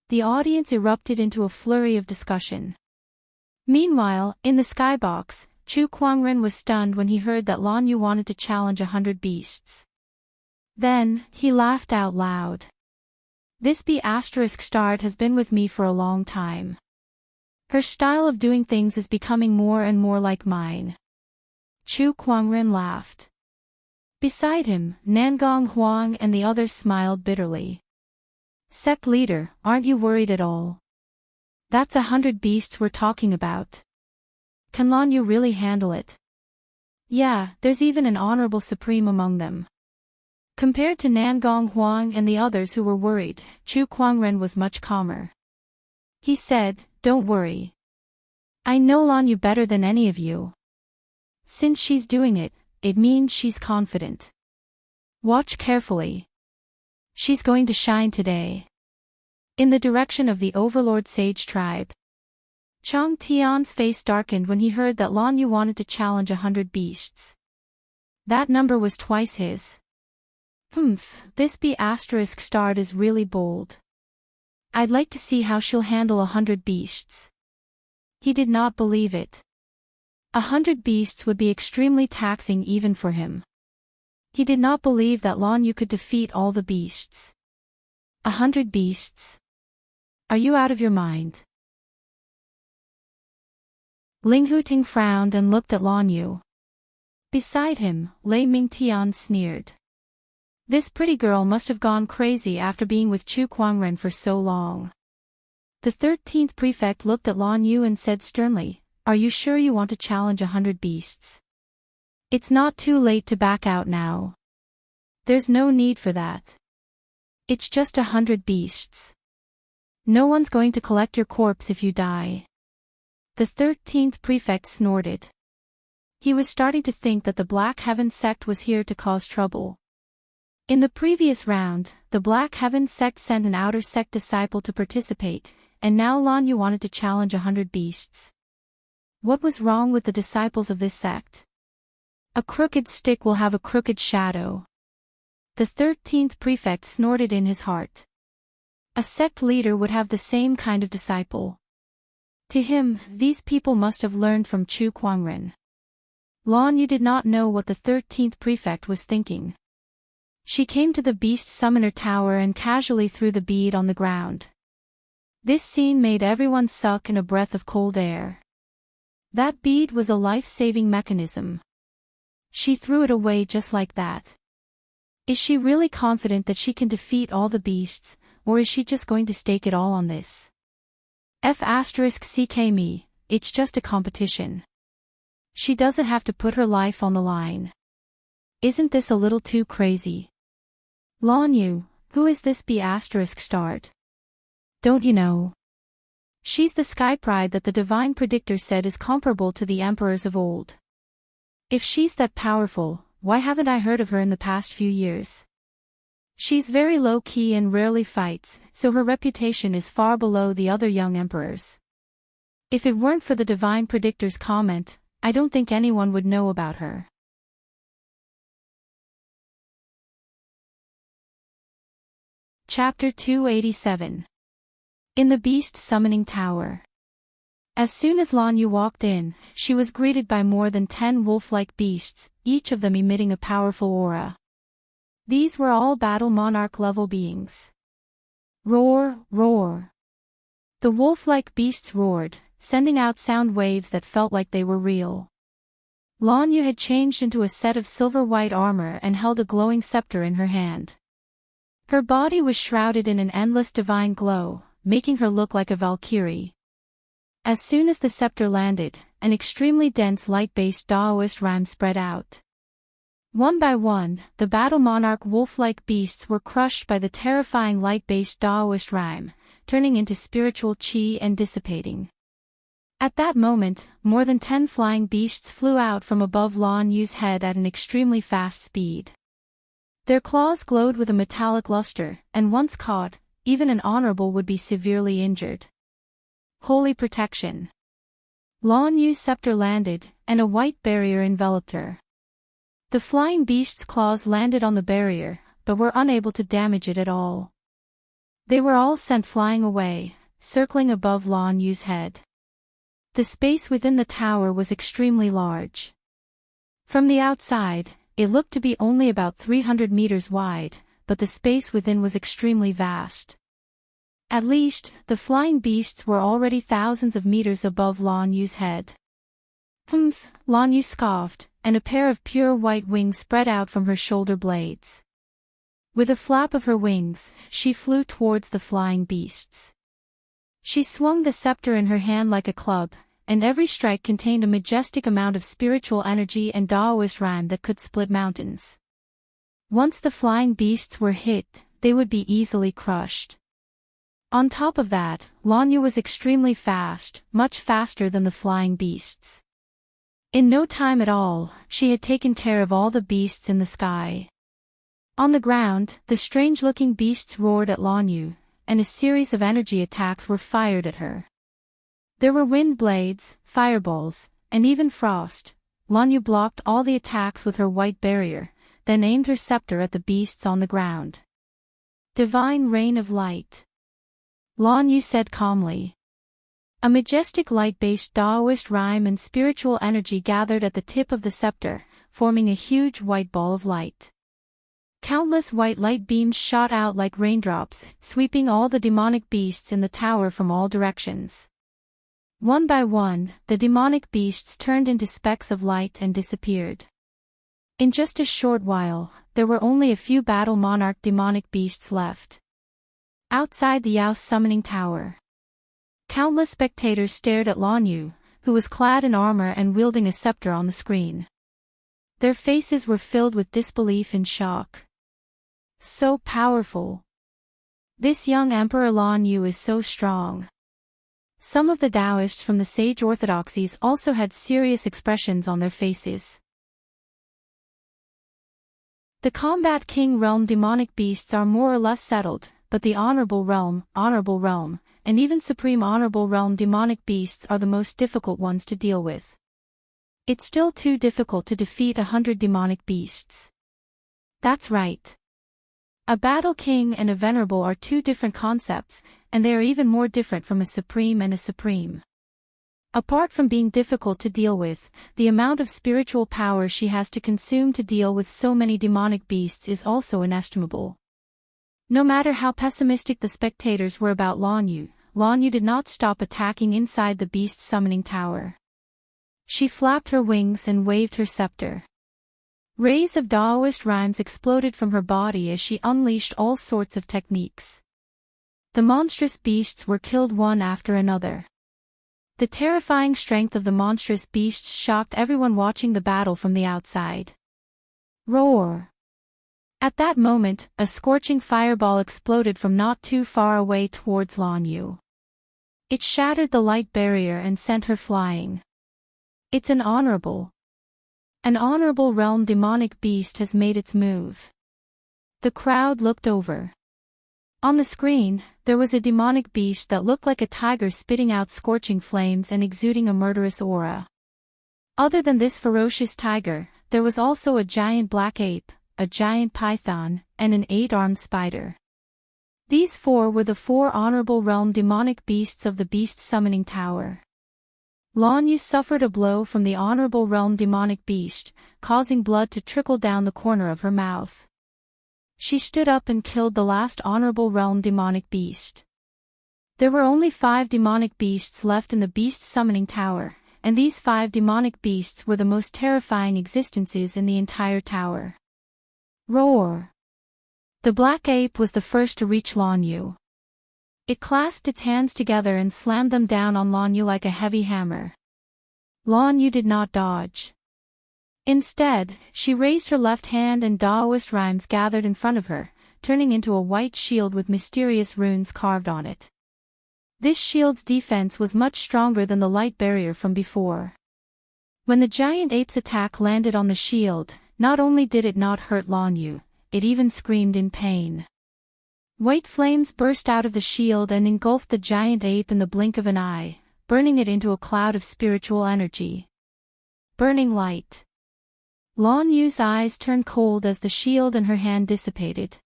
The audience erupted into a flurry of discussion. Meanwhile, in the skybox, Chu Kuangren was stunned when he heard that Lan Yu wanted to challenge 100 beasts. Then, he laughed out loud. This B***** has been with me for a long time. Her style of doing things is becoming more and more like mine. Chu Kuangren laughed. Beside him, Nangong Huang and the others smiled bitterly. Sect leader, aren't you worried at all? That's 100 beasts we're talking about. Can Lan Yu really handle it? Yeah, there's even an honorable supreme among them. Compared to Nangong Huang and the others who were worried, Chu Kuangren was much calmer. He said, don't worry. I know Lan Yu better than any of you. Since she's doing it, it means she's confident. Watch carefully. She's going to shine today. In the direction of the Overlord Sage tribe. Chang Tian's face darkened when he heard that Lan Yu wanted to challenge 100 beasts. That number was twice his. This B** is really bold. I'd like to see how she'll handle 100 beasts. He did not believe it. 100 beasts would be extremely taxing even for him. He did not believe that Lan Yu could defeat all the beasts. 100 beasts? Are you out of your mind? Ling Huting frowned and looked at Lan Yu. Beside him, Lei Mingtian sneered. This pretty girl must have gone crazy after being with Chu Kuangren for so long. The 13th prefect looked at Lan Yu and said sternly, are you sure you want to challenge 100 beasts? It's not too late to back out now. There's no need for that. It's just 100 beasts. No one's going to collect your corpse if you die. The 13th prefect snorted. He was starting to think that the Black Heaven sect was here to cause trouble. In the previous round, the Black Heaven sect sent an outer sect disciple to participate, and now Lan Yu wanted to challenge 100 beasts. What was wrong with the disciples of this sect? A crooked stick will have a crooked shadow. The 13th prefect snorted in his heart. A sect leader would have the same kind of disciple. To him, these people must have learned from Chu Kuangren. Lan Yu did not know what the 13th prefect was thinking. She came to the beast summoner tower and casually threw the bead on the ground. This scene made everyone suck in a breath of cold air. That bead was a life-saving mechanism. She threw it away just like that. Is she really confident that she can defeat all the beasts, or is she just going to stake it all on this? F***ck me, it's just a competition. She doesn't have to put her life on the line. Isn't this a little too crazy? Lan Yu, who is this B****? Don't you know? She's the sky pride that the divine predictor said is comparable to the emperors of old. If she's that powerful, why haven't I heard of her in the past few years? She's very low-key and rarely fights, so her reputation is far below the other young emperors. If it weren't for the divine predictor's comment, I don't think anyone would know about her. Chapter 287. In the Beast Summoning Tower. As soon as Lan Yu walked in, she was greeted by more than 10 wolf-like beasts, each of them emitting a powerful aura. These were all battle monarch-level beings. Roar, roar. The wolf-like beasts roared, sending out sound waves that felt like they were real. Lan Yu had changed into a set of silver-white armor and held a glowing scepter in her hand. Her body was shrouded in an endless divine glow, making her look like a valkyrie. As soon as the scepter landed, an extremely dense light-based Daoist rhyme spread out. One by one, the battle monarch wolf-like beasts were crushed by the terrifying light-based Daoist rhyme, turning into spiritual chi and dissipating. At that moment, more than 10 flying beasts flew out from above Lan Yu's head at an extremely fast speed. Their claws glowed with a metallic luster, and once caught, even an honorable would be severely injured. Holy protection. Lan Yu's scepter landed, and a white barrier enveloped her. The flying beast's claws landed on the barrier, but were unable to damage it at all. They were all sent flying away, circling above Lan Yu's head. The space within the tower was extremely large. From the outside, it looked to be only about 300 meters wide, but the space within was extremely vast. At least, the flying beasts were already thousands of meters above Lan Yu's head. Humph, Lan Yu scoffed, and a pair of pure white wings spread out from her shoulder blades. With a flap of her wings, she flew towards the flying beasts. She swung the scepter in her hand like a club, and every strike contained a majestic amount of spiritual energy and Daoist rhyme that could split mountains. Once the flying beasts were hit, they would be easily crushed. On top of that, Lan Yu was extremely fast, much faster than the flying beasts. In no time at all, she had taken care of all the beasts in the sky. On the ground, the strange-looking beasts roared at Lan Yu, and a series of energy attacks were fired at her. There were wind blades, fireballs, and even frost. Lan Yu blocked all the attacks with her white barrier, then aimed her scepter at the beasts on the ground. Divine Rain of Light. Lan Yu said calmly. A majestic light-based Daoist rhyme and spiritual energy gathered at the tip of the scepter, forming a huge white ball of light. Countless white light beams shot out like raindrops, sweeping all the demonic beasts in the tower from all directions. One by one, the demonic beasts turned into specks of light and disappeared. In just a short while, there were only a few battle monarch demonic beasts left. Outside the Yao's summoning tower, countless spectators stared at Lan Yu, who was clad in armor and wielding a scepter on the screen. Their faces were filled with disbelief and shock. So powerful. This young Emperor Lan Yu is so strong. Some of the Taoists from the sage orthodoxies also had serious expressions on their faces. The Combat King Realm demonic beasts are more or less settled, but the Honorable Realm, and even Supreme Honorable Realm demonic beasts are the most difficult ones to deal with. It's still too difficult to defeat 100 demonic beasts. That's right. A Battle King and a Venerable are two different concepts, and they are even more different from a Supreme and a Supreme. Apart from being difficult to deal with, the amount of spiritual power she has to consume to deal with so many demonic beasts is also inestimable. No matter how pessimistic the spectators were about Lan Yu did not stop attacking inside the beast summoning tower. She flapped her wings and waved her scepter. Rays of Daoist rhymes exploded from her body as she unleashed all sorts of techniques. The monstrous beasts were killed one after another. The terrifying strength of the monstrous beasts shocked everyone watching the battle from the outside. Roar! At that moment, a scorching fireball exploded from not too far away towards Lan Yu. It shattered the light barrier and sent her flying. It's an honorable realm demonic beast has made its move. The crowd looked over. On the screen, there was a demonic beast that looked like a tiger spitting out scorching flames and exuding a murderous aura. Other than this ferocious tiger, there was also a giant black ape, a giant python, and an 8-armed spider. These four were the 4 honorable realm demonic beasts of the beast summoning tower. Lan Yu suffered a blow from the honorable realm demonic beast, causing blood to trickle down the corner of her mouth. She stood up and killed the last honorable realm demonic beast. There were only 5 demonic beasts left in the beast summoning tower, and these 5 demonic beasts were the most terrifying existences in the entire tower. Roar! The black ape was the first to reach Lan Yu. It clasped its hands together and slammed them down on Lan Yu like a heavy hammer. Lan Yu did not dodge. Instead, she raised her left hand and Daoist rhymes gathered in front of her, turning into a white shield with mysterious runes carved on it. This shield's defense was much stronger than the light barrier from before. When the giant ape's attack landed on the shield, not only did it not hurt Lan Yu, it even screamed in pain. White flames burst out of the shield and engulfed the giant ape in the blink of an eye, burning it into a cloud of spiritual energy. Burning light. Lan Yu's eyes turned cold as the shield in her hand dissipated.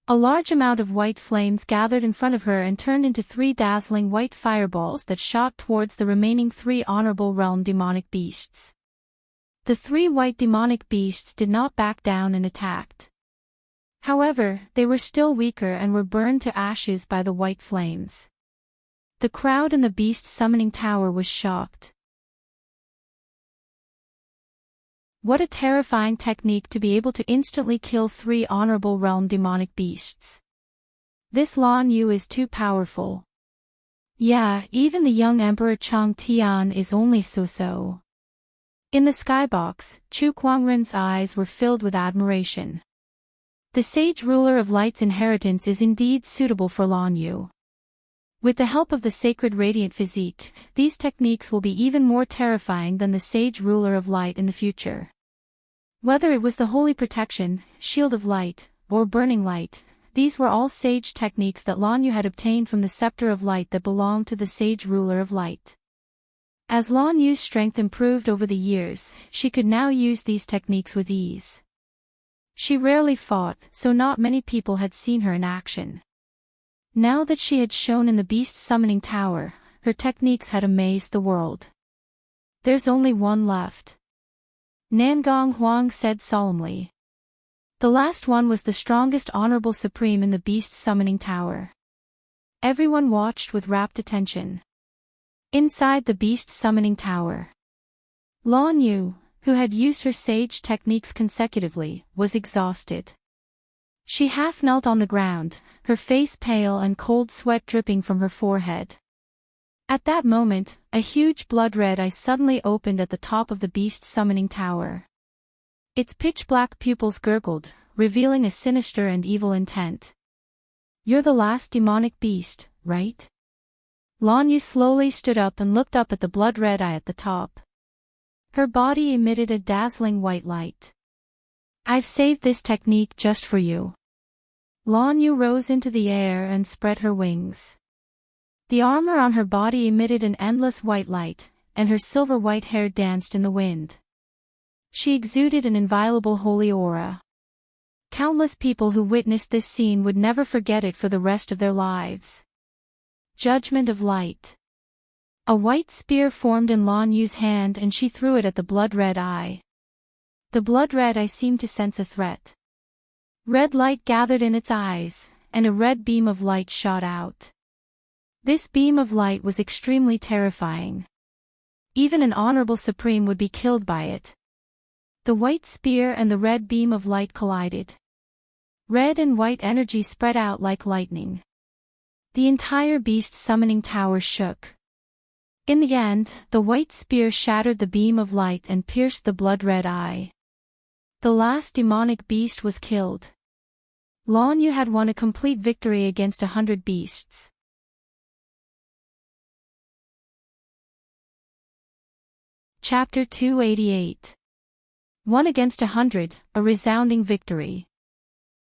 A large amount of white flames gathered in front of her and turned into 3 dazzling white fireballs that shot towards the remaining 3 honorable realm demonic beasts. The 3 white demonic beasts did not back down and attacked. However, they were still weaker and were burned to ashes by the white flames. The crowd in the beast summoning tower was shocked. What a terrifying technique to be able to instantly kill 3 honorable realm demonic beasts. This Lan Yu is too powerful. Yeah, even the young Emperor Chang Tian is only so-so. In the skybox, Chu Kuangren's eyes were filled with admiration. The sage ruler of light's inheritance is indeed suitable for Lan Yu. With the help of the sacred radiant physique, these techniques will be even more terrifying than the sage ruler of light in the future. Whether it was the holy protection, shield of light, or burning light, these were all sage techniques that Lan Yu had obtained from the scepter of light that belonged to the sage ruler of light. As Lan Yu's strength improved over the years, she could now use these techniques with ease. She rarely fought, so not many people had seen her in action. Now that she had shown in the beast summoning tower, her techniques had amazed the world. There's only one left. Nangong Huang said solemnly. The last one was the strongest honorable supreme in the beast summoning tower. Everyone watched with rapt attention. Inside the beast summoning tower, Lan Yu, who had used her sage techniques consecutively, was exhausted. She half knelt on the ground, her face pale and cold sweat dripping from her forehead. At that moment, a huge blood-red eye suddenly opened at the top of the beast summoning tower. Its pitch-black pupils gurgled, revealing a sinister and evil intent. You're the last demonic beast, right? Lan Yu slowly stood up and looked up at the blood-red eye at the top. Her body emitted a dazzling white light. I've saved this technique just for you. Lan Yu rose into the air and spread her wings. The armor on her body emitted an endless white light, and her silver-white hair danced in the wind. She exuded an inviolable holy aura. Countless people who witnessed this scene would never forget it for the rest of their lives. Judgment of Light. A white spear formed in Lan Yu's hand and she threw it at the blood-red eye. The blood-red eye seemed to sense a threat. Red light gathered in its eyes, and a red beam of light shot out. This beam of light was extremely terrifying. Even an honorable supreme would be killed by it. The white spear and the red beam of light collided. Red and white energy spread out like lightning. The entire beast summoning tower shook. In the end, the white spear shattered the beam of light and pierced the blood-red eye. The last demonic beast was killed. Lan Yu had won a complete victory against 100 beasts. Chapter 288. 1 against 100, a resounding victory.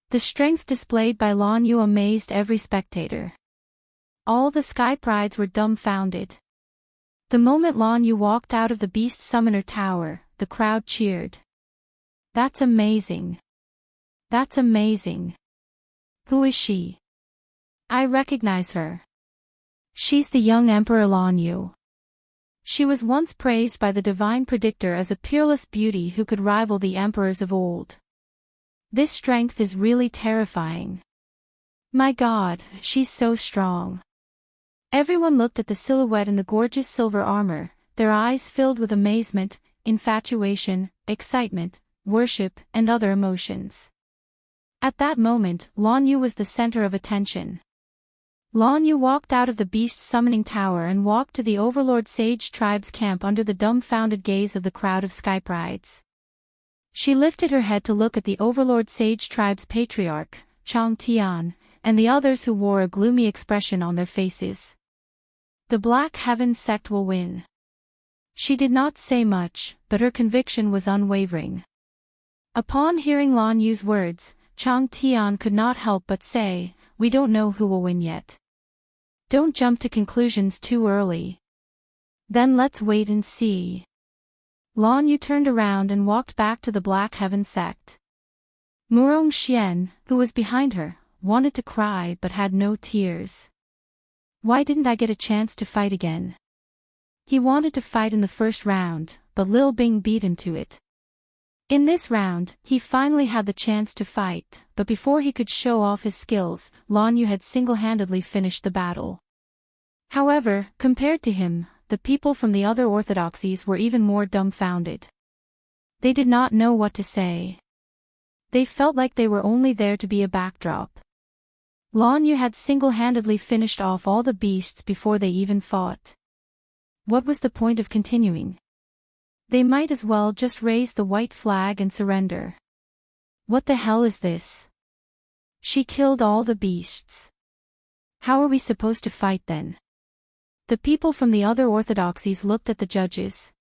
The strength displayed by Lan Yu amazed every spectator. All the Sky Prides were dumbfounded. The moment Lan Yu walked out of the Beast Summoner Tower, the crowd cheered. That's amazing. That's amazing. Who is she? I recognize her. She's the young Emperor Lan Yu. She was once praised by the Divine Predictor as a peerless beauty who could rival the emperors of old. This strength is really terrifying. My God, she's so strong. Everyone looked at the silhouette in the gorgeous silver armor, their eyes filled with amazement, infatuation, excitement, worship, and other emotions. At that moment, Lan Yu was the center of attention. Lan Yu walked out of the beast summoning tower and walked to the Overlord Sage tribe's camp under the dumbfounded gaze of the crowd of sky prides. She lifted her head to look at the Overlord Sage tribe's patriarch, Chang Tian, and the others who wore a gloomy expression on their faces. The Black Heaven sect will win. She did not say much, but her conviction was unwavering. Upon hearing Lan Yu's words, Chang Tian could not help but say, "We don't know who will win yet. Don't jump to conclusions too early. Then let's wait and see." Lan Yu turned around and walked back to the Black Heaven sect. Murong Xian, who was behind her, wanted to cry but had no tears. Why didn't I get a chance to fight again? He wanted to fight in the first round, but Lil Bing beat him to it. In this round, he finally had the chance to fight, but before he could show off his skills, Lan Yu had single-handedly finished the battle. However, compared to him, the people from the other orthodoxies were even more dumbfounded. They did not know what to say. They felt like they were only there to be a backdrop. Lan Yu had single-handedly finished off all the beasts before they even fought. What was the point of continuing? They might as well just raise the white flag and surrender. What the hell is this? She killed all the beasts. How are we supposed to fight then? The people from the other orthodoxies looked at the judges.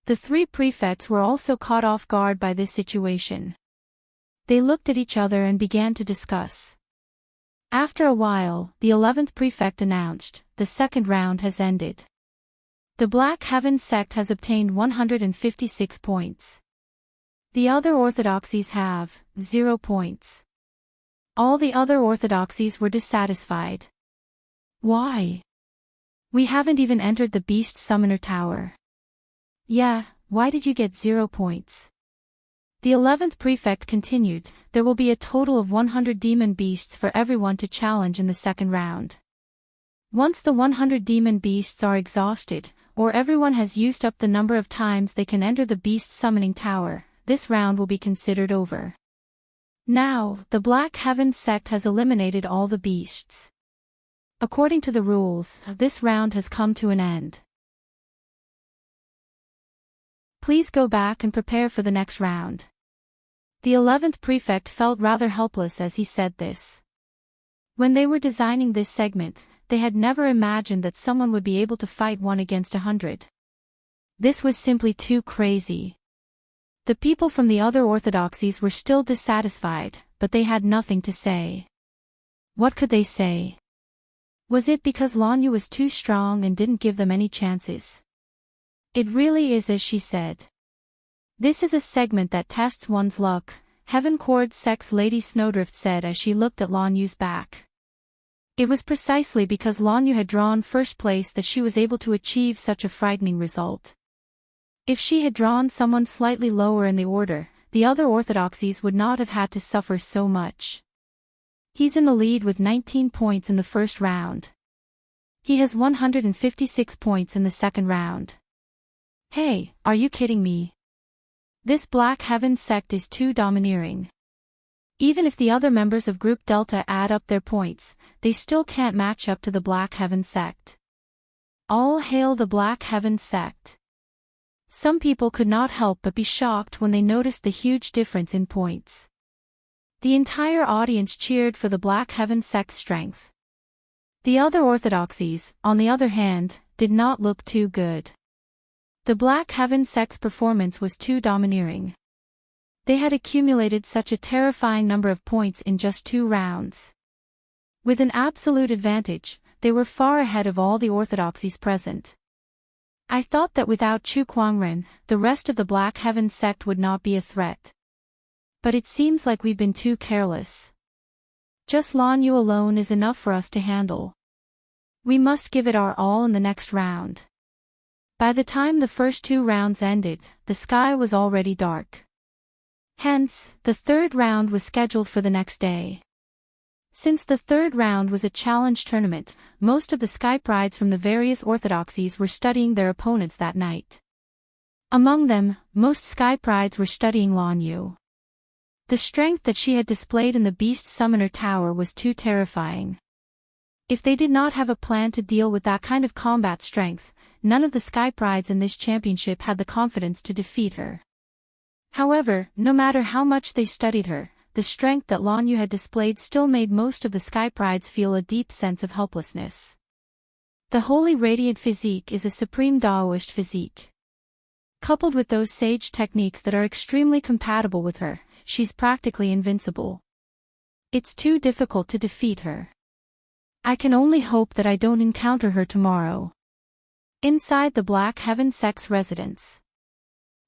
The three prefects were also caught off guard by this situation. They looked at each other and began to discuss. After a while, the 11th prefect announced, "The second round has ended. The Black Heaven sect has obtained 156 points. The other orthodoxies have 0 points. All the other orthodoxies were dissatisfied. Why? We haven't even entered the Beast Summoner Tower. Yeah, why did you get 0 points? The 11th prefect continued, "There will be a total of 100 demon beasts for everyone to challenge in the second round. Once the 100 demon beasts are exhausted, or everyone has used up the number of times they can enter the Beast Summoning Tower, this round will be considered over. Now, the Black Heaven sect has eliminated all the beasts. According to the rules, this round has come to an end. Please go back and prepare for the next round." The 11th prefect felt rather helpless as he said this. When they were designing this segment, they had never imagined that someone would be able to fight 1 against 100. This was simply too crazy. The people from the other orthodoxies were still dissatisfied, but they had nothing to say. What could they say? Was it because Lan Yu was too strong and didn't give them any chances? It really is as she said. This is a segment that tests one's luck, Heaven Chord Sex Lady Snowdrift said as she looked at Lan Yu's back. It was precisely because Lan Yu had drawn first place that she was able to achieve such a frightening result. If she had drawn someone slightly lower in the order, the other orthodoxies would not have had to suffer so much. He's in the lead with 19 points in the first round. He has 156 points in the second round. Hey, are you kidding me? This Black Heaven sect is too domineering. Even if the other members of Group Delta add up their points, they still can't match up to the Black Heaven sect. All hail the Black Heaven sect. Some people could not help but be shocked when they noticed the huge difference in points. The entire audience cheered for the Black Heaven sect's strength. The other orthodoxies, on the other hand, did not look too good. The Black Heaven sect's performance was too domineering. They had accumulated such a terrifying number of points in just 2 rounds. With an absolute advantage, they were far ahead of all the orthodoxies present. I thought that without Chu Kuangren, the rest of the Black Heaven sect would not be a threat. But it seems like we've been too careless. Just Lan Yu alone is enough for us to handle. We must give it our all in the next round. By the time the first 2 rounds ended, the sky was already dark. Hence, the third round was scheduled for the next day. Since the third round was a challenge tournament, most of the Sky Prides from the various orthodoxies were studying their opponents that night. Among them, most Sky Prides were studying Lan Yu. The strength that she had displayed in the Beast Summoner Tower was too terrifying. If they did not have a plan to deal with that kind of combat strength, none of the Sky Prides in this championship had the confidence to defeat her. However, no matter how much they studied her, the strength that Lan Yu had displayed still made most of the Sky Prides feel a deep sense of helplessness. The Holy Radiant physique is a supreme Daoist physique. Coupled with those sage techniques that are extremely compatible with her, she's practically invincible. It's too difficult to defeat her. I can only hope that I don't encounter her tomorrow. Inside the Black Heaven Sect's residence,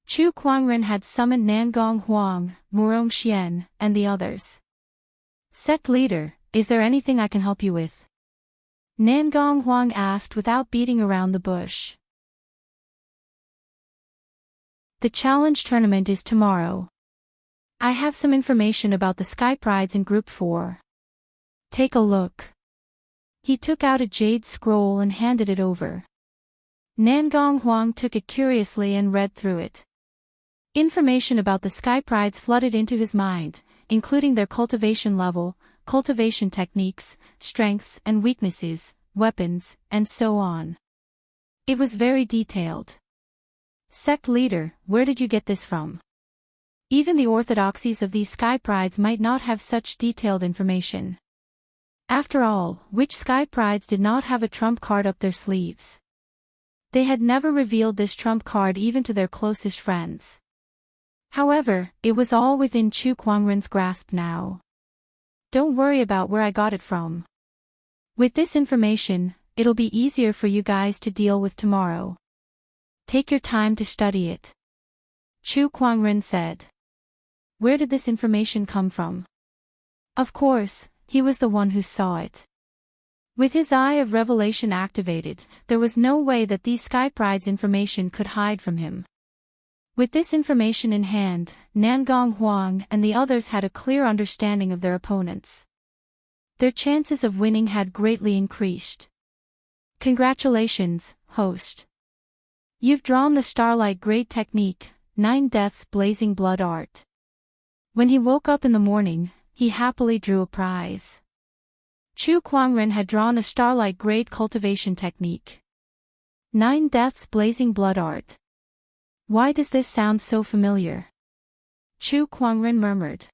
Chu Kuangren had summoned Nangong Huang, Murong Xian, and the others. Sect leader, is there anything I can help you with? Nangong Huang asked without beating around the bush. The challenge tournament is tomorrow. I have some information about the Sky Prides in Group 4. Take a look. He took out a jade scroll and handed it over. Nangong Huang took it curiously and read through it. Information about the Sky Prides flooded into his mind, including their cultivation level, cultivation techniques, strengths and weaknesses, weapons, and so on. It was very detailed. Sect leader, where did you get this from? Even the orthodoxies of these Sky Prides might not have such detailed information. After all, which Sky Prides did not have a trump card up their sleeves? They had never revealed this trump card even to their closest friends. However, it was all within Chu Kuangren's grasp now. Don't worry about where I got it from. With this information, it'll be easier for you guys to deal with tomorrow. Take your time to study it. Chu Kuangren said. Where did this information come from? Of course, he was the one who saw it. With his eye of revelation activated, there was no way that these Sky Prides' information could hide from him. With this information in hand, Nangong Huang and the others had a clear understanding of their opponents. Their chances of winning had greatly increased. Congratulations, host. You've drawn the Starlight Grade Technique, 9 Deaths Blazing Blood Art. When he woke up in the morning, he happily drew a prize. Chu Kuangren had drawn a Starlight Grade Cultivation Technique. 9 Deaths Blazing Blood Art. Why does this sound so familiar? Chu Kuangren murmured.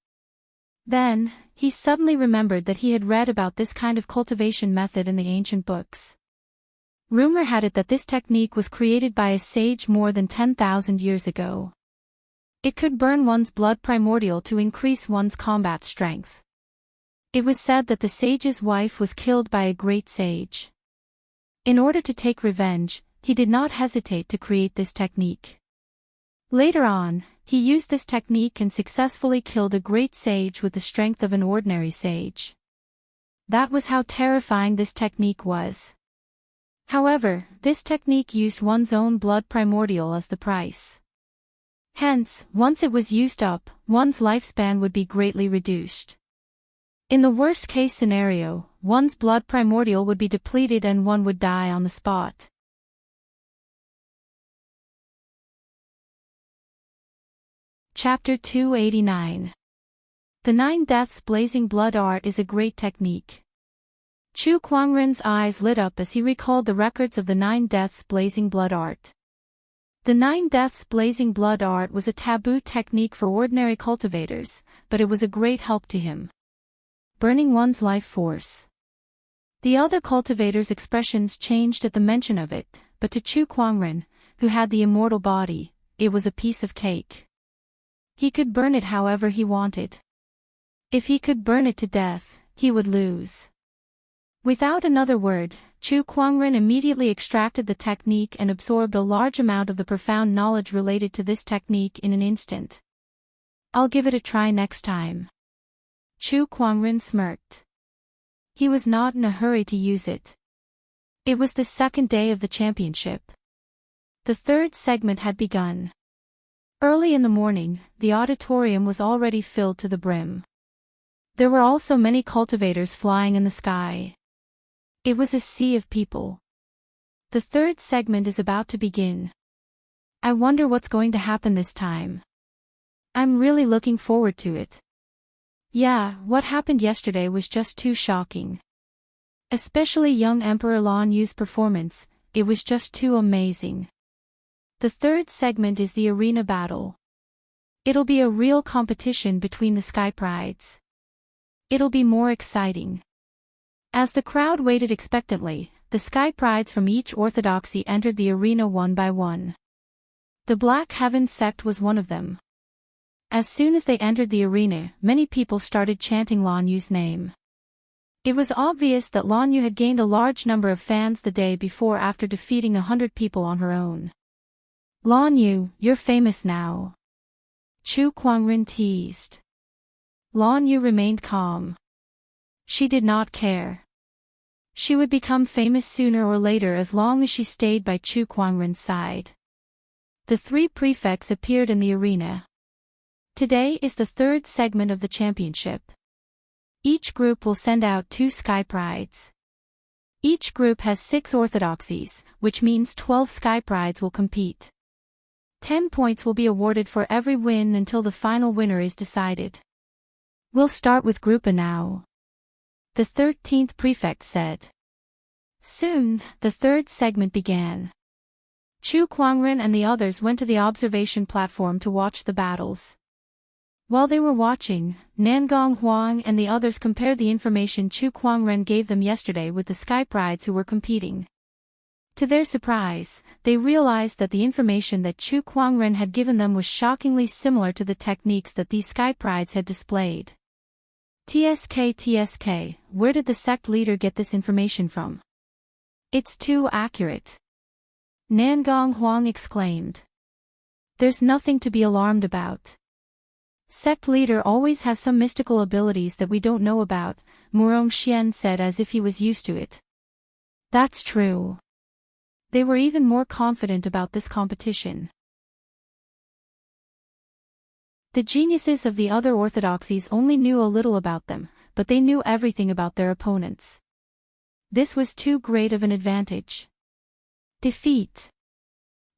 Then, he suddenly remembered that he had read about this kind of cultivation method in the ancient books. Rumor had it that this technique was created by a sage more than 10,000 years ago. It could burn one's blood primordial to increase one's combat strength. It was said that the sage's wife was killed by a great sage. In order to take revenge, he did not hesitate to create this technique. Later on, he used this technique and successfully killed a great sage with the strength of an ordinary sage. That was how terrifying this technique was. However, this technique used one's own blood primordial as the price. Hence, once it was used up, one's lifespan would be greatly reduced. In the worst-case scenario, one's blood primordial would be depleted and one would die on the spot. Chapter 289. The 9 Deaths Blazing Blood Art is a great technique. Chu Kuangren's eyes lit up as he recalled the records of the 9 Deaths Blazing Blood Art. The 9 Deaths Blazing Blood Art was a taboo technique for ordinary cultivators, but it was a great help to him. Burning one's life force. The other cultivators' expressions changed at the mention of it, but to Chu Kuangren, who had the immortal body, it was a piece of cake. He could burn it however he wanted. If he could burn it to death, he would lose. Without another word, Chu Kuangren immediately extracted the technique and absorbed a large amount of the profound knowledge related to this technique in an instant. I'll give it a try next time. Chu Kuangren smirked. He was not in a hurry to use it. It was the second day of the championship. The third segment had begun. Early in the morning, the auditorium was already filled to the brim. There were also many cultivators flying in the sky. It was a sea of people. The third segment is about to begin. I wonder what's going to happen this time. I'm really looking forward to it. Yeah, what happened yesterday was just too shocking. Especially young Emperor Lan Yu's performance, it was just too amazing. The third segment is the arena battle. It'll be a real competition between the Sky Prides. It'll be more exciting. As the crowd waited expectantly, the Sky Prides from each orthodoxy entered the arena one by one. The Black Heaven sect was one of them. As soon as they entered the arena, many people started chanting Lan Yu's name. It was obvious that Lan Yu had gained a large number of fans the day before after defeating 100 people on her own. Lan Yu, you're famous now. Chu Kuangren teased. Lan Yu remained calm. She did not care. She would become famous sooner or later as long as she stayed by Chu Kuangren's side. The three prefects appeared in the arena. Today is the third segment of the championship. Each group will send out 2 Sky Prides. Each group has 6 orthodoxies, which means 12 Sky Prides will compete. 10 points will be awarded for every win until the final winner is decided. We'll start with Group A now. The 13th prefect said. Soon, the third segment began. Chu Kuangren and the others went to the observation platform to watch the battles. While they were watching, Nangong Huang and the others compared the information Chu Kuangren gave them yesterday with the Sky Prides who were competing. To their surprise, they realized that the information that Chu Kuangren had given them was shockingly similar to the techniques that these Sky Prides had displayed. TSK, where did the sect leader get this information from? It's too accurate. Nangong Huang exclaimed. There's nothing to be alarmed about. Sect leader always has some mystical abilities that we don't know about, Murong Xian said as if he was used to it. That's true. They were even more confident about this competition. The geniuses of the other orthodoxies only knew a little about them, but they knew everything about their opponents. This was too great of an advantage. Defeat.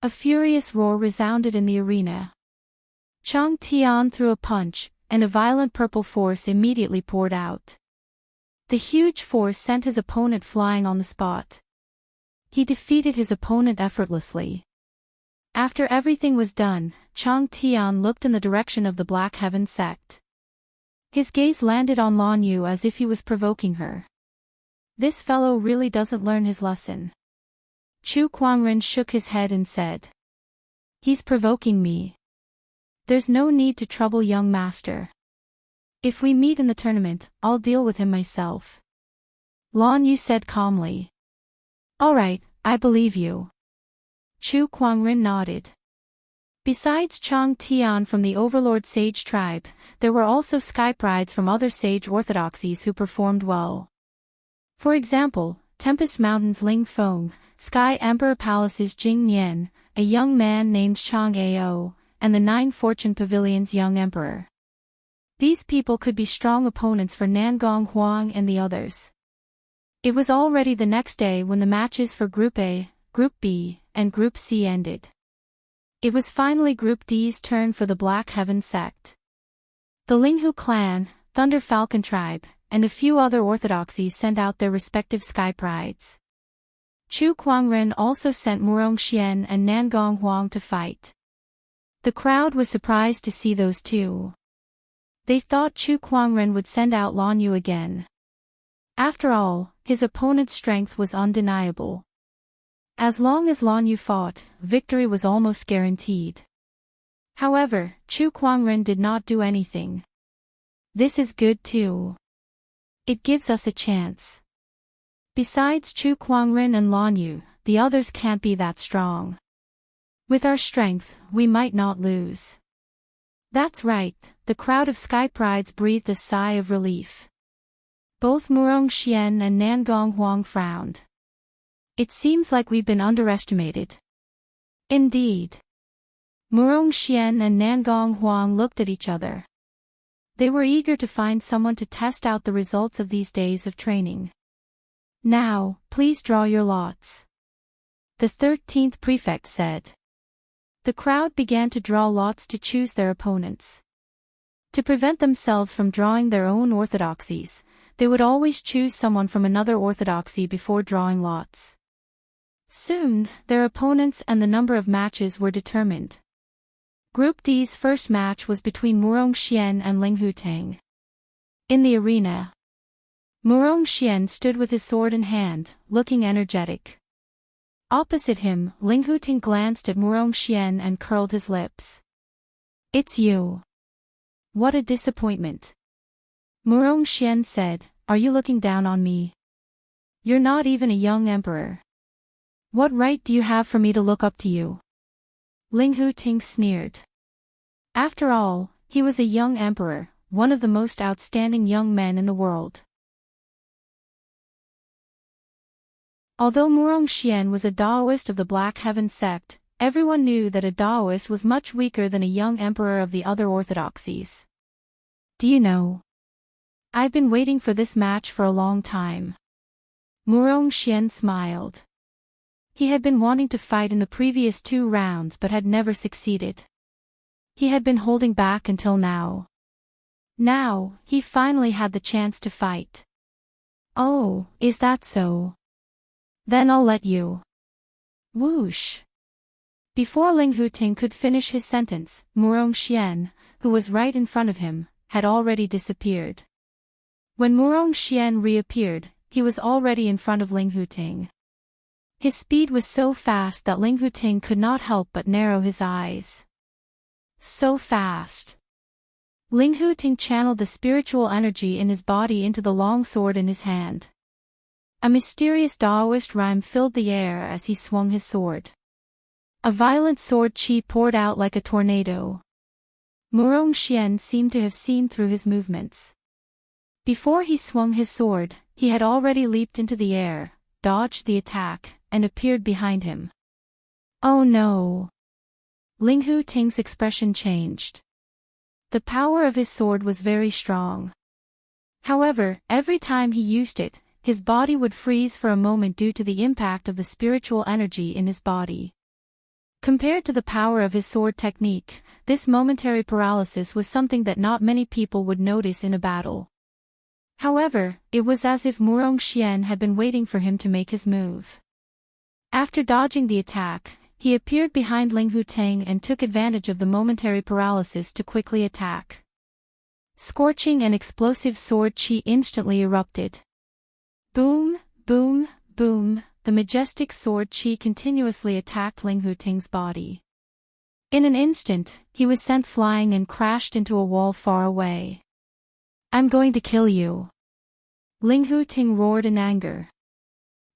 A furious roar resounded in the arena. Chang Tian threw a punch, and a violent purple force immediately poured out. The huge force sent his opponent flying on the spot. He defeated his opponent effortlessly. After everything was done, Chang Tian looked in the direction of the Black Heaven sect. His gaze landed on Lan Yu as if he was provoking her. This fellow really doesn't learn his lesson. Chu Kuangren shook his head and said. He's provoking me. There's no need to trouble young master. If we meet in the tournament, I'll deal with him myself. Lan Yu said calmly. All right, I believe you. Chu Kuangren nodded. Besides Chang Tian from the Overlord Sage tribe, there were also Sky Prides from other Sage orthodoxies who performed well. For example, Tempest Mountain's Ling Feng, Sky Emperor Palace's Jing Nian, a young man named Chang Ao, and the Nine Fortune Pavilion's young emperor. These people could be strong opponents for Nangong Huang and the others. It was already the next day when the matches for Group A, Group B, and Group C ended. It was finally Group D's turn for the Black Heaven sect. The Linghu clan, Thunder Falcon tribe, and a few other orthodoxies sent out their respective Sky Prides. Chu Kuangren also sent Murong Xian and Nangong Huang to fight. The crowd was surprised to see those two. They thought Chu Kuangren would send out Lan Yu again. After all, his opponent's strength was undeniable. As long as Lan Yu fought, victory was almost guaranteed. However, Chu Kuangren did not do anything. This is good too. It gives us a chance. Besides Chu Kuangren and Lan Yu, the others can't be that strong. With our strength, we might not lose. That's right, the crowd of Sky Prides breathed a sigh of relief. Both Murong Xian and Nangong Huang frowned. It seems like we've been underestimated. Indeed. Murong Xian and Nangong Huang looked at each other. They were eager to find someone to test out the results of these days of training. Now, please draw your lots. The 13th prefect said. The crowd began to draw lots to choose their opponents. To prevent themselves from drawing their own orthodoxies, they would always choose someone from another orthodoxy before drawing lots. Soon, their opponents and the number of matches were determined. Group D's first match was between Murongxian and Ling Huteng. In the arena, Murongxian stood with his sword in hand, looking energetic. Opposite him, Ling Huteng glanced at Murongxian and curled his lips. "It's you. What a disappointment." Murongxian said, "Are you looking down on me? You're not even a young emperor. What right do you have for me to look up to you?" Ling Huteng sneered. After all, he was a young emperor, one of the most outstanding young men in the world. Although Murongxian was a Daoist of the Black Heaven sect, everyone knew that a Daoist was much weaker than a young emperor of the other orthodoxies. "Do you know? I've been waiting for this match for a long time." Murongxian smiled. He had been wanting to fight in the previous 2 rounds but had never succeeded. He had been holding back until now. Now, he finally had the chance to fight. "Oh, is that so? Then I'll let you." Whoosh! Before Ling Huteng could finish his sentence, Murongxian, who was right in front of him, had already disappeared. When Murongxian reappeared, he was already in front of Ling Huteng. His speed was so fast that Ling Huteng could not help but narrow his eyes. So fast. Ling Huteng channeled the spiritual energy in his body into the long sword in his hand. A mysterious Daoist rhyme filled the air as he swung his sword. A violent sword chi poured out like a tornado. Murongxian seemed to have seen through his movements. Before he swung his sword, he had already leaped into the air, dodged the attack, and appeared behind him. "Oh no!" Ling Huteng's expression changed. The power of his sword was very strong. However, every time he used it, his body would freeze for a moment due to the impact of the spiritual energy in his body. Compared to the power of his sword technique, this momentary paralysis was something that not many people would notice in a battle. However, it was as if Murongxian had been waiting for him to make his move. After dodging the attack, he appeared behind Ling Huteng and took advantage of the momentary paralysis to quickly attack. Scorching and explosive sword chi instantly erupted. Boom, boom, boom, the majestic sword chi continuously attacked Ling Huteng's body. In an instant, he was sent flying and crashed into a wall far away. "I'm going to kill you!" Ling Huteng roared in anger.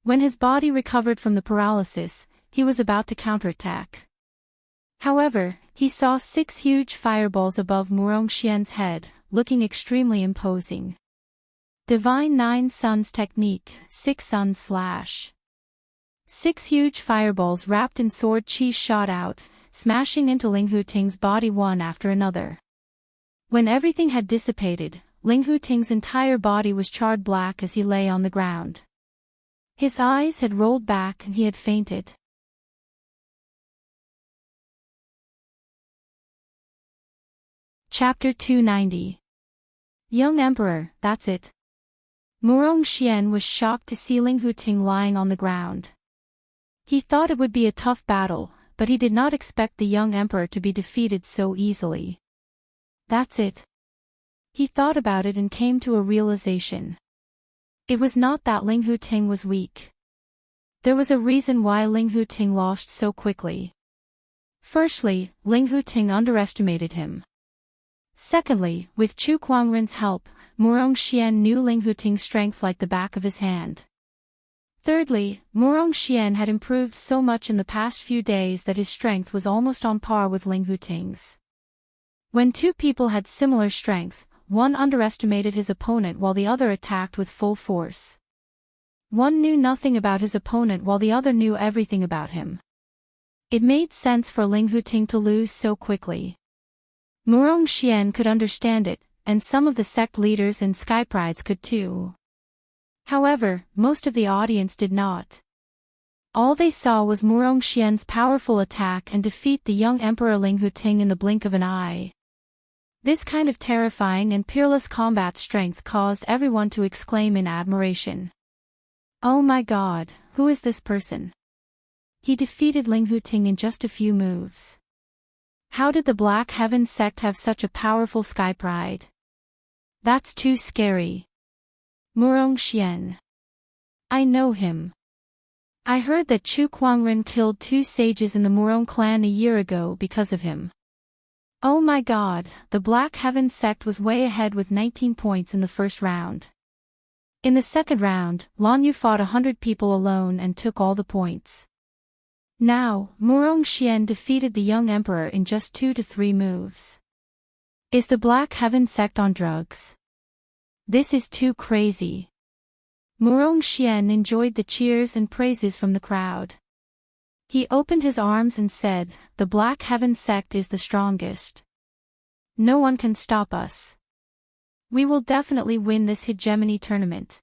When his body recovered from the paralysis, he was about to counterattack. However, he saw 6 huge fireballs above Murongxian's head, looking extremely imposing. Divine 9 Suns Technique, 6 Sun Slash. 6 huge fireballs wrapped in sword chi shot out, smashing into Ling Huteng's body one after another. When everything had dissipated, Ling Huteng's entire body was charred black as he lay on the ground. His eyes had rolled back and he had fainted. Chapter 290. Young Emperor, that's it. Murongxian was shocked to see Ling Huteng lying on the ground. He thought it would be a tough battle, but he did not expect the young emperor to be defeated so easily. That's it. He thought about it and came to a realization. It was not that Ling Huteng was weak. There was a reason why Ling Huteng lost so quickly. Firstly, Ling Huteng underestimated him. Secondly, with Chu Kuangren's help, Murongxian knew Ling Huteng's strength like the back of his hand. Thirdly, Murongxian had improved so much in the past few days that his strength was almost on par with Ling Huteng's. When 2 people had similar strength, one underestimated his opponent while the other attacked with full force. One knew nothing about his opponent while the other knew everything about him. It made sense for Ling Huteng to lose so quickly. Murongxian could understand it, and some of the sect leaders and skyprides could too. However, most of the audience did not. All they saw was Murongxian's powerful attack and defeat the young Emperor Ling Huteng in the blink of an eye. This kind of terrifying and peerless combat strength caused everyone to exclaim in admiration. Oh my god, who is this person? He defeated Ling Huting in just a few moves. How did the Black Heaven sect have such a powerful sky pride? That's too scary. Murong Xian. I know him. I heard that Chu Kuangren killed 2 sages in the Murong clan a year ago because of him. Oh my god, the Black Heaven sect was way ahead with 19 points in the first round. In the second round, Lan Yu fought 100 people alone and took all the points. Now, Murong Xian defeated the young emperor in just 2 to 3 moves. Is the Black Heaven sect on drugs? This is too crazy. Murong Xian enjoyed the cheers and praises from the crowd. He opened his arms and said, "The Black Heaven sect is the strongest. No one can stop us. We will definitely win this hegemony tournament."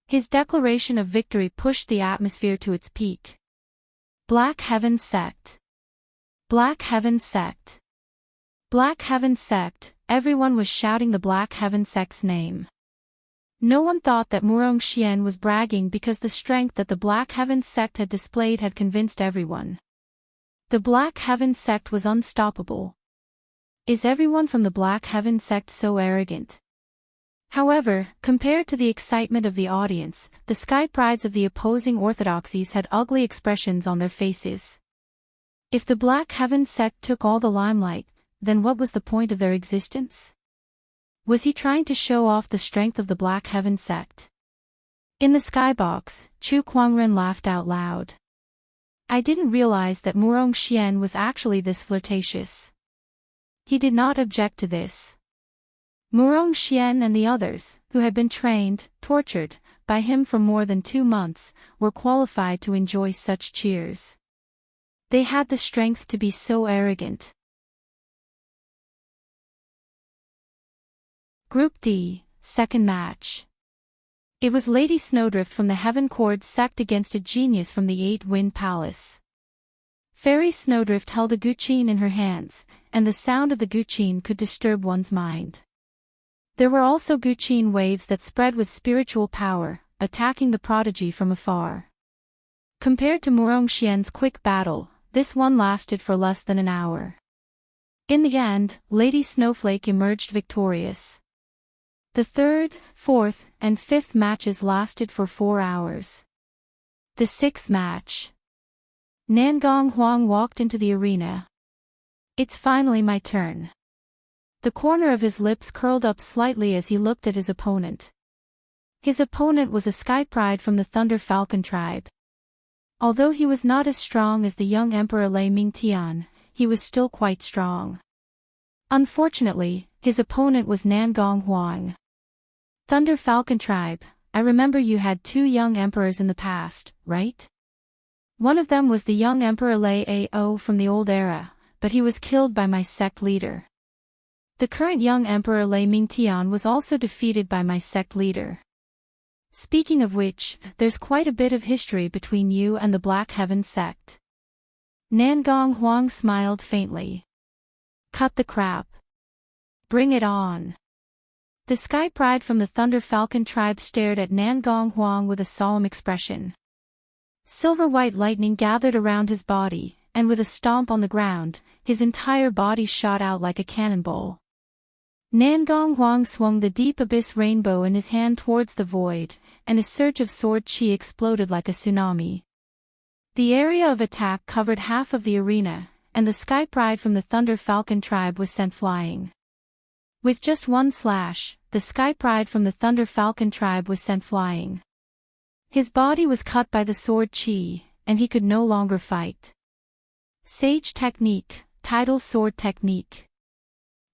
His declaration of victory pushed the atmosphere to its peak. Black Heaven sect. Black Heaven sect. Black Heaven sect, everyone was shouting the Black Heaven sect's name. No one thought that Murong Xian was bragging because the strength that the Black Heaven sect had displayed had convinced everyone. The Black Heaven sect was unstoppable. Is everyone from the Black Heaven sect so arrogant? However, compared to the excitement of the audience, the sky prides of the opposing orthodoxies had ugly expressions on their faces. If the Black Heaven sect took all the limelight, then what was the point of their existence? Was he trying to show off the strength of the Black Heaven sect? In the skybox, Chu Kuangren laughed out loud. I didn't realize that Murong Xian was actually this flirtatious. He did not object to this. Murong Xian and the others, who had been trained, tortured, by him for more than 2 months, were qualified to enjoy such cheers. They had the strength to be so arrogant. Group D, second match. It was Lady Snowdrift from the Heaven Chord sect against a genius from the 8-Wind Palace. Fairy Snowdrift held a guqin in her hands, and the sound of the guqin could disturb one's mind. There were also guqin waves that spread with spiritual power, attacking the prodigy from afar. Compared to Murong Xian's quick battle, this one lasted for less than an hour. In the end, Lady Snowflake emerged victorious. The third, fourth, and fifth matches lasted for 4 hours. The sixth match. Nangong Huang walked into the arena. It's finally my turn. The corner of his lips curled up slightly as he looked at his opponent. His opponent was a sky pride from the Thunder Falcon tribe. Although he was not as strong as the young Emperor Lei Mingtian, he was still quite strong. Unfortunately, his opponent was Nangong Huang. Thunder Falcon tribe, I remember you had 2 young emperors in the past, right? One of them was the young Emperor Lei Ao from the old era, but he was killed by my sect leader. The current young Emperor Lei Mingtian was also defeated by my sect leader. Speaking of which, there's quite a bit of history between you and the Black Heaven sect. Nangong Huang smiled faintly. Cut the crap. Bring it on. The sky pride from the Thunder Falcon tribe stared at Nangong Huang with a solemn expression. Silver-white lightning gathered around his body, and with a stomp on the ground, his entire body shot out like a cannonball. Nangong Huang swung the deep abyss rainbow in his hand towards the void, and a surge of sword chi exploded like a tsunami. The area of attack covered half of the arena, and the sky pride from the Thunder Falcon tribe was sent flying. With just one slash, the sky pride from the Thunder Falcon tribe was sent flying. His body was cut by the sword chi, and he could no longer fight. Sage technique, tidal sword technique.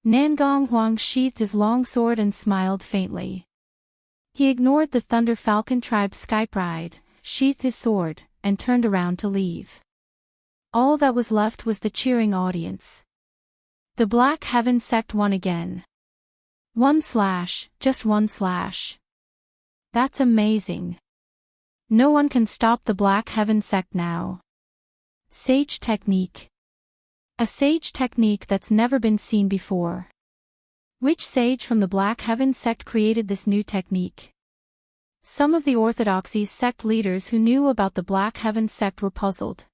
Nangong Huang sheathed his long sword and smiled faintly. He ignored the Thunder Falcon tribe's sky pride, sheathed his sword, and turned around to leave. All that was left was the cheering audience. The Black Heaven sect won again. One slash, just one slash. That's amazing. No one can stop the Black Heaven sect now. Sage technique. A sage technique that's never been seen before. Which sage from the Black Heaven sect created this new technique? Some of the Orthodoxy's sect leaders who knew about the Black Heaven sect were puzzled.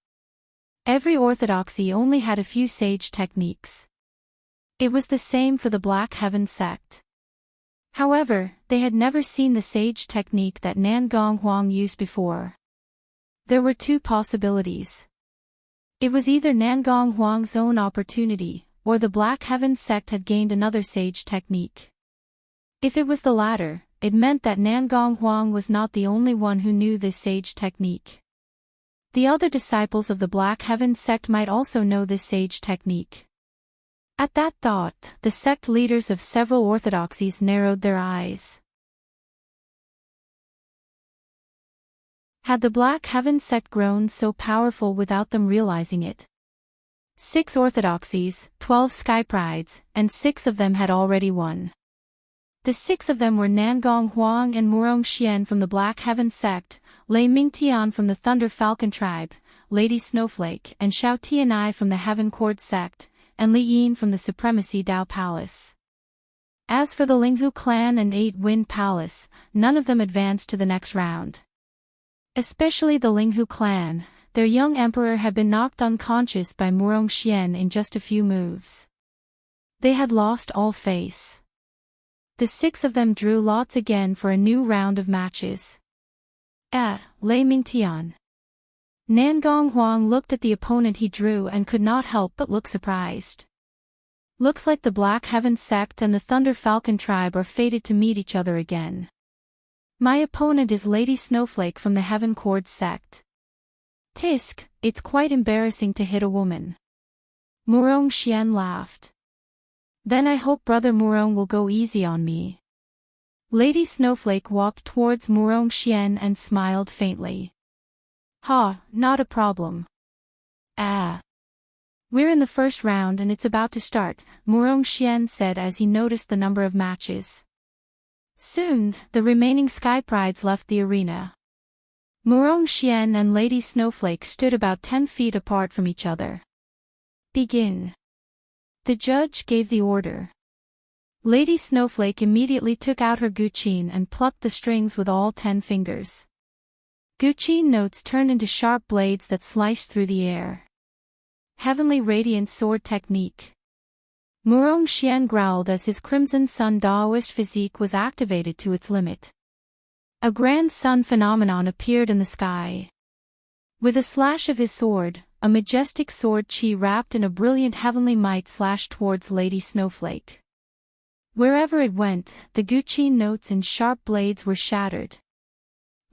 Every Orthodoxy only had a few sage techniques. It was the same for the Black Heaven sect. However, they had never seen the sage technique that Nan Gong Huang used before. There were two possibilities. It was either Nan Gong Huang's own opportunity, or the Black Heaven sect had gained another sage technique. If it was the latter, it meant that Nan Gong Huang was not the only one who knew this sage technique. The other disciples of the Black Heaven sect might also know this sage technique. At that thought, the sect leaders of several orthodoxies narrowed their eyes. Had the Black Heaven sect grown so powerful without them realizing it? 6 orthodoxies, 12 sky prides, and 6 of them had already won. The 6 of them were Nan Gong Huang and Murong Xian from the Black Heaven sect, Lei Mingtian from the Thunder Falcon tribe, Lady Snowflake and Xiao Tianai from the Heaven Cord sect, and Li Yin from the Supremacy Dao Palace. As for the Linghu clan and 8 Wind Palace, none of them advanced to the next round. Especially the Linghu clan, their young emperor had been knocked unconscious by Murong Xian in just a few moves. They had lost all face. The 6 of them drew lots again for a new round of matches. Lei Mingtian. Nan Gong Huang looked at the opponent he drew and could not help but look surprised. Looks like the Black Heaven sect and the Thunder Falcon tribe are fated to meet each other again. My opponent is Lady Snowflake from the Heaven Cord sect. Tisk, it's quite embarrassing to hit a woman. Murong Xian laughed. Then I hope Brother Murong will go easy on me. Lady Snowflake walked towards Murong Xian and smiled faintly. Not a problem. We're in the first round and it's about to start, Murong Xian said as he noticed the number of matches. Soon, the remaining Sky Prides left the arena. Murong Xian and Lady Snowflake stood about 10 feet apart from each other. Begin. The judge gave the order. Lady Snowflake immediately took out her guqin and plucked the strings with all 10 fingers. Guqin notes turned into sharp blades that sliced through the air. Heavenly Radiant Sword Technique. Murong Xian growled as his Crimson Sun Daoist physique was activated to its limit. A grand sun phenomenon appeared in the sky. With a slash of his sword, a majestic sword chi wrapped in a brilliant heavenly might slashed towards Lady Snowflake. Wherever it went, the guqin notes and sharp blades were shattered.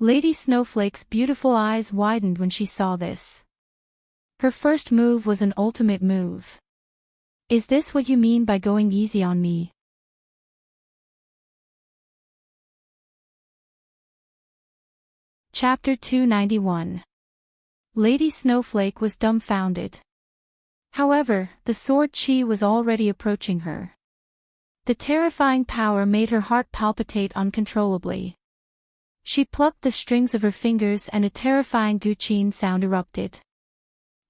Lady Snowflake's beautiful eyes widened when she saw this. Her first move was an ultimate move. Is this what you mean by going easy on me? Chapter 291. Lady Snowflake was dumbfounded. However, the sword chi was already approaching her. The terrifying power made her heart palpitate uncontrollably. She plucked the strings of her fingers and a terrifying guqin sound erupted.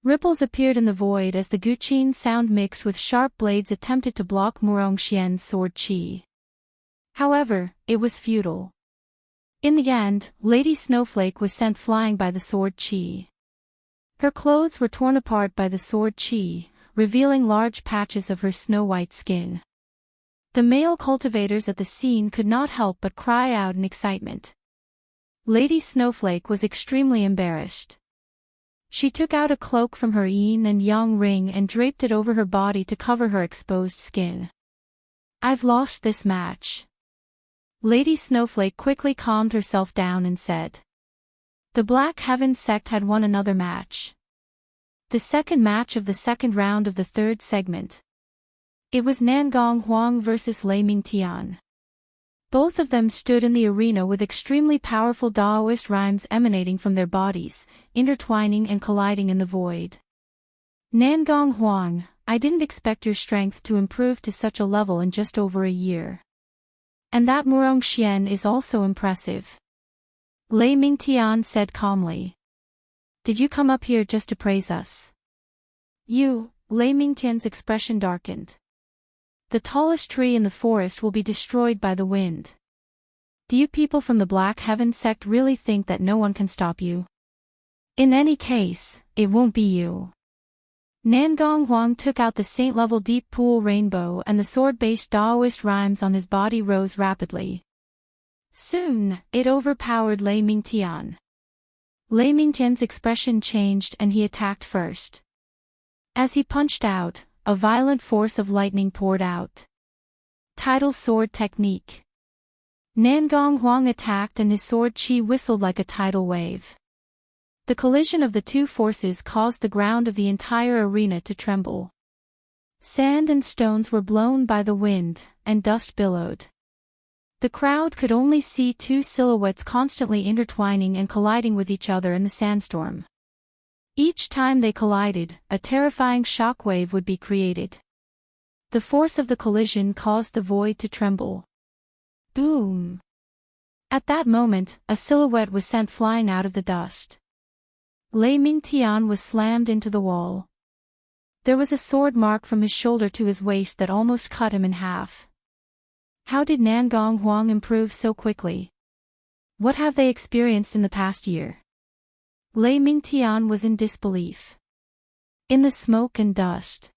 Ripples appeared in the void as the guqin sound mixed with sharp blades attempted to block Murong Xian's sword chi. However, it was futile. In the end, Lady Snowflake was sent flying by the sword chi. Her clothes were torn apart by the sword chi, revealing large patches of her snow-white skin. The male cultivators at the scene could not help but cry out in excitement. Lady Snowflake was extremely embarrassed. She took out a cloak from her yin and yang ring and draped it over her body to cover her exposed skin. I've lost this match. Lady Snowflake quickly calmed herself down and said. The Black Heaven sect had won another match. The second match of the second round of the third segment. It was Nan Gong Huang versus Lei Mingtian. Both of them stood in the arena with extremely powerful Daoist rhymes emanating from their bodies, intertwining and colliding in the void. Nan Gong Huang, I didn't expect your strength to improve to such a level in just over a year. And that Murong Xian is also impressive. Lei Mingtian said calmly. Did you come up here just to praise us? Lei Mingtian's expression darkened. The tallest tree in the forest will be destroyed by the wind. Do you people from the Black Heaven sect really think that no one can stop you? In any case, it won't be you. Nangong Huang took out the saint-level deep pool rainbow, and the sword-based Daoist rhymes on his body rose rapidly. Soon, it overpowered Lei Mingtian. Lei Mingtian's expression changed and he attacked first. As he punched out, a violent force of lightning poured out. Tidal sword technique. Nangong Huang attacked and his sword chi whistled like a tidal wave. The collision of the two forces caused the ground of the entire arena to tremble. Sand and stones were blown by the wind, and dust billowed. The crowd could only see two silhouettes constantly intertwining and colliding with each other in the sandstorm. Each time they collided, a terrifying shockwave would be created. The force of the collision caused the void to tremble. Boom! At that moment, a silhouette was sent flying out of the dust. Lei Mingtian was slammed into the wall. There was a sword mark from his shoulder to his waist that almost cut him in half. How did Nangong Huang improve so quickly? What have they experienced in the past year? Lei Mingtian was in disbelief. In the smoke and dust,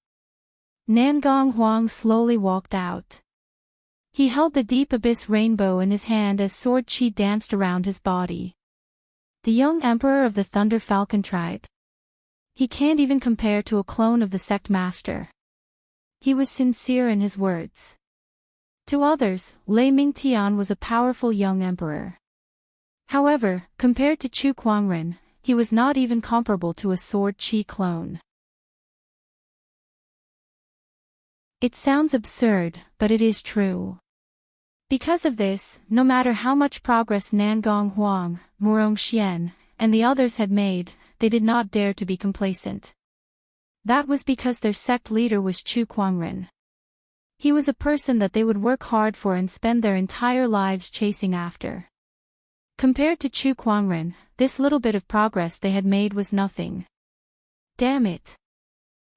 Nangong Huang slowly walked out. He held the deep abyss rainbow in his hand as sword chi danced around his body. The young emperor of the Thunder Falcon tribe. He can't even compare to a clone of the sect master. He was sincere in his words. To others, Lei Mingtian was a powerful young emperor. However, compared to Chu Kuangren, he was not even comparable to a sword chi clone. It sounds absurd, but it is true. Because of this, no matter how much progress Nangong Huang, Murong Xian, and the others had made, they did not dare to be complacent. That was because their sect leader was Chu Kuangren. He was a person that they would work hard for and spend their entire lives chasing after. Compared to Chu Kuangren, this little bit of progress they had made was nothing. Damn it!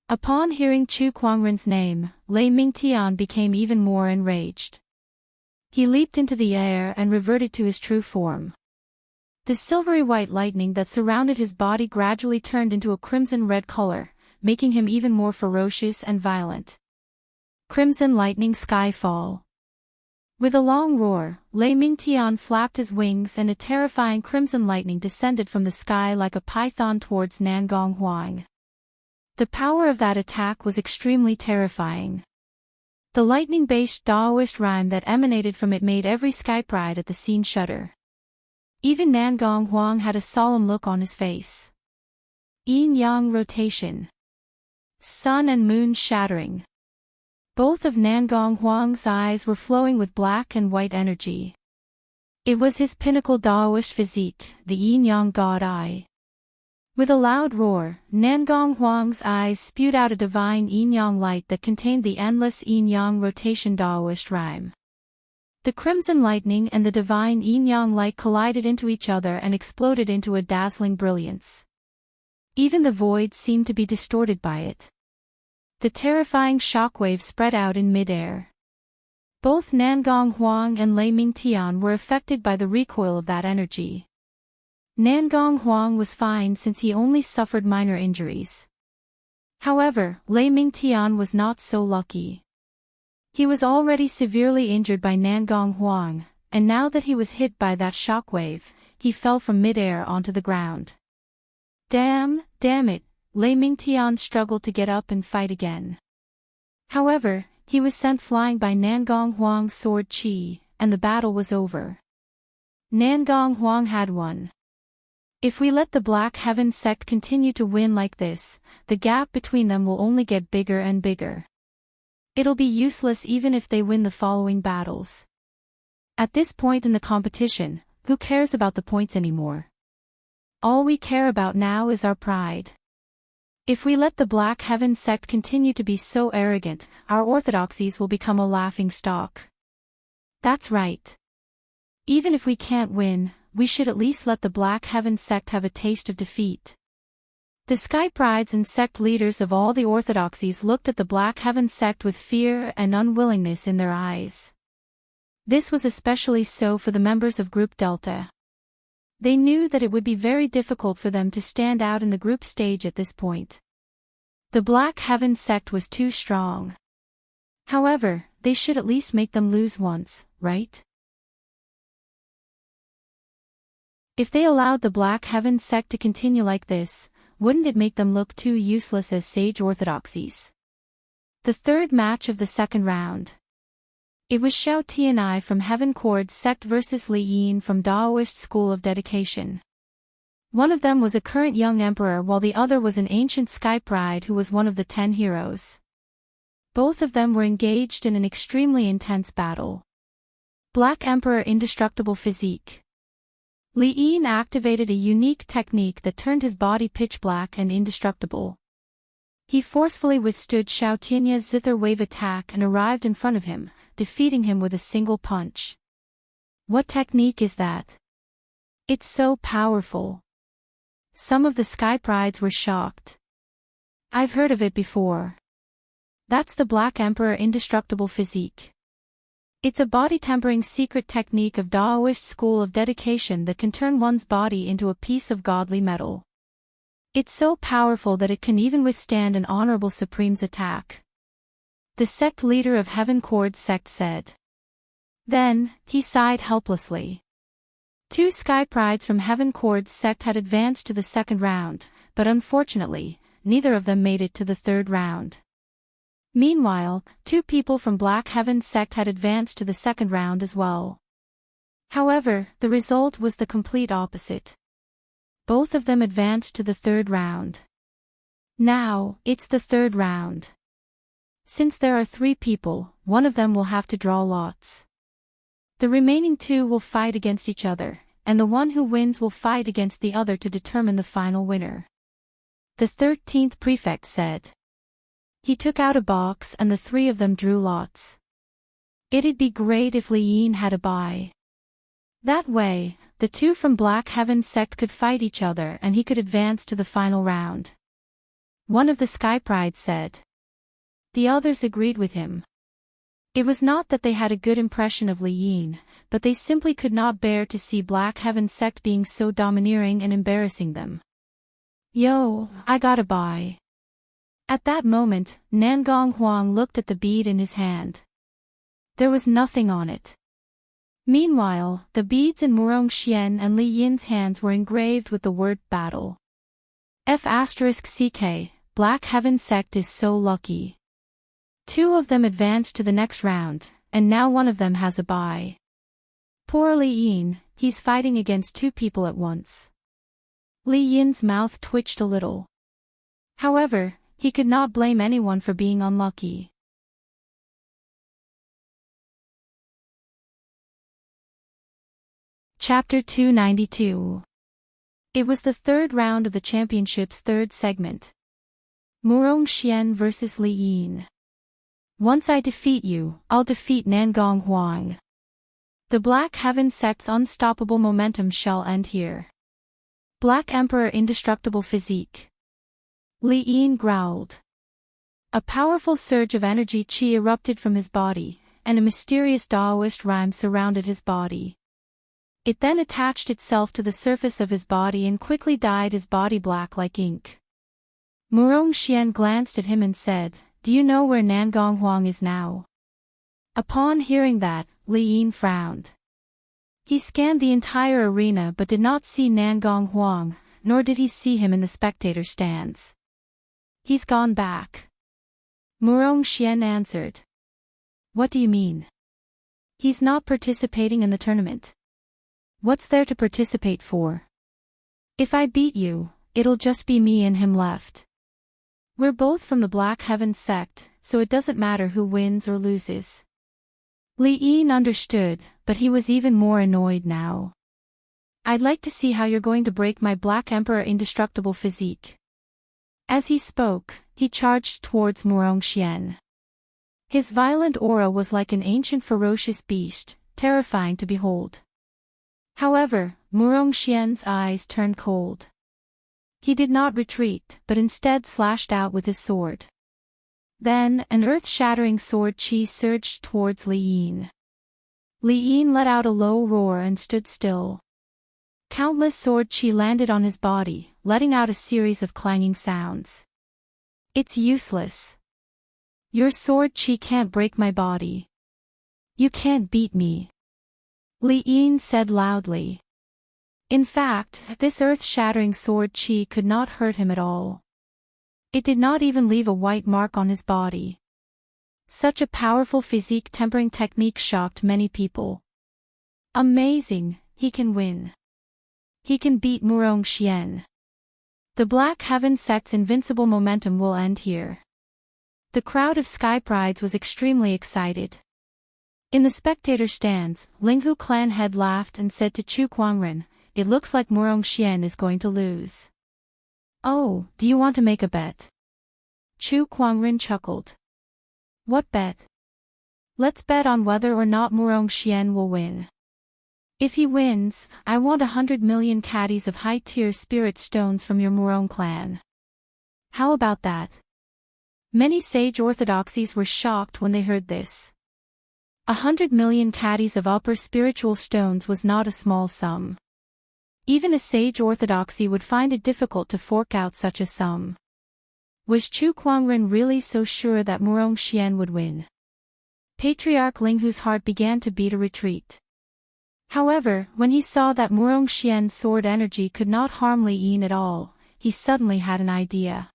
Upon hearing Chu Kuangren's name, Lei Mingtian became even more enraged. He leaped into the air and reverted to his true form. The silvery white lightning that surrounded his body gradually turned into a crimson-red color, making him even more ferocious and violent. Crimson lightning skyfall. With a long roar, Lei Mingtian flapped his wings and a terrifying crimson lightning descended from the sky like a python towards Nangong Huang. The power of that attack was extremely terrifying. The lightning-based Daoist rhyme that emanated from it made every skypride at the scene shudder. Even Nangong Huang had a solemn look on his face. Yin-yang rotation. Sun and moon shattering. Both of Nangong Huang's eyes were flowing with black and white energy. It was his pinnacle Daoist physique, the yin-yang god eye. With a loud roar, Nangong Huang's eyes spewed out a divine yin-yang light that contained the endless yin-yang rotation Daoist rhyme. The crimson lightning and the divine yin-yang light collided into each other and exploded into a dazzling brilliance. Even the void seemed to be distorted by it. The terrifying shockwave spread out in midair. Both Nangong Huang and Lei Mingtian were affected by the recoil of that energy. Nangong Huang was fine since he only suffered minor injuries. However, Lei Mingtian was not so lucky. He was already severely injured by Nangong Huang, and now that he was hit by that shockwave, he fell from midair onto the ground. Damn it, Lei Mingtian struggled to get up and fight again. However, he was sent flying by Nangong Huang's sword chi, and the battle was over. Nangong Huang had won. If we let the Black Heaven sect continue to win like this, the gap between them will only get bigger and bigger. It'll be useless even if they win the following battles. At this point in the competition, who cares about the points anymore? All we care about now is our pride. If we let the Black Heaven sect continue to be so arrogant, our orthodoxies will become a laughing stock. That's right. Even if we can't win, we should at least let the Black Heaven sect have a taste of defeat. The sky brides and sect leaders of all the orthodoxies looked at the Black Heaven sect with fear and unwillingness in their eyes. This was especially so for the members of Group Delta. They knew that it would be very difficult for them to stand out in the group stage at this point. The Black Heaven sect was too strong. However, they should at least make them lose once, right? If they allowed the Black Heaven sect to continue like this, wouldn't it make them look too useless as sage orthodoxies? The third match of the second round. It was Xiao Tianai from Heaven Cord sect versus Li Yin from Daoist School of Dedication. One of them was a current young emperor while the other was an ancient sky bride who was one of the 10 heroes. Both of them were engaged in an extremely intense battle. Black Emperor Indestructible Physique. Li Yin activated a unique technique that turned his body pitch black and indestructible. He forcefully withstood Xiao Tianya's zither wave attack and arrived in front of him, defeating him with a single punch. What technique is that? It's so powerful. Some of the sky brides were shocked. I've heard of it before. That's the Black Emperor Indestructible Physique. It's a body-tempering secret technique of Daoist School of Dedication that can turn one's body into a piece of godly metal. It's so powerful that it can even withstand an Honorable Supreme's attack. The sect leader of Heaven Cord sect said. Then, he sighed helplessly. 2 sky brides from Heaven Cord sect had advanced to the second round, but unfortunately, neither of them made it to the third round. Meanwhile, 2 people from Black Heaven sect had advanced to the second round as well. However, the result was the complete opposite. Both of them advanced to the third round. Now, it's the third round. Since there are 3 people, one of them will have to draw lots. The remaining 2 will fight against each other, and the one who wins will fight against the other to determine the final winner. The 13th prefect said. He took out a box and the 3 of them drew lots. It'd be great if Li Yin had a bye. That way, the 2 from Black Heaven sect could fight each other and he could advance to the final round. One of the sky brides said. The others agreed with him. It was not that they had a good impression of Li Yin, but they simply could not bear to see Black Heaven sect being so domineering and embarrassing them. Yo, I got a bye. At that moment, Nangong Huang looked at the bead in his hand. There was nothing on it. Meanwhile, the beads in Murong Xian and Li Yin's hands were engraved with the word battle. F***CK, Black Heaven sect is so lucky. 2 of them advanced to the next round, and now one of them has a bye. Poor Li Yin, he's fighting against 2 people at once. Li Yin's mouth twitched a little. However, he could not blame anyone for being unlucky. Chapter 292. It was the third round of the championship's third segment. Murong Xian versus Li Yin. Once I defeat you, I'll defeat Nangong Huang. The Black Heaven sect's unstoppable momentum shall end here. Black Emperor Indestructible Physique. Li Yin growled. A powerful surge of energy chi erupted from his body, and a mysterious Daoist rhyme surrounded his body. It then attached itself to the surface of his body and quickly dyed his body black like ink. Murong Xian glanced at him and said, "Do you know where Nangong Huang is now?" Upon hearing that, Li Yin frowned. He scanned the entire arena but did not see Nangong Huang, nor did he see him in the spectator stands. He's gone back. Murong Xian answered. What do you mean? He's not participating in the tournament. What's there to participate for? If I beat you, it'll just be me and him left. We're both from the Black Heaven sect, so it doesn't matter who wins or loses. Li Yin understood, but he was even more annoyed now. I'd like to see how you're going to break my Black Emperor Indestructible Physique. As he spoke, he charged towards Murong Xian. His violent aura was like an ancient ferocious beast, terrifying to behold. However, Murong Xian's eyes turned cold. He did not retreat, but instead slashed out with his sword. Then, an earth-shattering sword chi surged towards Li Yin. Li Yin let out a low roar and stood still. Countless sword chi landed on his body, letting out a series of clanging sounds. It's useless. Your sword chi can't break my body. You can't beat me. Li Yin said loudly. In fact, this earth-shattering sword chi could not hurt him at all. It did not even leave a white mark on his body. Such a powerful physique tempering technique shocked many people. Amazing, he can win. He can beat Murong Xian. The Black Heaven sect's invincible momentum will end here. The crowd of Sky Prides was extremely excited. In the spectator stands, Linghu clan head laughed and said to Chu Kuangren, "It looks like Murong Xian is going to lose." "Oh, do you want to make a bet?" Chu Kuangren chuckled. "What bet?" "Let's bet on whether or not Murong Xian will win. If he wins, I want 100 million caddies of high-tier spirit stones from your Murong clan. How about that?" Many sage orthodoxies were shocked when they heard this. 100 million caddies of upper spiritual stones was not a small sum. Even a sage orthodoxy would find it difficult to fork out such a sum. Was Chu Kuangren really so sure that Murong Xian would win? Patriarch Linghu's heart began to beat a retreat. However, when he saw that Murong Xian's sword energy could not harm Li Yin at all, he suddenly had an idea.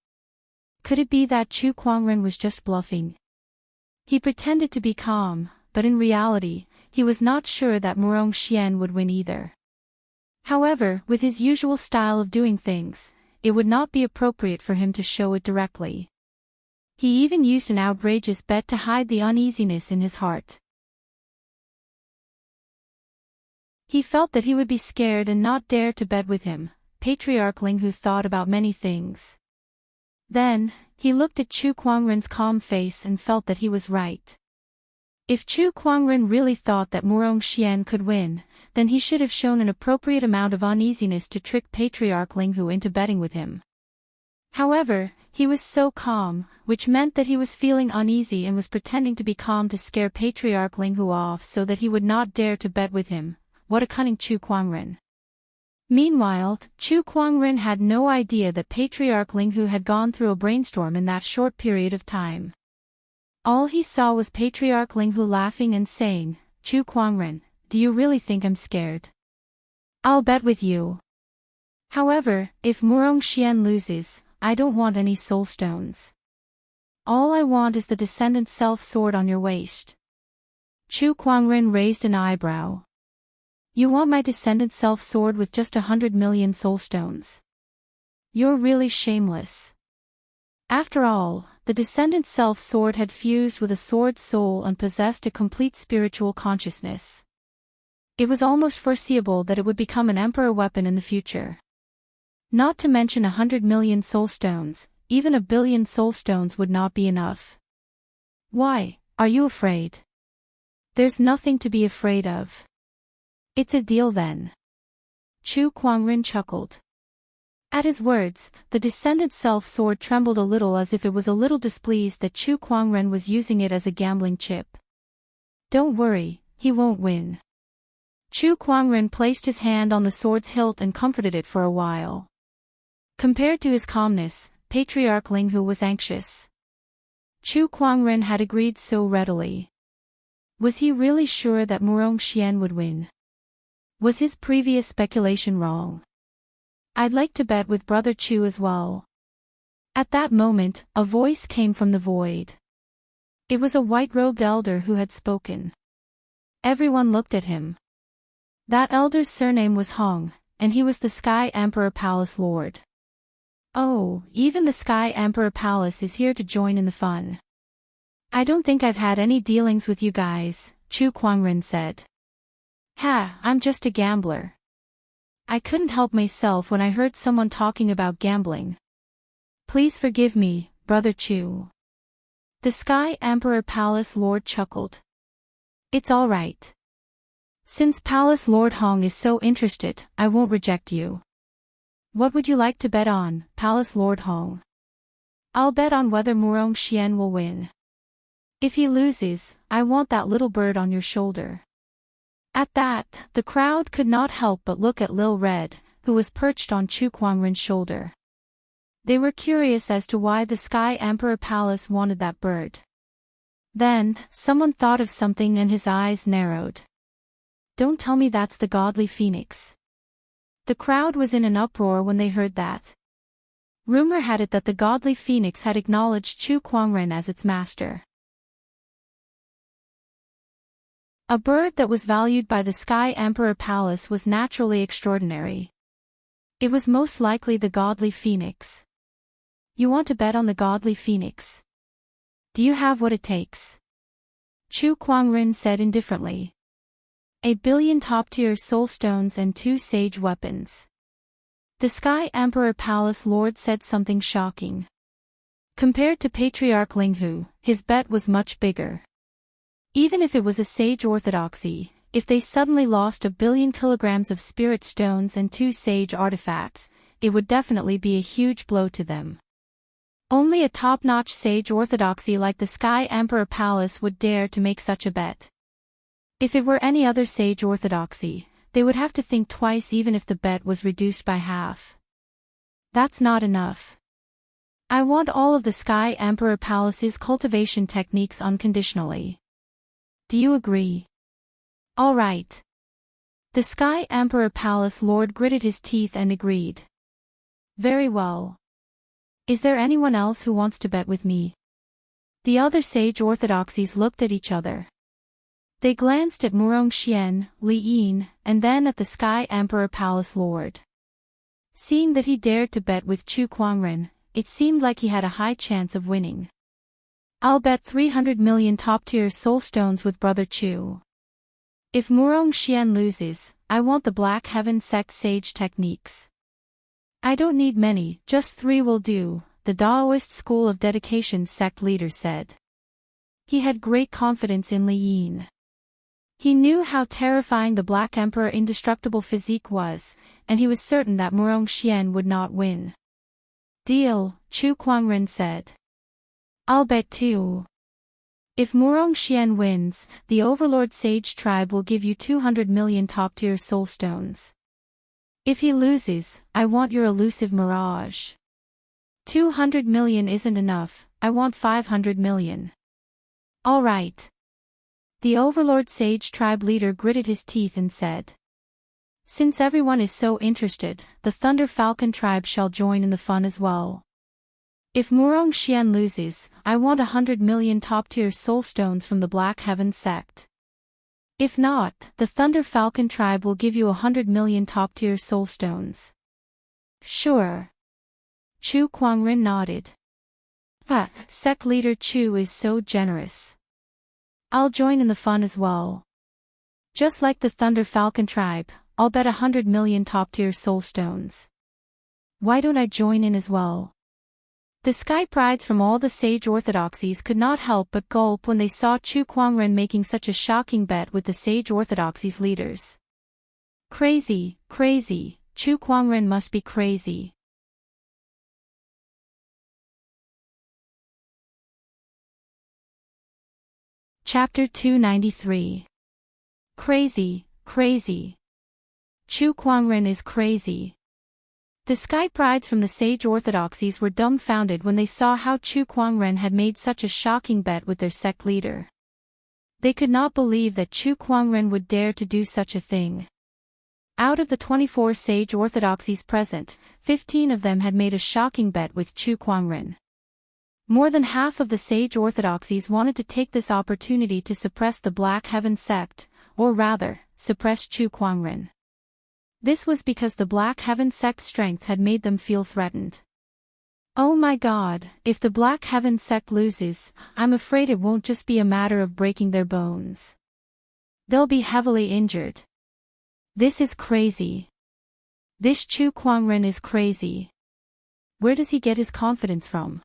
Could it be that Chu Kuangren was just bluffing? He pretended to be calm, but in reality, he was not sure that Murong Xian would win either. However, with his usual style of doing things, it would not be appropriate for him to show it directly. He even used an outrageous bet to hide the uneasiness in his heart. He felt that he would be scared and not dare to bet with him. Patriarch Linghu thought about many things. Then, he looked at Chu Kuangren's calm face and felt that he was right. If Chu Kuangren really thought that Murong Xian could win, then he should have shown an appropriate amount of uneasiness to trick Patriarch Linghu into betting with him. However, he was so calm, which meant that he was feeling uneasy and was pretending to be calm to scare Patriarch Linghu off so that he would not dare to bet with him. What a cunning Chu Kuangren. Meanwhile, Chu Kuangren had no idea that Patriarch Linghu had gone through a brainstorm in that short period of time. All he saw was Patriarch Linghu laughing and saying, "Chu Kuangren, do you really think I'm scared? I'll bet with you. However, if Murong Xian loses, I don't want any soul stones. All I want is the Descendant Self sword on your waist." Chu Kuangren raised an eyebrow. "You want my Descendant Self sword with just 100 million soul stones? You're really shameless." After all, the Descendant Self sword had fused with a sword's soul and possessed a complete spiritual consciousness. It was almost foreseeable that it would become an emperor weapon in the future. Not to mention 100 million soul stones, even 1 billion soul stones would not be enough. "Why, are you afraid?" "There's nothing to be afraid of." "It's a deal then." Chu Kuangren chuckled. At his words, the Descendant Self sword trembled a little as if it was a little displeased that Chu Kuangren was using it as a gambling chip. "Don't worry, he won't win." Chu Kuangren placed his hand on the sword's hilt and comforted it for a while. Compared to his calmness, Patriarch Linghu was anxious. Chu Kuangren had agreed so readily. Was he really sure that Murong Xian would win? Was his previous speculation wrong? "I'd like to bet with Brother Chu as well." At that moment, a voice came from the void. It was a white-robed elder who had spoken. Everyone looked at him. That elder's surname was Hong, and he was the Sky Emperor Palace Lord. "Oh, even the Sky Emperor Palace is here to join in the fun." "I don't think I've had any dealings with you guys," Chu Kuangren said. "Ha, I'm just a gambler. I couldn't help myself when I heard someone talking about gambling. Please forgive me, Brother Chu." The Sky Emperor Palace Lord chuckled. "It's all right. Since Palace Lord Hong is so interested, I won't reject you. What would you like to bet on, Palace Lord Hong? I'll bet on whether Murong Xian will win. If he loses, I want that little bird on your shoulder. At that, the crowd could not help but look at Lil Red, who was perched on Chu Kuangren's shoulder. They were curious as to why the Sky Emperor Palace wanted that bird. Then, someone thought of something and his eyes narrowed. Don't tell me that's the godly phoenix. The crowd was in an uproar when they heard that. Rumor had it that the godly phoenix had acknowledged Chu Kuangren as its master. A bird that was valued by the Sky Emperor Palace was naturally extraordinary. It was most likely the godly phoenix. You want to bet on the godly phoenix? Do you have what it takes? Chu Kuangren said indifferently. 1 billion top-tier soul stones and 2 sage weapons. The Sky Emperor Palace Lord said something shocking. Compared to Patriarch Linghu, his bet was much bigger. Even if it was a sage orthodoxy, if they suddenly lost 1 billion kilograms of spirit stones and 2 sage artifacts, it would definitely be a huge blow to them. Only a top-notch sage orthodoxy like the Sky Emperor Palace would dare to make such a bet. If it were any other sage orthodoxy, they would have to think twice even if the bet was reduced by half. That's not enough. I want all of the Sky Emperor Palace's cultivation techniques unconditionally. Do you agree? All right. The Sky Emperor Palace Lord gritted his teeth and agreed. Very well. Is there anyone else who wants to bet with me? The other sage orthodoxies looked at each other. They glanced at Murong Xian, Li Yin, and then at the Sky Emperor Palace Lord. Seeing that he dared to bet with Chu Kuangren, it seemed like he had a high chance of winning. I'll bet 300 million top-tier soul stones with Brother Chu. If Murong Xian loses, I want the Black Heaven Sect sage techniques. I don't need many, just 3 will do, the Daoist School of Dedication sect leader said. He had great confidence in Li Yin. He knew how terrifying the Black Emperor's indestructible physique was, and he was certain that Murong Xian would not win. Deal, Chu Kuangren said. I'll bet 2. If Murong Xian wins, the Overlord Sage tribe will give you 200 million top-tier soul stones. If he loses, I want your elusive mirage. 200 million isn't enough, I want 500 million. All right. The Overlord Sage tribe leader gritted his teeth and said. Since everyone is so interested, the Thunder Falcon tribe shall join in the fun as well. If Murong Xian loses, I want 100 million top-tier soul stones from the Black Heaven sect. If not, the Thunder Falcon tribe will give you 100 million top-tier soul stones. Sure. Chu Kuangren nodded. Sect leader Chu is so generous. I'll join in the fun as well. Just like the Thunder Falcon tribe, I'll bet 100 million top-tier soul stones. Why don't I join in as well? The Sky Prides from all the sage orthodoxies could not help but gulp when they saw Chu Kuangren making such a shocking bet with the sage orthodoxies leaders. Crazy, crazy, Chu Kuangren must be crazy. Chapter 293. Crazy, crazy. Chu Kuangren is crazy. The Sky Prides from the sage orthodoxies were dumbfounded when they saw how Chu Kuangren had made such a shocking bet with their sect leader. They could not believe that Chu Kuangren would dare to do such a thing. Out of the 24 sage orthodoxies present, 15 of them had made a shocking bet with Chu Kuangren. More than half of the sage orthodoxies wanted to take this opportunity to suppress the Black Heaven sect, or rather, suppress Chu Kuangren. This was because the Black Heaven sect's strength had made them feel threatened. Oh my God, if the Black Heaven sect loses, I'm afraid it won't just be a matter of breaking their bones. They'll be heavily injured. This is crazy. This Chu Kuangren is crazy. Where does he get his confidence from?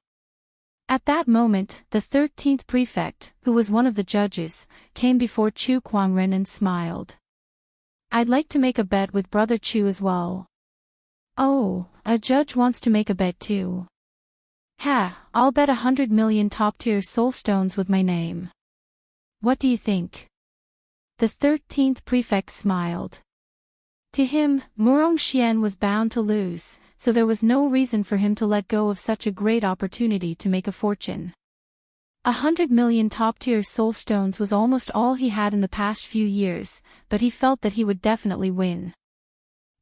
At that moment, the 13th prefect, who was one of the judges, came before Chu Kuangren and smiled. I'd like to make a bet with Brother Chu as well. Oh, a judge wants to make a bet too. Ha, I'll bet 100 million top-tier soul stones with my name. What do you think? The 13th prefect smiled. To him, Murong Xian was bound to lose, so there was no reason for him to let go of such a great opportunity to make a fortune. 100 million top-tier soul stones was almost all he had in the past few years, but he felt that he would definitely win.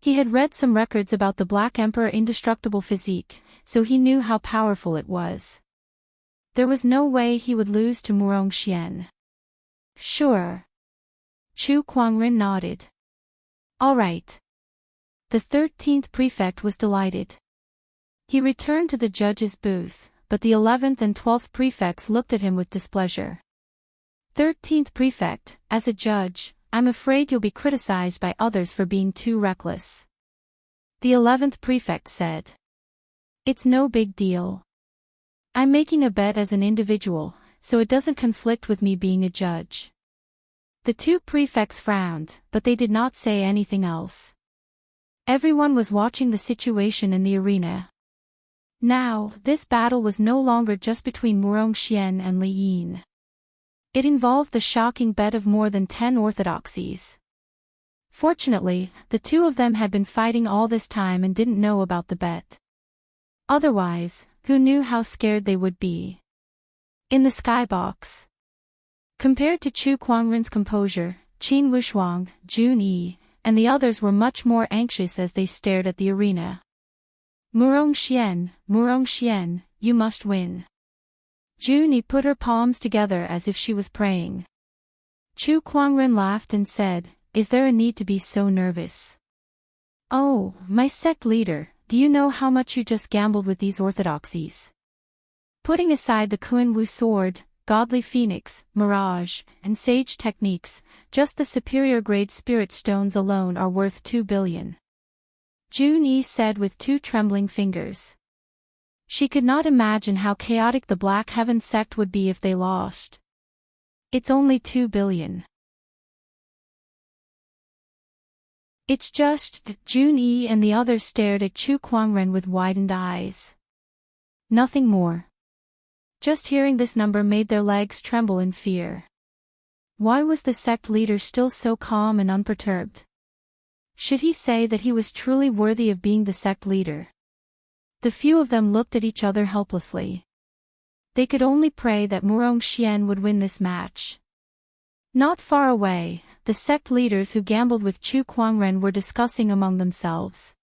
He had read some records about the Black Emperor indestructible physique, so he knew how powerful it was. There was no way he would lose to Murong Xian. Sure. Chu Kuangren nodded. All right. The 13th prefect was delighted. He returned to the judge's booth, but the 11th and 12th prefects looked at him with displeasure. 13th prefect, as a judge, I'm afraid you'll be criticized by others for being too reckless. The 11th prefect said. It's no big deal. I'm making a bet as an individual, so it doesn't conflict with me being a judge. The two prefects frowned, but they did not say anything else. Everyone was watching the situation in the arena. Now, this battle was no longer just between Murong Xian and Li Yin. It involved the shocking bet of more than 10 orthodoxies. Fortunately, the two of them had been fighting all this time and didn't know about the bet. Otherwise, who knew how scared they would be? In the skybox. Compared to Chu Kuangren's composure, Qin Wushuang, Jun Yi, and the others were much more anxious as they stared at the arena. Murong Xian, you must win. Jun Yi put her palms together as if she was praying. Chu Kuangren laughed and said, Is there a need to be so nervous? Oh, my sect leader, do you know how much you just gambled with these orthodoxies? Putting aside the Kun Wu sword, Godly Phoenix, Mirage, and Sage techniques, just the superior grade spirit stones alone are worth 2 billion. Jun Yi said with two trembling fingers. She could not imagine how chaotic the Black Heaven sect would be if they lost. It's only 2 billion. It's just, Jun Yi and the others stared at Chu Kuangren with widened eyes. Nothing more. Just hearing this number made their legs tremble in fear. Why was the sect leader still so calm and unperturbed? Should he say that he was truly worthy of being the sect leader? The few of them looked at each other helplessly. They could only pray that Murong Xian would win this match. Not far away, the sect leaders who gambled with Chu Kuangren were discussing among themselves.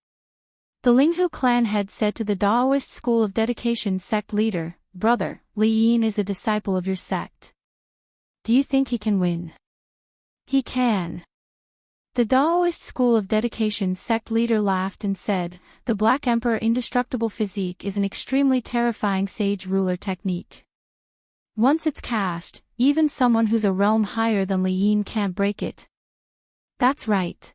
The Linghu clan head said to the Daoist School of Dedication sect leader, Brother, Li Yin is a disciple of your sect. Do you think he can win? He can. The Daoist School of Dedication sect leader laughed and said, The Black Emperor indestructible physique is an extremely terrifying sage ruler technique. Once it's cast, even someone who's a realm higher than Li Yin can't break it. That's right.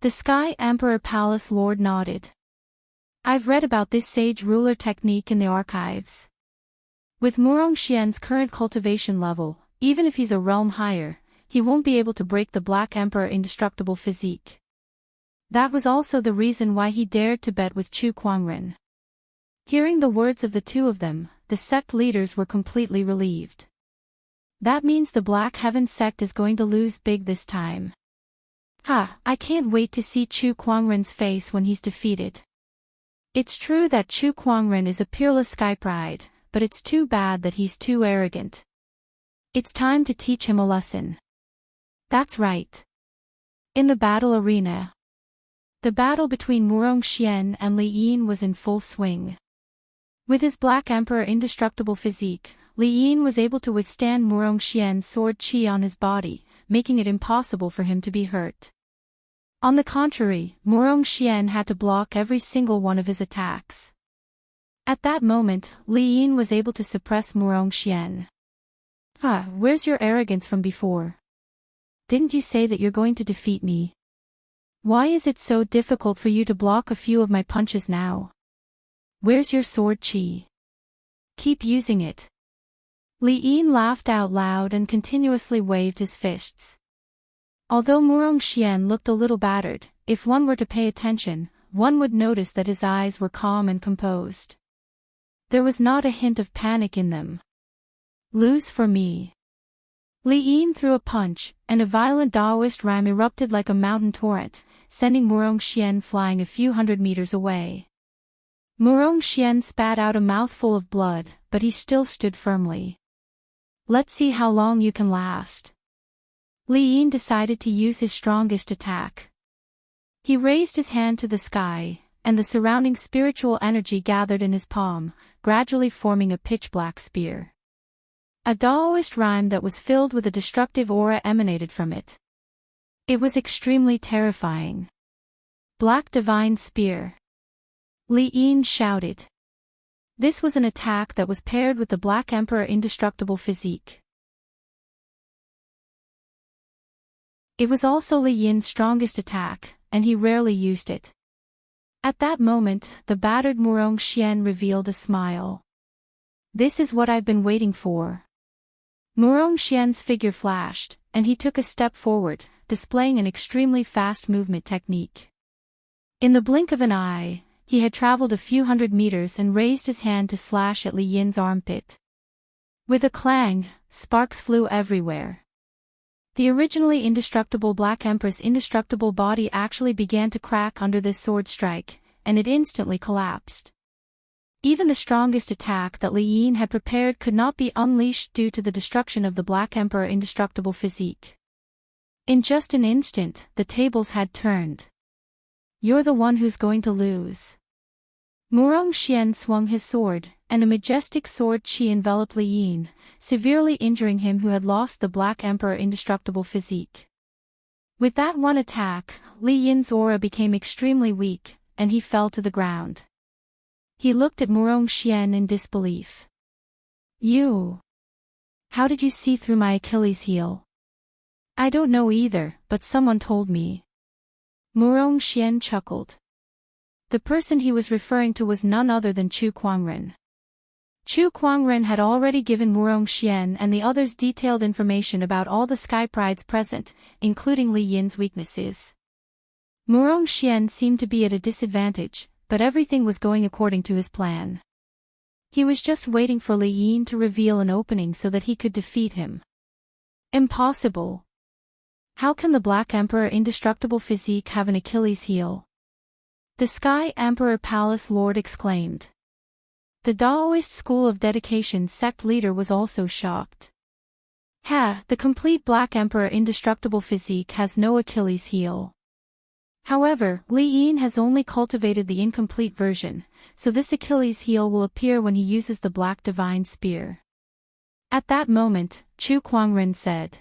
The Sky Emperor Palace Lord nodded. I've read about this sage ruler technique in the archives. With Murong Xian's current cultivation level, even if he's a realm higher, he won't be able to break the Black Emperor indestructible physique. That was also the reason why he dared to bet with Chu Kuangren. Hearing the words of the two of them, the sect leaders were completely relieved. That means the Black Heaven sect is going to lose big this time. I can't wait to see Chu Kuangren's face when he's defeated. It's true that Chu Kuangren is a peerless sky pride, but it's too bad that he's too arrogant. It's time to teach him a lesson. That's right. In the battle arena. The battle between Murong Xian and Li Yin was in full swing. With his Black Emperor indestructible physique, Li Yin was able to withstand Murong Xian's sword qi on his body, making it impossible for him to be hurt. On the contrary, Murong Xian had to block every single one of his attacks. At that moment, Li Yin was able to suppress Murong Xian. Where's your arrogance from before? Didn't you say that you're going to defeat me? Why is it so difficult for you to block a few of my punches now? Where's your sword qi? Keep using it. Li Yin laughed out loud and continuously waved his fists. Although Murong Xian looked a little battered, if one were to pay attention, one would notice that his eyes were calm and composed. There was not a hint of panic in them. Lose for me. Li Yin threw a punch, and a violent Daoist rhyme erupted like a mountain torrent, sending Murong Xian flying a few hundred meters away. Murong Xian spat out a mouthful of blood, but he still stood firmly. Let's see how long you can last. Li Yin decided to use his strongest attack. He raised his hand to the sky, and the surrounding spiritual energy gathered in his palm, gradually forming a pitch-black spear. A Daoist rhyme that was filled with a destructive aura emanated from it. It was extremely terrifying. Black Divine Spear. Li Yin shouted. This was an attack that was paired with the Black Emperor indestructible physique. It was also Li Yin's strongest attack, and he rarely used it. At that moment, the battered Murong Xian revealed a smile. This is what I've been waiting for. Murong Xian's figure flashed, and he took a step forward, displaying an extremely fast movement technique. In the blink of an eye, he had traveled a few hundred meters and raised his hand to slash at Li Yin's armpit. With a clang, sparks flew everywhere. The originally indestructible Black Empress' indestructible body actually began to crack under this sword strike, and it instantly collapsed. Even the strongest attack that Li Yin had prepared could not be unleashed due to the destruction of the Black Emperor indestructible physique. In just an instant, the tables had turned. You're the one who's going to lose. Murong Xian swung his sword, and a majestic sword chi enveloped Li Yin, severely injuring him who had lost the Black Emperor indestructible physique. With that one attack, Li Yin's aura became extremely weak, and he fell to the ground. He looked at Murong Xian in disbelief. You! How did you see through my Achilles heel? I don't know either, but someone told me. Murong Xian chuckled. The person he was referring to was none other than Chu Kuangren. Chu Kuangren had already given Murong Xian and the others detailed information about all the Sky Prides present, including Li Yin's weaknesses. Murong Xian seemed to be at a disadvantage, but everything was going according to his plan. He was just waiting for Li Yin to reveal an opening so that he could defeat him. Impossible. How can the Black Emperor indestructible physique have an Achilles heel? The Sky Emperor Palace Lord exclaimed. The Daoist School of Dedication sect leader was also shocked. The complete Black Emperor indestructible physique has no Achilles heel. However, Li Yin has only cultivated the incomplete version, so this Achilles heel will appear when he uses the Black Divine Spear. At that moment, Chu Kuangren said.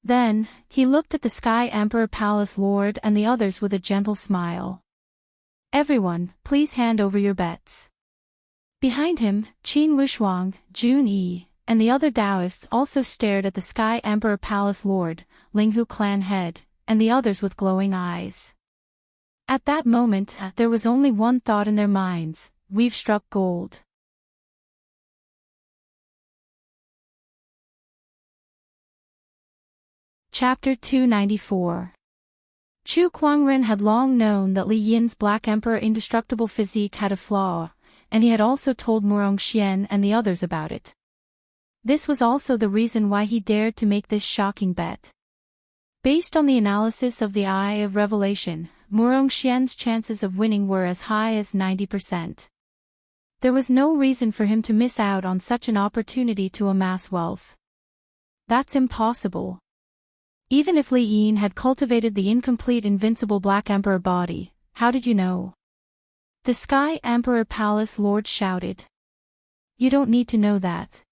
Then, he looked at the Sky Emperor Palace Lord and the others with a gentle smile. Everyone, please hand over your bets. Behind him, Qin Wushuang, Jun Yi, and the other Taoists also stared at the Sky Emperor Palace Lord, Linghu clan head, and the others with glowing eyes. At that moment, there was only one thought in their minds: we've struck gold. Chapter 294. Chu Kuangren had long known that Li Yin's Black Emperor indestructible physique had a flaw, and he had also told Murong Xian and the others about it. This was also the reason why he dared to make this shocking bet. Based on the analysis of the Eye of Revelation, Murong Xian's chances of winning were as high as 90%. There was no reason for him to miss out on such an opportunity to amass wealth. That's impossible. Even if Li Yin had cultivated the incomplete invincible Black Emperor body, how did you know? The Sky Emperor Palace Lord shouted. You don't need to know that.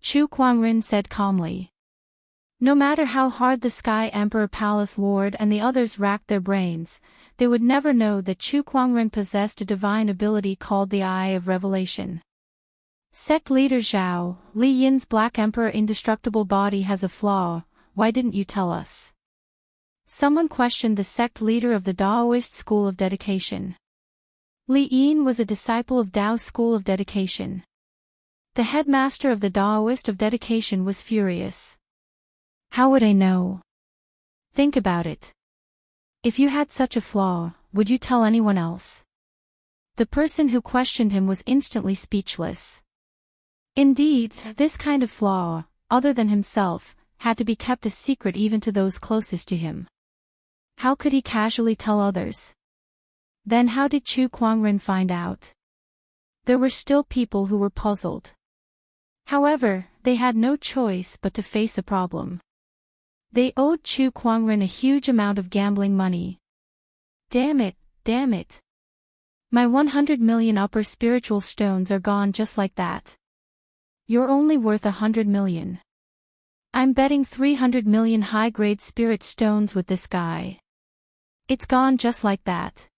Chu Kuangren said calmly. No matter how hard the Sky Emperor Palace Lord and the others racked their brains, they would never know that Chu Kuangren possessed a divine ability called the Eye of Revelation. Sect leader Zhao, Li Yin's Black Emperor indestructible body has a flaw. Why didn't you tell us? Someone questioned the sect leader of the Daoist School of Dedication. Li Yin was a disciple of Dao's School of Dedication. The headmaster of the Daoist of Dedication was furious. How would I know? Think about it. If you had such a flaw, would you tell anyone else? The person who questioned him was instantly speechless. Indeed, this kind of flaw, other than himself, had to be kept a secret even to those closest to him. How could he casually tell others? Then how did Chu Kuangren find out? There were still people who were puzzled. However, they had no choice but to face a problem. They owed Chu Kuangren a huge amount of gambling money. Damn it, damn it. My 100 million upper spiritual stones are gone just like that. You're only worth 100 million. I'm betting 300 million high-grade spirit stones with this guy. It's gone just like that.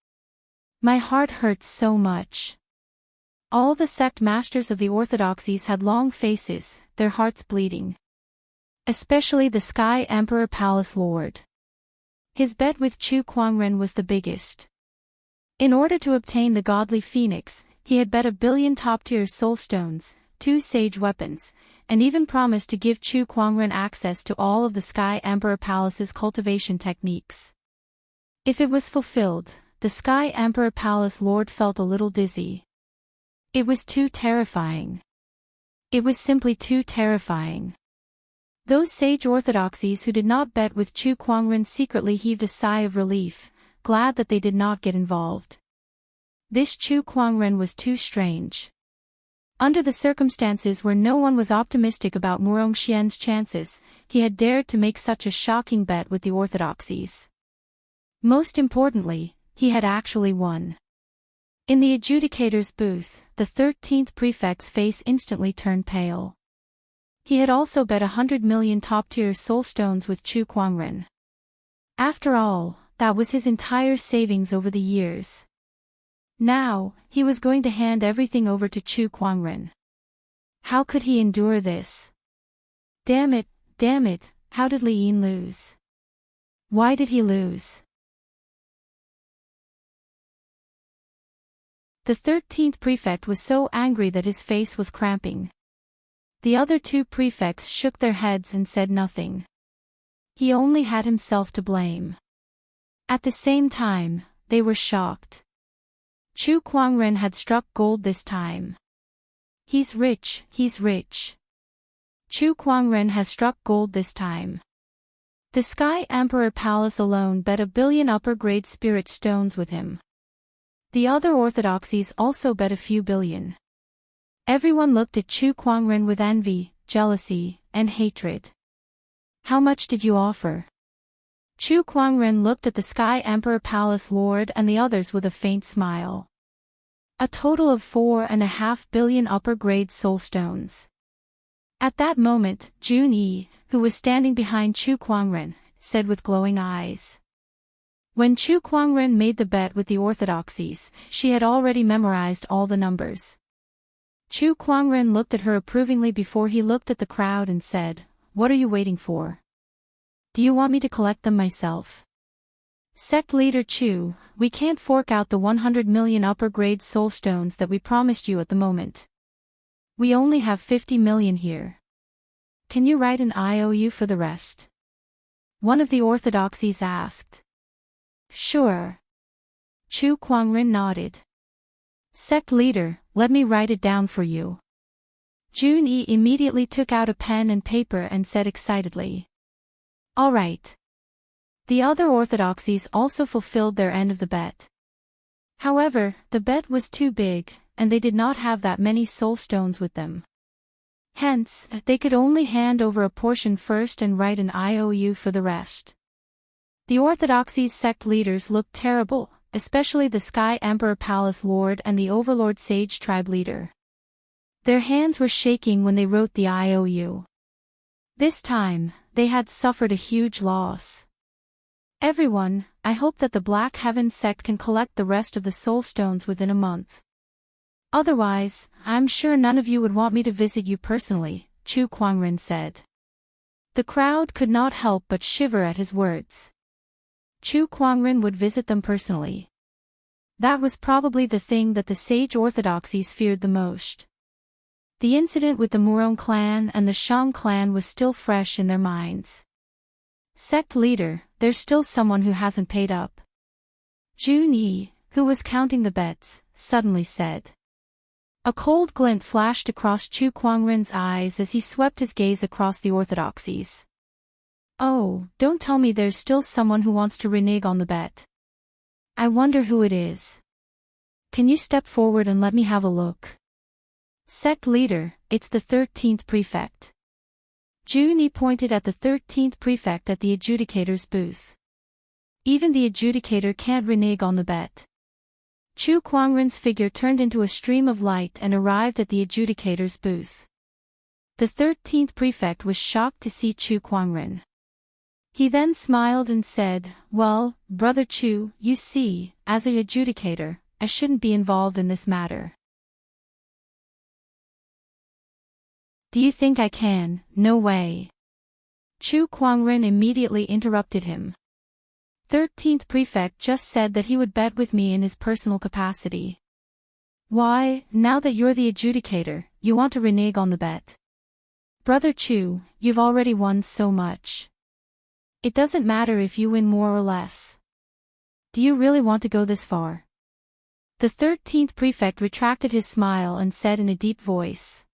My heart hurts so much. All the sect masters of the orthodoxies had long faces, their hearts bleeding. Especially the Sky Emperor Palace Lord. His bet with Chu Kuangren was the biggest. In order to obtain the godly phoenix, he had bet 1 billion top-tier soul stones, 2 sage weapons, and even promised to give Chu Kuangren access to all of the Sky Emperor Palace's cultivation techniques. If it was fulfilled, the Sky Emperor Palace Lord felt a little dizzy. It was too terrifying. It was simply too terrifying. Those sage orthodoxies who did not bet with Chu Kuangren secretly heaved a sigh of relief, glad that they did not get involved. This Chu Kuangren was too strange. Under the circumstances where no one was optimistic about Murong Xian's chances, he had dared to make such a shocking bet with the orthodoxies. Most importantly, he had actually won. In the adjudicator's booth, the 13th prefect's face instantly turned pale. He had also bet 100 million top-tier soul stones with Chu Kuangren. After all, that was his entire savings over the years. Now, he was going to hand everything over to Chu Kuangren. How could he endure this? Damn it, how did Li Yin lose? Why did he lose? The 13th prefect was so angry that his face was cramping. The other 2 prefects shook their heads and said nothing. He only had himself to blame. At the same time, they were shocked. Chu Kuangren had struck gold this time. He's rich, he's rich. Chu Kuangren has struck gold this time. The Sky Emperor Palace alone bet 1 billion upper-grade spirit stones with him. The other orthodoxies also bet a few billion. Everyone looked at Chu Kuangren with envy, jealousy, and hatred. How much did you offer? Chu Kuangren looked at the Sky Emperor Palace Lord and the others with a faint smile. A total of 4.5 billion upper-grade soul stones. At that moment, Jun Yi, who was standing behind Chu Kuangren, said with glowing eyes. When Chu Kuangren made the bet with the orthodoxies, she had already memorized all the numbers. Chu Kuangren looked at her approvingly before he looked at the crowd and said, "What are you waiting for? Do you want me to collect them myself?" Sect leader Chu, we can't fork out the 100 million upper-grade soul stones that we promised you at the moment. We only have 50 million here. Can you write an IOU for the rest? One of the orthodoxies asked. Sure. Chu Kuangren nodded. Sect leader, let me write it down for you. Jun Yi immediately took out a pen and paper and said excitedly. All right. The other orthodoxies also fulfilled their end of the bet. However, the bet was too big, and they did not have that many soul stones with them. Hence, they could only hand over a portion first and write an IOU for the rest. The orthodoxies' sect leaders looked terrible, especially the Sky Emperor Palace Lord and the Overlord Sage Tribe leader. Their hands were shaking when they wrote the IOU. This time, they had suffered a huge loss. Everyone, I hope that the Black Heaven sect can collect the rest of the soul stones within a month. Otherwise, I'm sure none of you would want me to visit you personally, Chu Kuangren said. The crowd could not help but shiver at his words. Chu Kuangren would visit them personally. That was probably the thing that the sage orthodoxies feared the most. The incident with the Murong clan and the Shang clan was still fresh in their minds. Sect leader, there's still someone who hasn't paid up. Jun-yi, who was counting the bets, suddenly said. A cold glint flashed across Chu Kwangren's eyes as he swept his gaze across the orthodoxies. Oh, don't tell me there's still someone who wants to renege on the bet. I wonder who it is. Can you step forward and let me have a look? Sect leader, it's the 13th prefect. Jun-yi pointed at the 13th prefect at the adjudicator's booth. Even the adjudicator can't renege on the bet. Chu Kwangren's figure turned into a stream of light and arrived at the adjudicator's booth. The 13th prefect was shocked to see Chu Kwangren. He then smiled and said, well, Brother Chu, you see, as an adjudicator, I shouldn't be involved in this matter. Do you think I can? No way. Chu Kwangren immediately interrupted him. 13th prefect just said that he would bet with me in his personal capacity. Why, now that you're the adjudicator, you want to renege on the bet? Brother Chu, you've already won so much. It doesn't matter if you win more or less. Do you really want to go this far? The 13th prefect retracted his smile and said in a deep voice.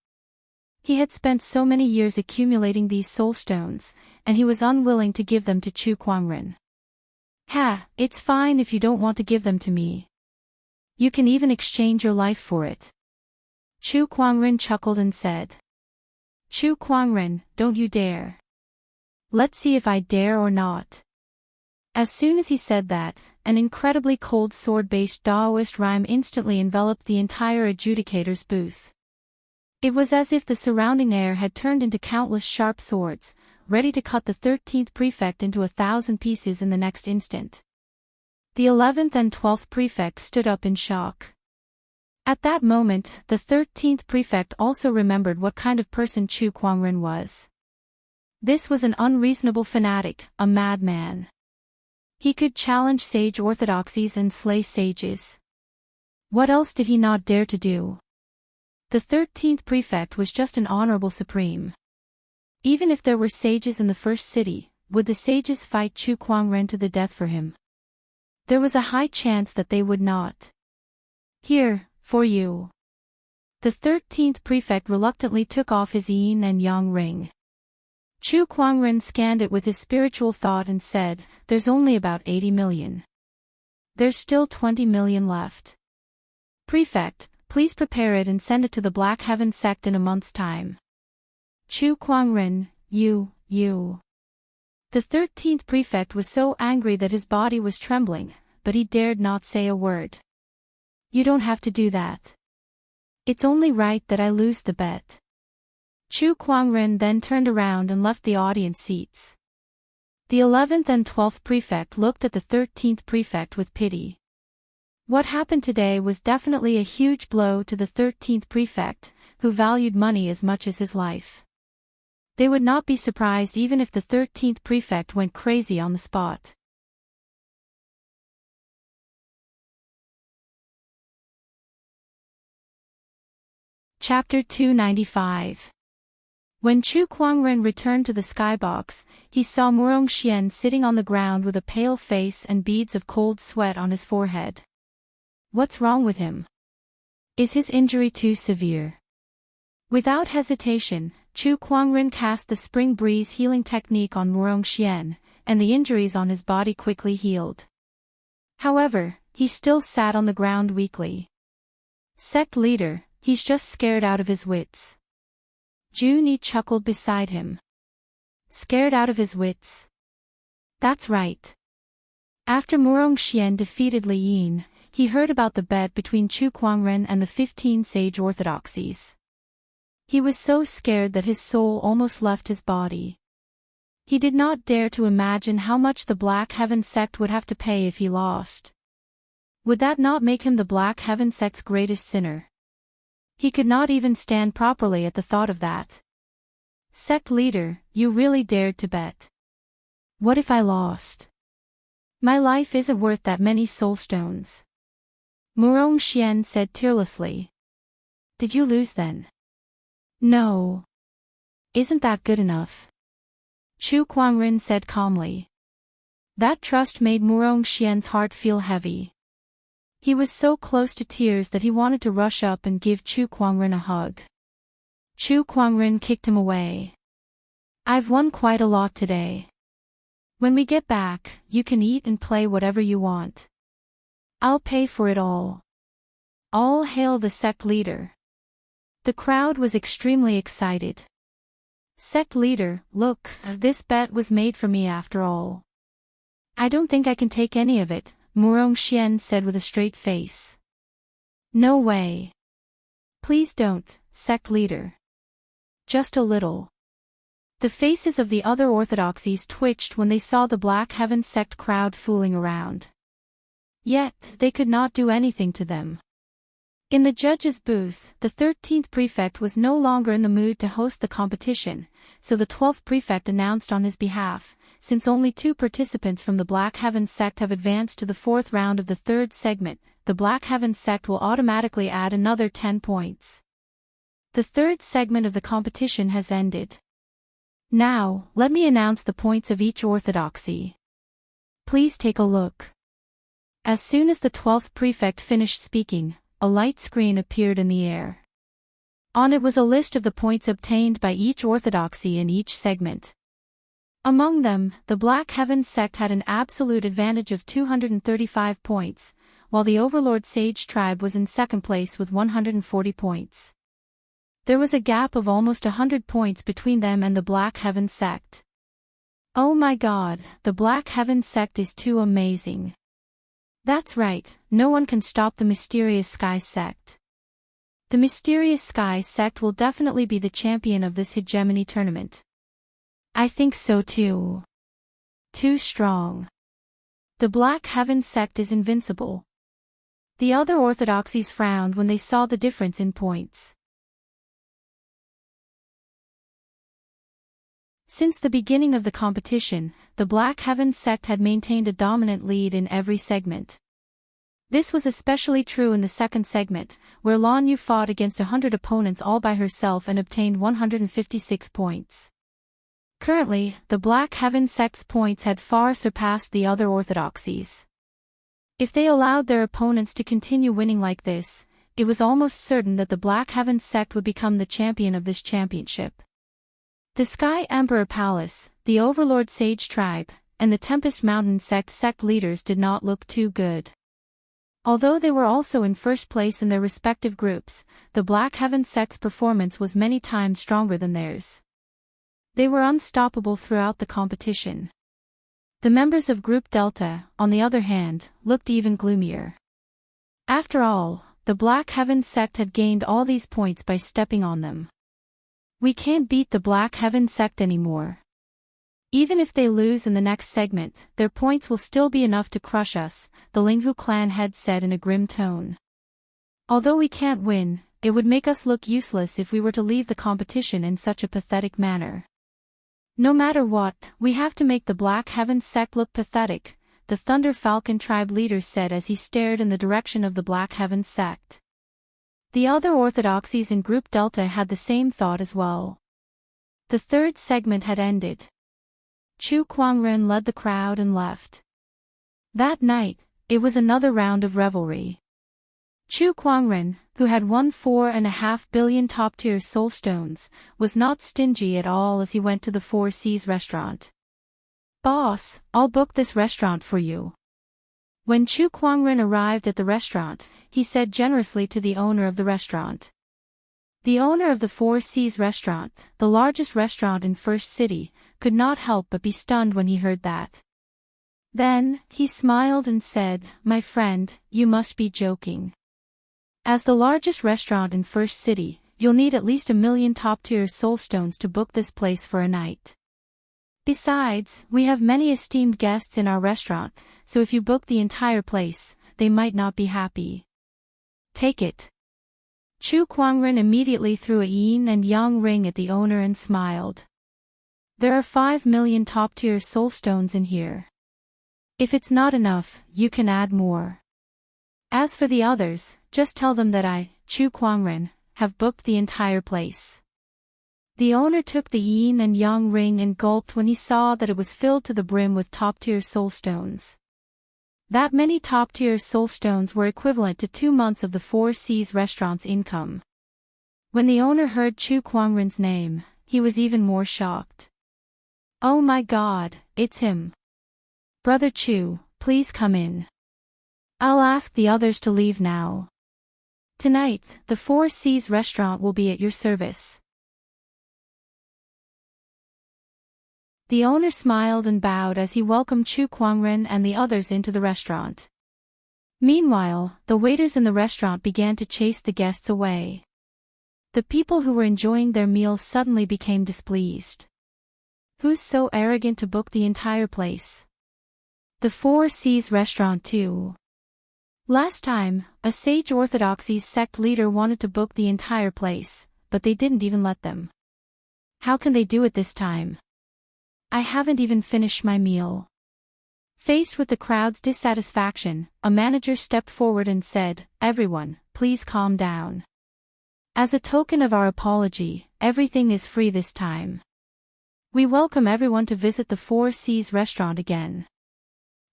He had spent so many years accumulating these soul stones, and he was unwilling to give them to Chu Kwangren. Ha, it's fine if you don't want to give them to me. You can even exchange your life for it. Chu Kwangren chuckled and said. Chu Kwangren, don't you dare. Let's see if I dare or not. As soon as he said that, an incredibly cold sword-based Daoist rhyme instantly enveloped the entire adjudicator's booth. It was as if the surrounding air had turned into countless sharp swords, ready to cut the 13th prefect into 1,000 pieces in the next instant. The 11th and 12th prefect stood up in shock. At that moment, the 13th prefect also remembered what kind of person Chu Kwangren was. This was an unreasonable fanatic, a madman. He could challenge sage orthodoxies and slay sages. What else did he not dare to do? The 13th prefect was just an honorable supreme. Even if there were sages in the first city, would the sages fight Chu Kwangren to the death for him? There was a high chance that they would not. Here, for you. The 13th prefect reluctantly took off his yin and yang ring. Chu Kwangren scanned it with his spiritual thought and said, there's only about 80 million. There's still 20 million left. Prefect, please prepare it and send it to the Black Heaven sect in a month's time. Chu Kwangren, you. The 13th prefect was so angry that his body was trembling, but he dared not say a word. You don't have to do that. It's only right that I lose the bet. Chu Kwangren then turned around and left the audience seats. The 11th and 12th prefect looked at the 13th prefect with pity. What happened today was definitely a huge blow to the 13th prefect, who valued money as much as his life. They would not be surprised even if the 13th prefect went crazy on the spot. Chapter 295. When Chu Kwangren returned to the skybox, he saw Murong Xian sitting on the ground with a pale face and beads of cold sweat on his forehead. What's wrong with him? Is his injury too severe? Without hesitation, Chu Kwangren cast the spring breeze healing technique on Murong Xian, and the injuries on his body quickly healed. However, he still sat on the ground weakly. Sect leader, he's just scared out of his wits. Jun-yi chuckled beside him. Scared out of his wits? That's right. After Murong Xian defeated Li Yin, he heard about the bet between Chu Kwangren and the 15 sage orthodoxies. He was so scared that his soul almost left his body. He did not dare to imagine how much the Black Heaven sect would have to pay if he lost. Would that not make him the Black Heaven sect's greatest sinner? He could not even stand properly at the thought of that. Sect leader, you really dared to bet. What if I lost? My life isn't worth that many soul stones. Murong Xian said tearlessly. Did you lose then? No. Isn't that good enough? Chu Kwangren said calmly. That trust made Murong Xian's heart feel heavy. He was so close to tears that he wanted to rush up and give Chu Kwangren a hug. Chu Kwangren kicked him away. I've won quite a lot today. When we get back, you can eat and play whatever you want. I'll pay for it all. All hail the sect leader. The crowd was extremely excited. Sect leader, look, this bet was made for me after all. I don't think I can take any of it, Murong Xian said with a straight face. No way. Please don't, sect leader. Just a little. The faces of the other orthodoxies twitched when they saw the Black Heaven sect crowd fooling around. Yet, they could not do anything to them. In the judge's booth, the 13th prefect was no longer in the mood to host the competition, so the 12th prefect announced on his behalf, since only 2 participants from the Black Heaven sect have advanced to the 4th round of the 3rd segment, the Black Heaven sect will automatically add another 10 points. The 3rd segment of the competition has ended. Now, let me announce the points of each orthodoxy. Please take a look. As soon as the 12th prefect finished speaking, a light screen appeared in the air. On it was a list of the points obtained by each orthodoxy in each segment. Among them, the Black Heaven sect had an absolute advantage of 235 points, while the Overlord Sage tribe was in second place with 140 points. There was a gap of almost 100 points between them and the Black Heaven sect. Oh my god, the Black Heaven sect is too amazing. That's right, no one can stop the Mysterious Sky sect. The Mysterious Sky sect will definitely be the champion of this hegemony tournament. I think so too. Too strong. The Black Heaven sect is invincible. The other orthodoxies frowned when they saw the difference in points. Since the beginning of the competition, the Black Heaven sect had maintained a dominant lead in every segment. This was especially true in the second segment, where Lan Yu fought against 100 opponents all by herself and obtained 156 points. Currently, the Black Heaven sect's points had far surpassed the other orthodoxies. If they allowed their opponents to continue winning like this, it was almost certain that the Black Heaven sect would become the champion of this championship. The Sky Emperor Palace, the Overlord Sage tribe, and the Tempest Mountain sect leaders did not look too good. Although they were also in first place in their respective groups, the Black Heaven sect's performance was many times stronger than theirs. They were unstoppable throughout the competition. The members of Group Delta, on the other hand, looked even gloomier. After all, the Black Heaven sect had gained all these points by stepping on them. We can't beat the Black Heaven sect anymore. Even if they lose in the next segment, their points will still be enough to crush us, the Linghu clan head said in a grim tone. Although we can't win, it would make us look useless if we were to leave the competition in such a pathetic manner. No matter what, we have to make the Black Heaven sect look pathetic, the Thunder Falcon tribe leader said as he stared in the direction of the Black Heaven sect. The other orthodoxies in Group Delta had the same thought as well. The third segment had ended. Chu Kwangren led the crowd and left. That night, it was another round of revelry. Chu Kwangren, who had won 4.5 billion top-tier soul stones, was not stingy at all as he went to the Four Seas restaurant. Boss, I'll book this restaurant for you. When Chu Kwangren arrived at the restaurant, he said generously to the owner of the restaurant. The owner of the Four Seas restaurant, the largest restaurant in First City, could not help but be stunned when he heard that. Then, he smiled and said, "My friend, you must be joking. As the largest restaurant in First City, you'll need at least 1 million top-tier soul stones to book this place for a night. Besides, we have many esteemed guests in our restaurant, so if you book the entire place, they might not be happy. Take it." Chu Kwangren immediately threw a yin and yang ring at the owner and smiled. "There are 5 million top-tier soul stones in here. If it's not enough, you can add more. As for the others, just tell them that I, Chu Kwangren, have booked the entire place." The owner took the yin and yang ring and gulped when he saw that it was filled to the brim with top-tier soul stones. That many top-tier soulstones were equivalent to 2 months of the Four Seas restaurant's income. When the owner heard Chu Kwangren's name, he was even more shocked. "Oh my God, it's him. Brother Chu, please come in. I'll ask the others to leave now. Tonight, the Four Seas restaurant will be at your service." The owner smiled and bowed as he welcomed Chu Kwangren and the others into the restaurant. Meanwhile, the waiters in the restaurant began to chase the guests away. The people who were enjoying their meals suddenly became displeased. Who's so arrogant to book the entire place? The Four Seas restaurant too. Last time, a Sage Orthodoxy sect leader wanted to book the entire place, but they didn't even let them. How can they do it this time? I haven't even finished my meal. Faced with the crowd's dissatisfaction, a manager stepped forward and said, "Everyone, please calm down. As a token of our apology, everything is free this time. We welcome everyone to visit the Four Seas restaurant again."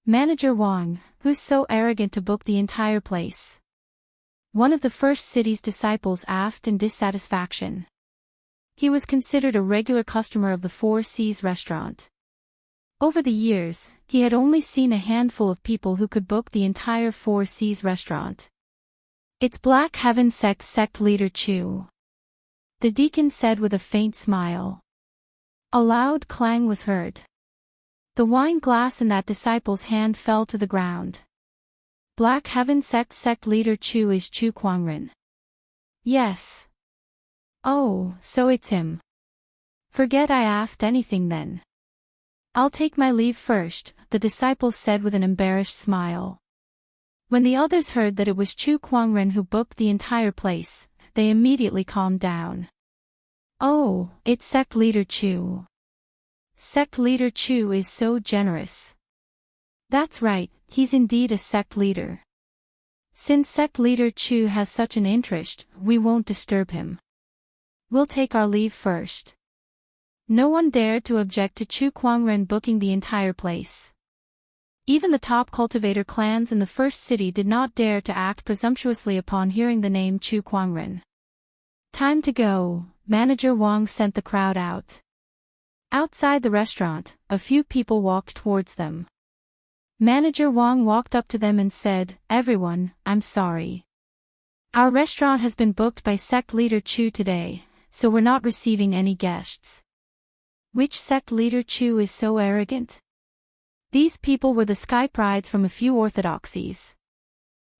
Manager Wang, who's so arrogant to book the entire place? One of the First City's disciples asked in dissatisfaction. He was considered a regular customer of the Four Seas restaurant. Over the years, he had only seen a handful of people who could book the entire Four Seas restaurant. "It's Black Heaven sect leader Chu," the deacon said with a faint smile. A loud clang was heard. The wine glass in that disciple's hand fell to the ground. "Black Heaven sect leader Chu is Chu Kwangren." "Yes." "Oh, so it's him. Forget I asked anything then. I'll take my leave first," the disciple said with an embarrassed smile. When the others heard that it was Chu Kwangren who booked the entire place, they immediately calmed down. "Oh, it's sect leader Chu. Sect leader Chu is so generous." "That's right, he's indeed a sect leader. Since sect leader Chu has such an interest, we won't disturb him. We'll take our leave first." No one dared to object to Chu Kwangren booking the entire place. Even the top cultivator clans in the First City did not dare to act presumptuously upon hearing the name Chu Kwangren. "Time to go," Manager Wang sent the crowd out. Outside the restaurant, a few people walked towards them. Manager Wang walked up to them and said, "Everyone, I'm sorry. Our restaurant has been booked by sect leader Chu today, so we're not receiving any guests." Which sect leader Chu is so arrogant? These people were the sky prides from a few orthodoxies.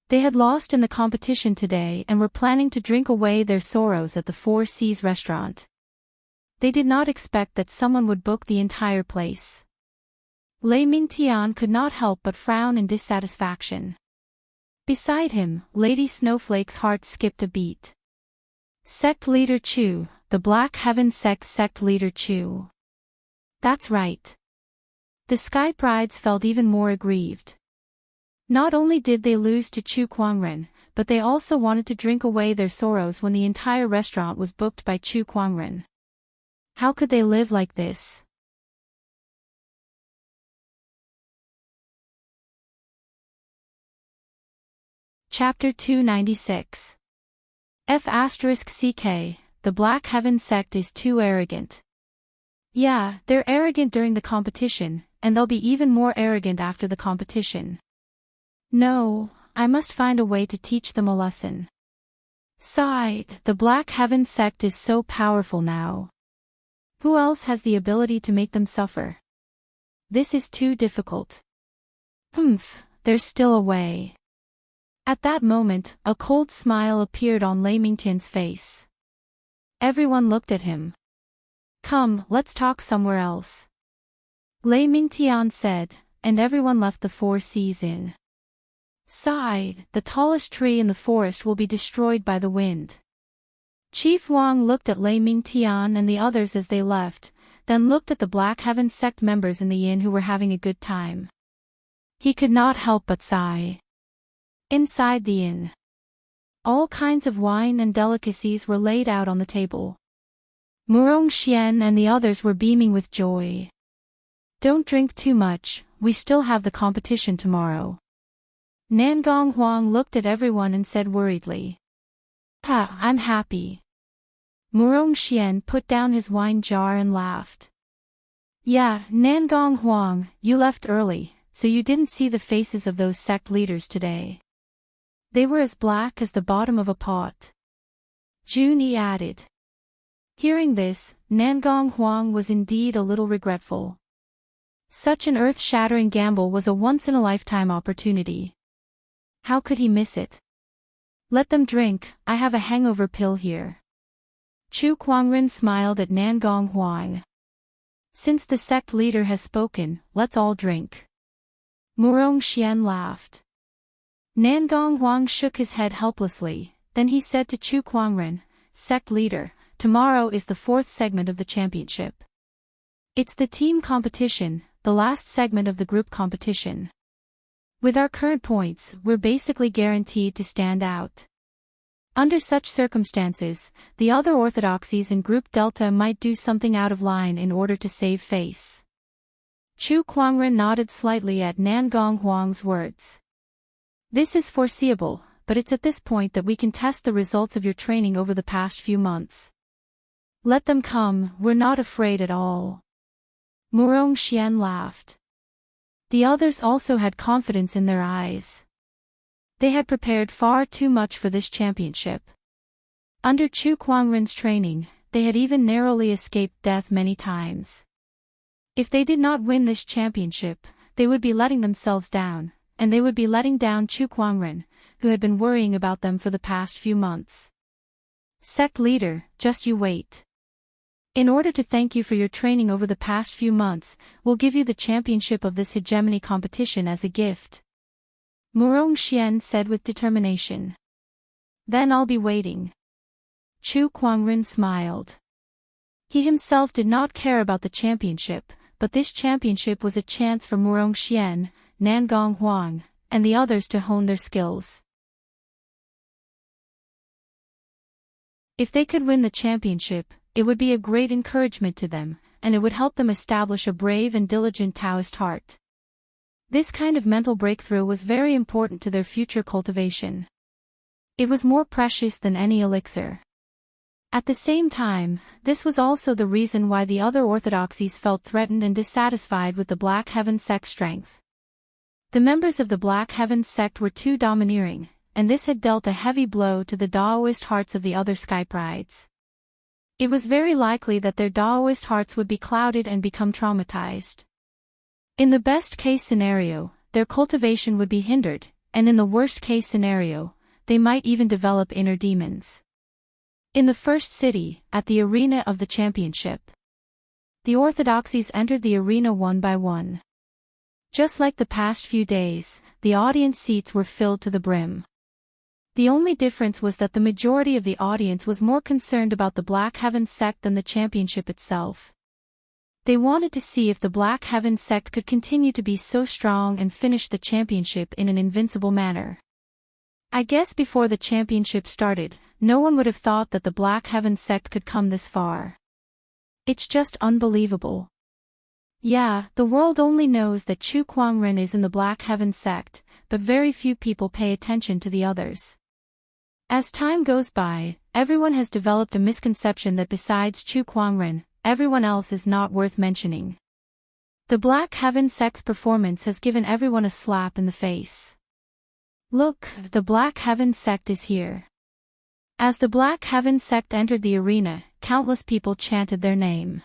They had lost in the competition today and were planning to drink away their sorrows at the Four Seas restaurant. They did not expect that someone would book the entire place. Lei Mingtian could not help but frown in dissatisfaction. Beside him, Lady Snowflake's heart skipped a beat. Sect leader Chu, the Black Heaven sect leader Chu. That's right. The Sky Prides felt even more aggrieved. Not only did they lose to Chu Kwangren, but they also wanted to drink away their sorrows when the entire restaurant was booked by Chu Kwangren. How could they live like this? Chapter 296. F***ck, the Black Heaven sect is too arrogant. Yeah, they're arrogant during the competition, and they'll be even more arrogant after the competition. No, I must find a way to teach them a lesson. Sigh, the Black Heaven sect is so powerful now. Who else has the ability to make them suffer? This is too difficult. There's still a way. At that moment, a cold smile appeared on Lei Mingtian's face. Everyone looked at him. Come, let's talk somewhere else. Lei Mingtian said, and everyone left the Four Seas Inn. Sigh, the tallest tree in the forest will be destroyed by the wind. Chief Wang looked at Lei Mingtian and the others as they left, then looked at the Black Heaven sect members in the inn who were having a good time. He could not help but sigh. Inside the inn, all kinds of wine and delicacies were laid out on the table. Murong Xian and the others were beaming with joy. Don't drink too much, we still have the competition tomorrow. Nangong Huang looked at everyone and said worriedly. I'm happy. Murong Xian put down his wine jar and laughed. Yeah, Nangong Huang, you left early, so you didn't see the faces of those sect leaders today. They were as black as the bottom of a pot. Junyi added. Hearing this, Nangong Huang was indeed a little regretful. Such an earth-shattering gamble was a once-in-a-lifetime opportunity. How could he miss it? Let them drink, I have a hangover pill here. Chu Kuangren smiled at Nangong Huang. Since the sect leader has spoken, let's all drink. Murong Xian laughed. Nangong Huang shook his head helplessly, then he said to Chu Kuangren, Sect leader, tomorrow is the fourth segment of the championship. It's the team competition, the last segment of the group competition. With our current points, we're basically guaranteed to stand out. Under such circumstances, the other orthodoxies in Group Delta might do something out of line in order to save face. Chu Kuangren nodded slightly at Nangong Huang's words. This is foreseeable, but it's at this point that we can test the results of your training over the past few months. Let them come, we're not afraid at all. Murong Xian laughed. The others also had confidence in their eyes. They had prepared far too much for this championship. Under Chu Kuangren's training, they had even narrowly escaped death many times. If they did not win this championship, they would be letting themselves down, and they would be letting down Chu Kuangren, who had been worrying about them for the past few months. Sect leader, just you wait. In order to thank you for your training over the past few months, we'll give you the championship of this hegemony competition as a gift. Murong Xian said with determination. Then I'll be waiting. Chu Kuangren smiled. He himself did not care about the championship, but this championship was a chance for Murong Xian, Nangong Huang, and the others to hone their skills. If they could win the championship, it would be a great encouragement to them, and it would help them establish a brave and diligent Taoist heart. This kind of mental breakthrough was very important to their future cultivation. It was more precious than any elixir. At the same time, this was also the reason why the other orthodoxies felt threatened and dissatisfied with the Black Heaven sect strength. The members of the Black Heaven sect were too domineering, and this had dealt a heavy blow to the Daoist hearts of the other sky brides. It was very likely that their Daoist hearts would be clouded and become traumatized. In the best-case scenario, their cultivation would be hindered, and in the worst-case scenario, they might even develop inner demons. In the first city, at the arena of the championship, the orthodoxies entered the arena one by one. Just like the past few days, the audience seats were filled to the brim. The only difference was that the majority of the audience was more concerned about the Black Heaven sect than the championship itself. They wanted to see if the Black Heaven sect could continue to be so strong and finish the championship in an invincible manner. I guess before the championship started, no one would have thought that the Black Heaven sect could come this far. It's just unbelievable. Yeah, the world only knows that Chu Kuangren is in the Black Heaven sect, but very few people pay attention to the others. As time goes by, everyone has developed a misconception that besides Chu Kuangren, everyone else is not worth mentioning. The Black Heaven sect's performance has given everyone a slap in the face. Look, the Black Heaven sect is here. As the Black Heaven sect entered the arena, countless people chanted their name.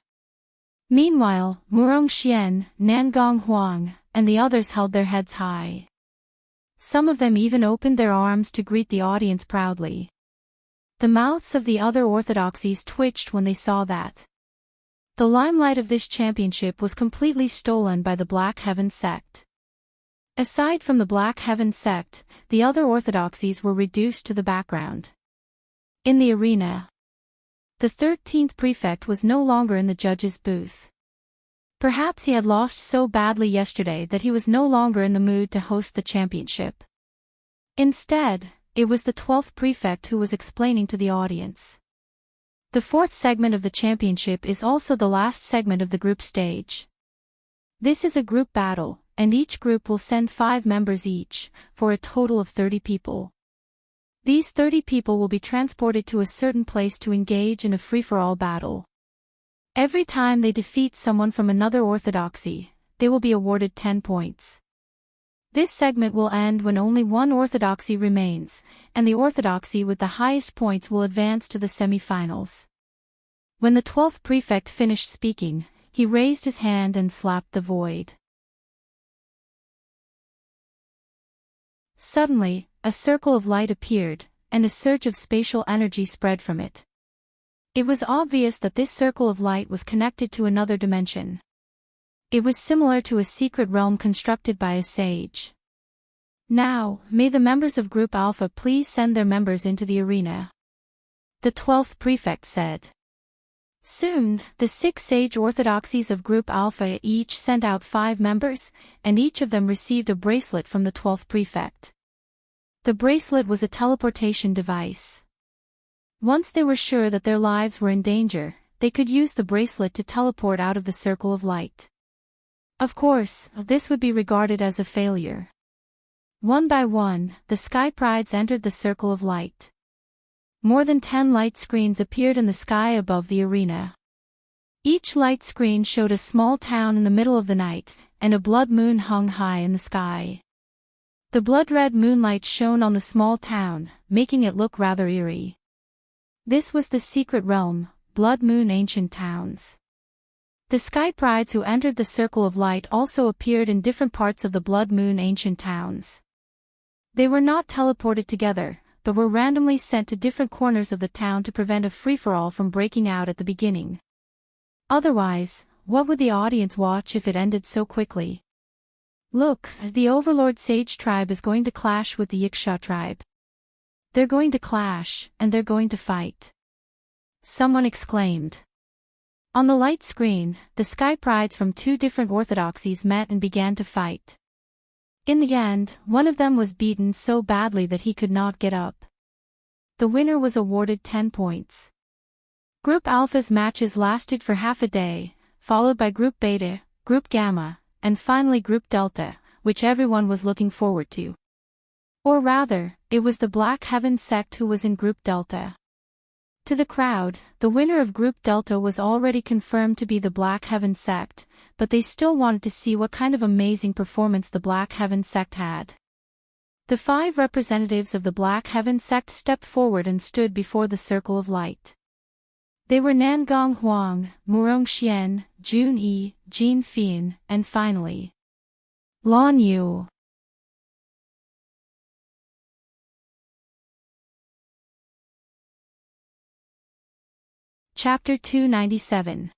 Meanwhile, Murong Xian, Nangong Huang, and the others held their heads high. Some of them even opened their arms to greet the audience proudly. The mouths of the other orthodoxies twitched when they saw that. The limelight of this championship was completely stolen by the Black Heaven sect. Aside from the Black Heaven sect, the other orthodoxies were reduced to the background. In the arena, the 13th prefect was no longer in the judge's booth. Perhaps he had lost so badly yesterday that he was no longer in the mood to host the championship. Instead, it was the 12th prefect who was explaining to the audience. The fourth segment of the championship is also the last segment of the group stage. This is a group battle, and each group will send 5 members each, for a total of 30 people. These 30 people will be transported to a certain place to engage in a free-for-all battle. Every time they defeat someone from another orthodoxy, they will be awarded 10 points. This segment will end when only one orthodoxy remains, and the orthodoxy with the highest points will advance to the semi-finals. When the 12th prefect finished speaking, he raised his hand and slapped the void. Suddenly, a circle of light appeared, and a surge of spatial energy spread from it. It was obvious that this circle of light was connected to another dimension. It was similar to a secret realm constructed by a sage. Now, may the members of Group Alpha please send their members into the arena. The 12th prefect said. Soon, the 6 sage orthodoxies of Group Alpha each sent out 5 members, and each of them received a bracelet from the 12th prefect. The bracelet was a teleportation device. Once they were sure that their lives were in danger, they could use the bracelet to teleport out of the circle of light. Of course, this would be regarded as a failure. One by one, the Sky Prides entered the circle of light. More than 10 light screens appeared in the sky above the arena. Each light screen showed a small town in the middle of the night, and a blood moon hung high in the sky. The blood-red moonlight shone on the small town, making it look rather eerie. This was the secret realm, Blood Moon Ancient Towns. The Sky Prides who entered the circle of light also appeared in different parts of the Blood Moon Ancient Towns. They were not teleported together, but were randomly sent to different corners of the town to prevent a free-for-all from breaking out at the beginning. Otherwise, what would the audience watch if it ended so quickly? Look, the Overlord Sage tribe is going to clash with the Yaksha tribe. They're going to clash, and they're going to fight. Someone exclaimed. On the light screen, the Sky Prides from 2 different orthodoxies met and began to fight. In the end, one of them was beaten so badly that he could not get up. The winner was awarded 10 points. Group Alpha's matches lasted for half a day, followed by Group Beta, Group Gamma, and finally Group Delta, which everyone was looking forward to. Or rather, it was the Black Heaven sect who was in Group Delta. To the crowd, the winner of Group Delta was already confirmed to be the Black Heaven sect, but they still wanted to see what kind of amazing performance the Black Heaven sect had. The 5 representatives of the Black Heaven sect stepped forward and stood before the circle of light. They were Nangong Huang, Murong Xian, Jun Yi, Jin Fian, and finally, Lan Yu. Chapter 297.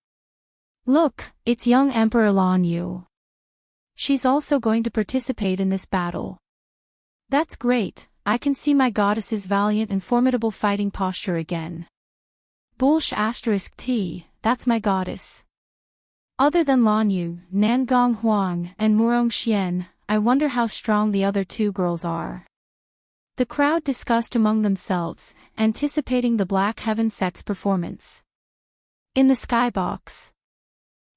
Look, it's young Emperor Lan Yu. She's also going to participate in this battle. That's great, I can see my goddess's valiant and formidable fighting posture again. Bulsh *T, that's my goddess. Other than Lan Yu, Nangong Huang, and Murong Xian, I wonder how strong the other 2 girls are. The crowd discussed among themselves, anticipating the Black Heaven sect's performance. In the skybox,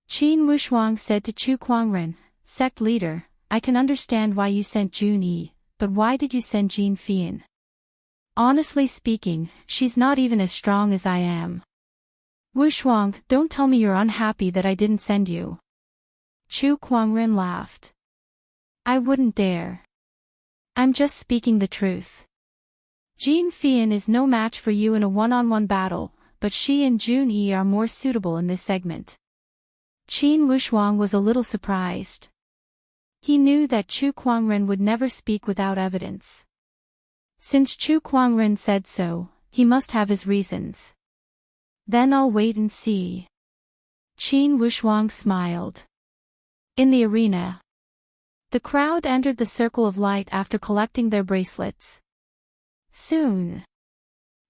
Qin Wushuang said to Chu Kuangren, sect leader, I can understand why you sent Jun Yi, but why did you send Jin Fian? Honestly speaking, she's not even as strong as I am. Wushuang, don't tell me you're unhappy that I didn't send you. Chu Kuangren laughed. I wouldn't dare. I'm just speaking the truth. Jin Fian is no match for you in a one-on-one battle, but she and Jun Yi are more suitable in this segment. Qin Wushuang was a little surprised. He knew that Chu Kuangren would never speak without evidence. Since Chu Kuangren said so, he must have his reasons. Then I'll wait and see. Qin Wushuang smiled. In the arena, the crowd entered the circle of light after collecting their bracelets. Soon,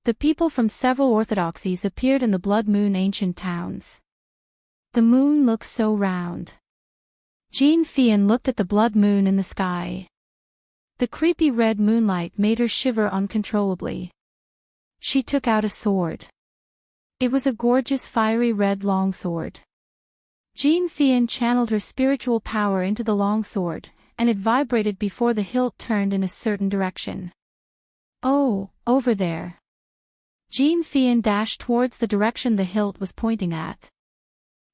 the people from several orthodoxies appeared in the Blood Moon Ancient Towns. The moon looks so round. Jin Fian looked at the blood moon in the sky. The creepy red moonlight made her shiver uncontrollably. She took out a sword. It was a gorgeous fiery red longsword. Jean Fian channeled her spiritual power into the long sword, and it vibrated before the hilt turned in a certain direction. Oh, over there. Jean Fian dashed towards the direction the hilt was pointing at.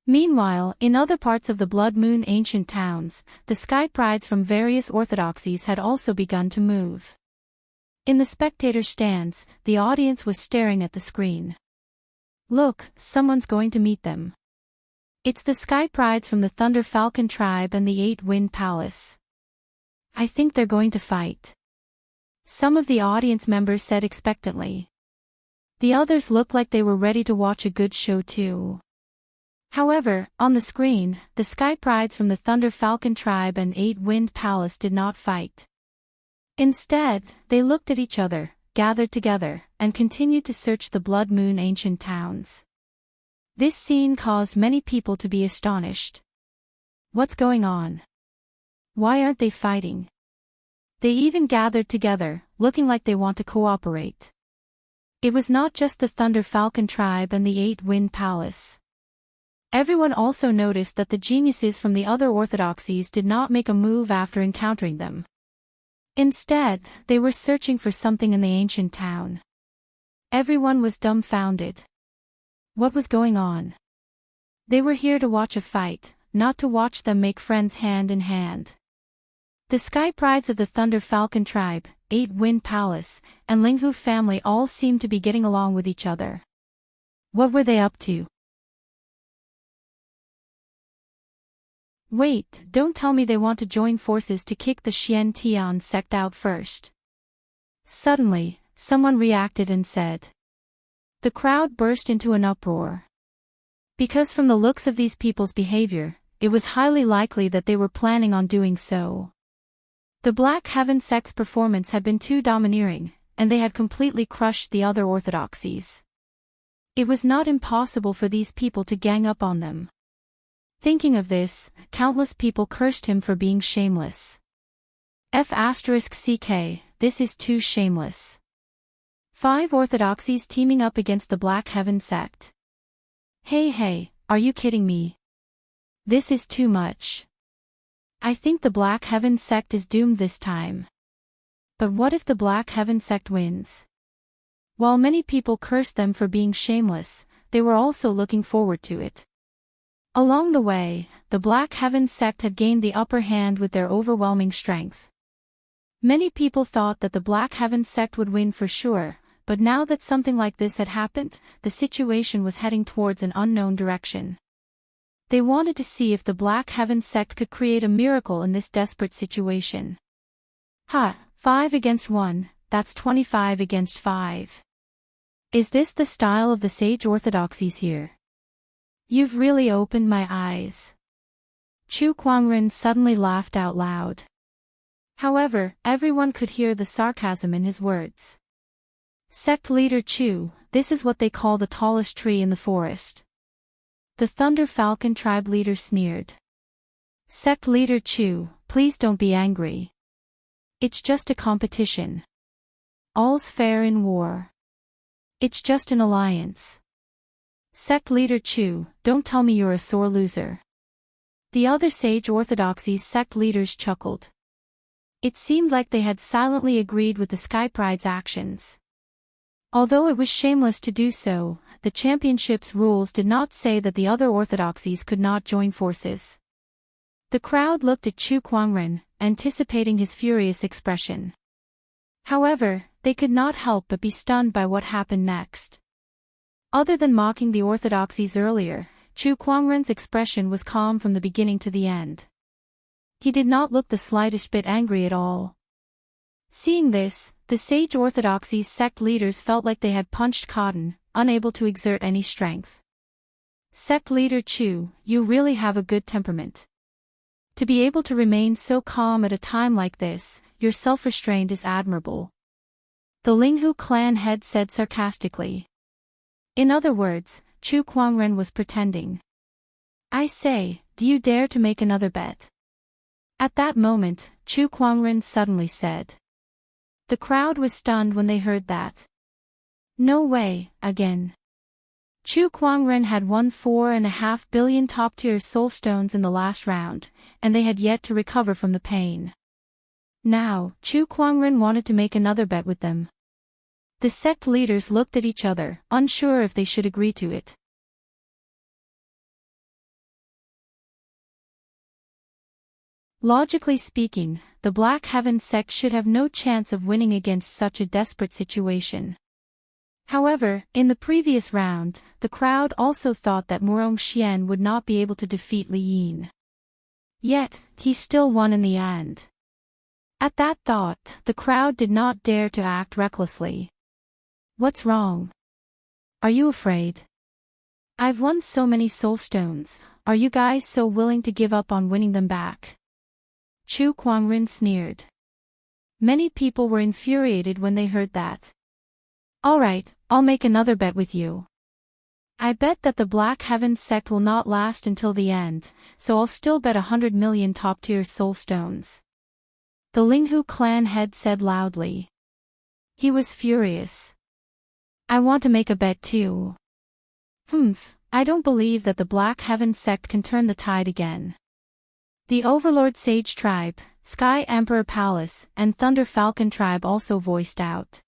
Meanwhile, in other parts of the Blood Moon ancient towns, the sky prides from various orthodoxies had also begun to move. In the spectator stands, the audience was staring at the screen. Look, someone's going to meet them. It's the sky prides from the Thunder Falcon tribe and the Eight Wind Palace. I think they're going to fight. Some of the audience members said expectantly. The others looked like they were ready to watch a good show too. However, on the screen, the sky prides from the Thunder Falcon tribe and Eight Wind Palace did not fight. Instead, they looked at each other, gathered together, and continued to search the Blood Moon ancient towns. This scene caused many people to be astonished. What's going on? Why aren't they fighting? They even gathered together, looking like they want to cooperate. It was not just the Thunder Falcon tribe and the Eight Wind Palace. Everyone also noticed that the geniuses from the other orthodoxies did not make a move after encountering them. Instead, they were searching for something in the ancient town. Everyone was dumbfounded. What was going on? They were here to watch a fight, not to watch them make friends hand in hand. The sky prides of the Thunder Falcon tribe, Eight Wind Palace, and Linghu family all seemed to be getting along with each other. What were they up to? Wait, don't tell me they want to join forces to kick the Xian Tian sect out first. Suddenly, someone reacted and said. The crowd burst into an uproar. Because from the looks of these people's behavior, it was highly likely that they were planning on doing so. The Black Heaven sect's performance had been too domineering, and they had completely crushed the other orthodoxies. It was not impossible for these people to gang up on them. Thinking of this, countless people cursed him for being shameless. F***ck, this is too shameless. 5 orthodoxies teaming up against the Black Heaven sect. Hey, are you kidding me? This is too much. I think the Black Heaven sect is doomed this time. But what if the Black Heaven sect wins? While many people cursed them for being shameless, they were also looking forward to it. Along the way, the Black Heaven sect had gained the upper hand with their overwhelming strength. Many people thought that the Black Heaven sect would win for sure, but now that something like this had happened, the situation was heading towards an unknown direction. They wanted to see if the Black Heaven sect could create a miracle in this desperate situation. 5 against 1, that's 25 against 5. Is this the style of the sage orthodoxies here? You've really opened my eyes. Chu Kuangren suddenly laughed out loud. However, everyone could hear the sarcasm in his words. Sect leader Chu, this is what they call the tallest tree in the forest. The Thunder Falcon tribe leader sneered. Sect leader Chu, please don't be angry. It's just a competition. All's fair in war. It's just an alliance. Sect leader Chu, don't tell me you're a sore loser. The other sage orthodoxies sect leaders chuckled. It seemed like they had silently agreed with the Sky Pride's actions. Although it was shameless to do so, the championship's rules did not say that the other orthodoxies could not join forces. The crowd looked at Chu Kuangren, anticipating his furious expression. However, they could not help but be stunned by what happened next. Other than mocking the orthodoxies earlier, Chu Kuangren's expression was calm from the beginning to the end. He did not look the slightest bit angry at all. Seeing this, the sage orthodoxies sect leaders felt like they had punched cotton, unable to exert any strength. Sect leader Chu, you really have a good temperament. To be able to remain so calm at a time like this, your self-restraint is admirable. The Linghu clan head said sarcastically. In other words, Chu Kuangren was pretending. I say, do you dare to make another bet? At that moment, Chu Kuangren suddenly said. The crowd was stunned when they heard that. No way, again. Chu Kuangren had won 4.5 billion top-tier soul stones in the last round, and they had yet to recover from the pain. Now, Chu Kuangren wanted to make another bet with them. The sect leaders looked at each other, unsure if they should agree to it. Logically speaking, the Black Heaven sect should have no chance of winning against such a desperate situation. However, in the previous round, the crowd also thought that Murong Xian would not be able to defeat Li Yin. Yet, he still won in the end. At that thought, the crowd did not dare to act recklessly. What's wrong? Are you afraid? I've won so many soul stones, are you guys so willing to give up on winning them back? Chu Kuangren sneered. Many people were infuriated when they heard that. Alright, I'll make another bet with you. I bet that the Black Heaven sect will not last until the end, so I'll still bet 100 million top-tier soul stones. The Linghu clan head said loudly. He was furious. I want to make a bet too. I don't believe that the Black Heaven sect can turn the tide again. The Overlord Sage tribe, Sky Emperor Palace, and Thunder Falcon tribe also voiced out.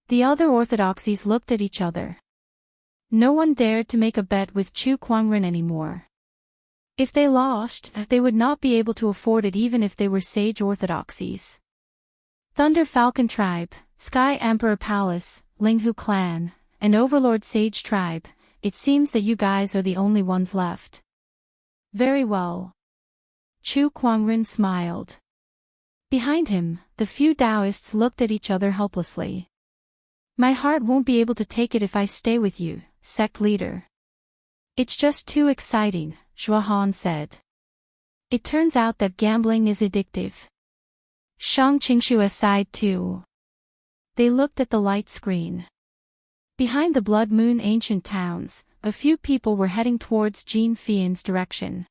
The other orthodoxies looked at each other. No one dared to make a bet with Chu Kuangren anymore. If they lost, they would not be able to afford it even if they were sage orthodoxies. Thunder Falcon tribe, Sky Emperor Palace, Linghu clan, and Overlord Sage tribe, it seems that you guys are the only ones left. Very well. Chu Kuangren smiled. Behind him, the few Taoists looked at each other helplessly. My heart won't be able to take it if I stay with you, sect leader. It's just too exciting, Zhuahan said. It turns out that gambling is addictive. Shang Qingshu sighed too. They looked at the light screen. Behind the Blood Moon ancient towns, a few people were heading towards Jin Fian's direction.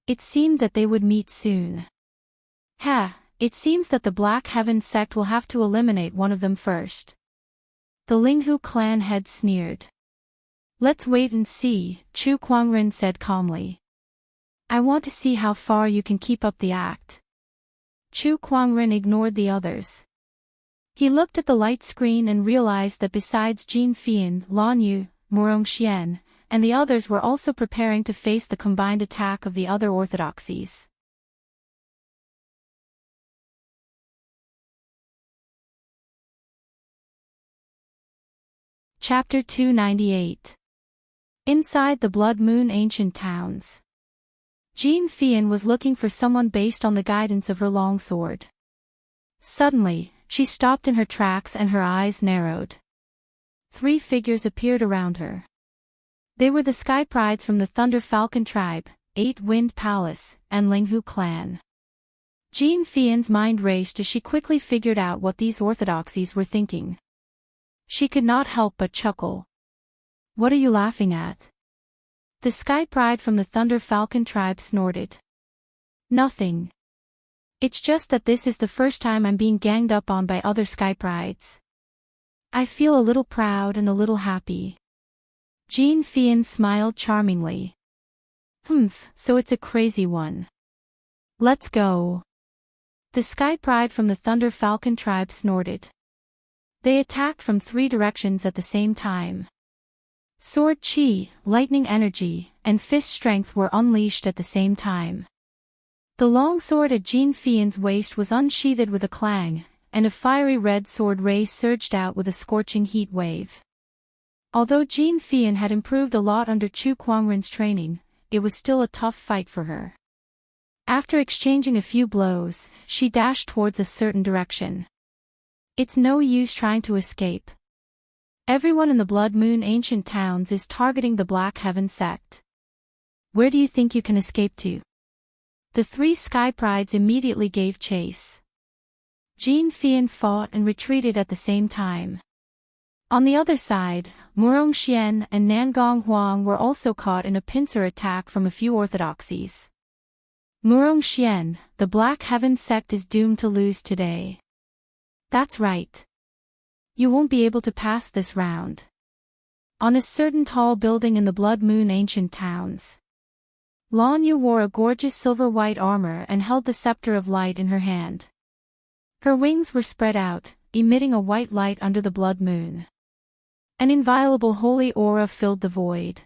It seemed that they would meet soon. It seems that the Black Heaven sect will have to eliminate one of them first. The Linghu clan head sneered. Let's wait and see, Chu Kuangren said calmly. I want to see how far you can keep up the act. Chu Kuangren ignored the others. He looked at the light screen and realized that besides Jin Fian, Lan Yu, Murong Xian, and the others were also preparing to face the combined attack of the other orthodoxies. Chapter 298. Inside the Blood Moon ancient towns. Jin Fian was looking for someone based on the guidance of her longsword. Suddenly, she stopped in her tracks and her eyes narrowed. 3 figures appeared around her. They were the Sky Prides from the Thunder Falcon tribe, 8 Wind Palace, and Linghu clan. Jin Fian's mind raced as she quickly figured out what these orthodoxies were thinking. She could not help but chuckle. What are you laughing at? The Sky Pride from the Thunder Falcon tribe snorted. Nothing. It's just that this is the first time I'm being ganged up on by other Sky Prides. I feel a little proud and a little happy. Jin Fian smiled charmingly. So it's a crazy one. Let's go. The Sky Pride from the Thunder Falcon tribe snorted. They attacked from 3 directions at the same time. Sword chi, lightning energy, and fist strength were unleashed at the same time. The long sword at Jin Fian's waist was unsheathed with a clang, and a fiery red sword ray surged out with a scorching heat wave. Although Jin Fian had improved a lot under Chu Kuangren's training, it was still a tough fight for her. After exchanging a few blows, she dashed towards a certain direction. It's no use trying to escape. Everyone in the Blood Moon ancient towns is targeting the Black Heaven sect. Where do you think you can escape to? The 3 Sky Prides immediately gave chase. Jin Fian fought and retreated at the same time. On the other side, Murong Xian and Nangong Huang were also caught in a pincer attack from a few orthodoxies. Murong Xian, the Black Heaven sect is doomed to lose today. That's right. You won't be able to pass this round. on a certain tall building in the Blood Moon ancient towns. Lan Yu wore a gorgeous silver-white armor and held the scepter of light in her hand. Her wings were spread out, emitting a white light under the blood moon. An inviolable holy aura filled the void.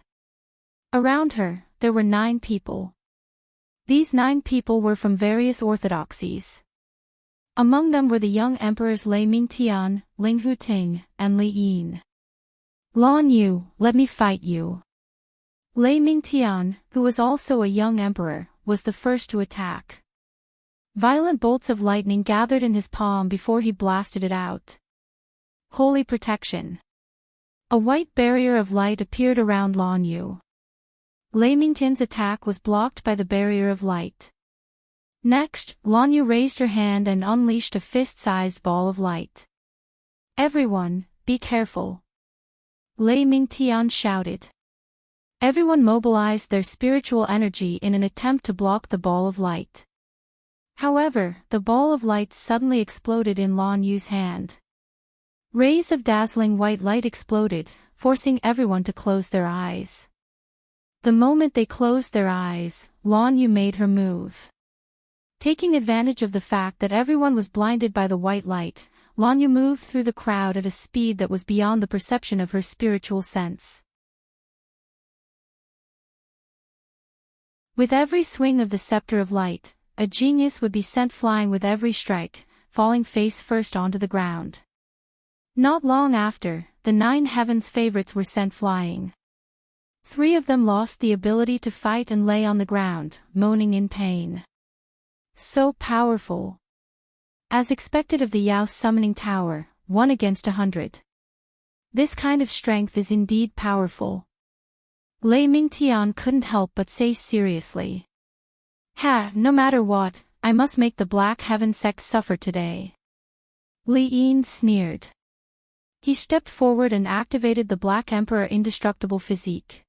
Around her, there were 9 people. These 9 people were from various orthodoxies. Among them were the young emperors Lei Mingtian, Ling Huting, and Li Yin. Lan Yu, let me fight you. Lei Mingtian, who was also a young emperor, was the first to attack. Violent bolts of lightning gathered in his palm before he blasted it out. Holy protection. A white barrier of light appeared around Lan Yu. Lei Mingtian's attack was blocked by the barrier of light. Next, Lan Yu raised her hand and unleashed a fist-sized ball of light. Everyone, be careful. Lei Mingtian shouted. Everyone mobilized their spiritual energy in an attempt to block the ball of light. However, the ball of light suddenly exploded in Lan Yu's hand. Rays of dazzling white light exploded, forcing everyone to close their eyes. The moment they closed their eyes, Lan Yu made her move. Taking advantage of the fact that everyone was blinded by the white light, Lan Yu moved through the crowd at a speed that was beyond the perception of her spiritual sense. With every swing of the scepter of light, a genius would be sent flying with every strike, falling face first onto the ground. Not long after, the 9 heavens favorites were sent flying. 3 of them lost the ability to fight and lay on the ground, moaning in pain. So powerful. As expected of the Yao summoning tower, 1 against 100. This kind of strength is indeed powerful. Lei Mingtian couldn't help but say seriously. No matter what, I must make the Black Heaven sect suffer today. Li Yin sneered. He stepped forward and activated the Black Emperor indestructible physique.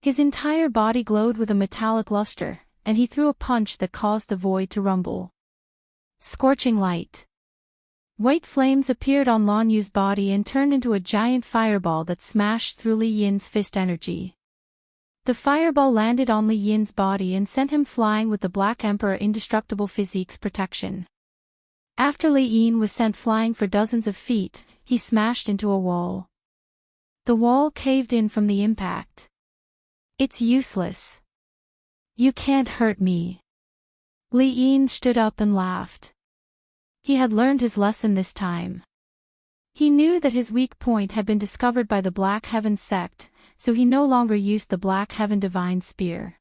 His entire body glowed with a metallic luster, and he threw a punch that caused the void to rumble. Scorching light. White flames appeared on Lan Yu's body and turned into a giant fireball that smashed through Li Yin's fist energy. The fireball landed on Li Yin's body and sent him flying with the Black Emperor indestructible physique's protection. After Li Yin was sent flying for dozens of feet, he smashed into a wall. The wall caved in from the impact. It's useless. You can't hurt me. Li Yin stood up and laughed. He had learned his lesson this time. He knew that his weak point had been discovered by the Black Heaven sect, so he no longer used the Black Heaven Divine Spear.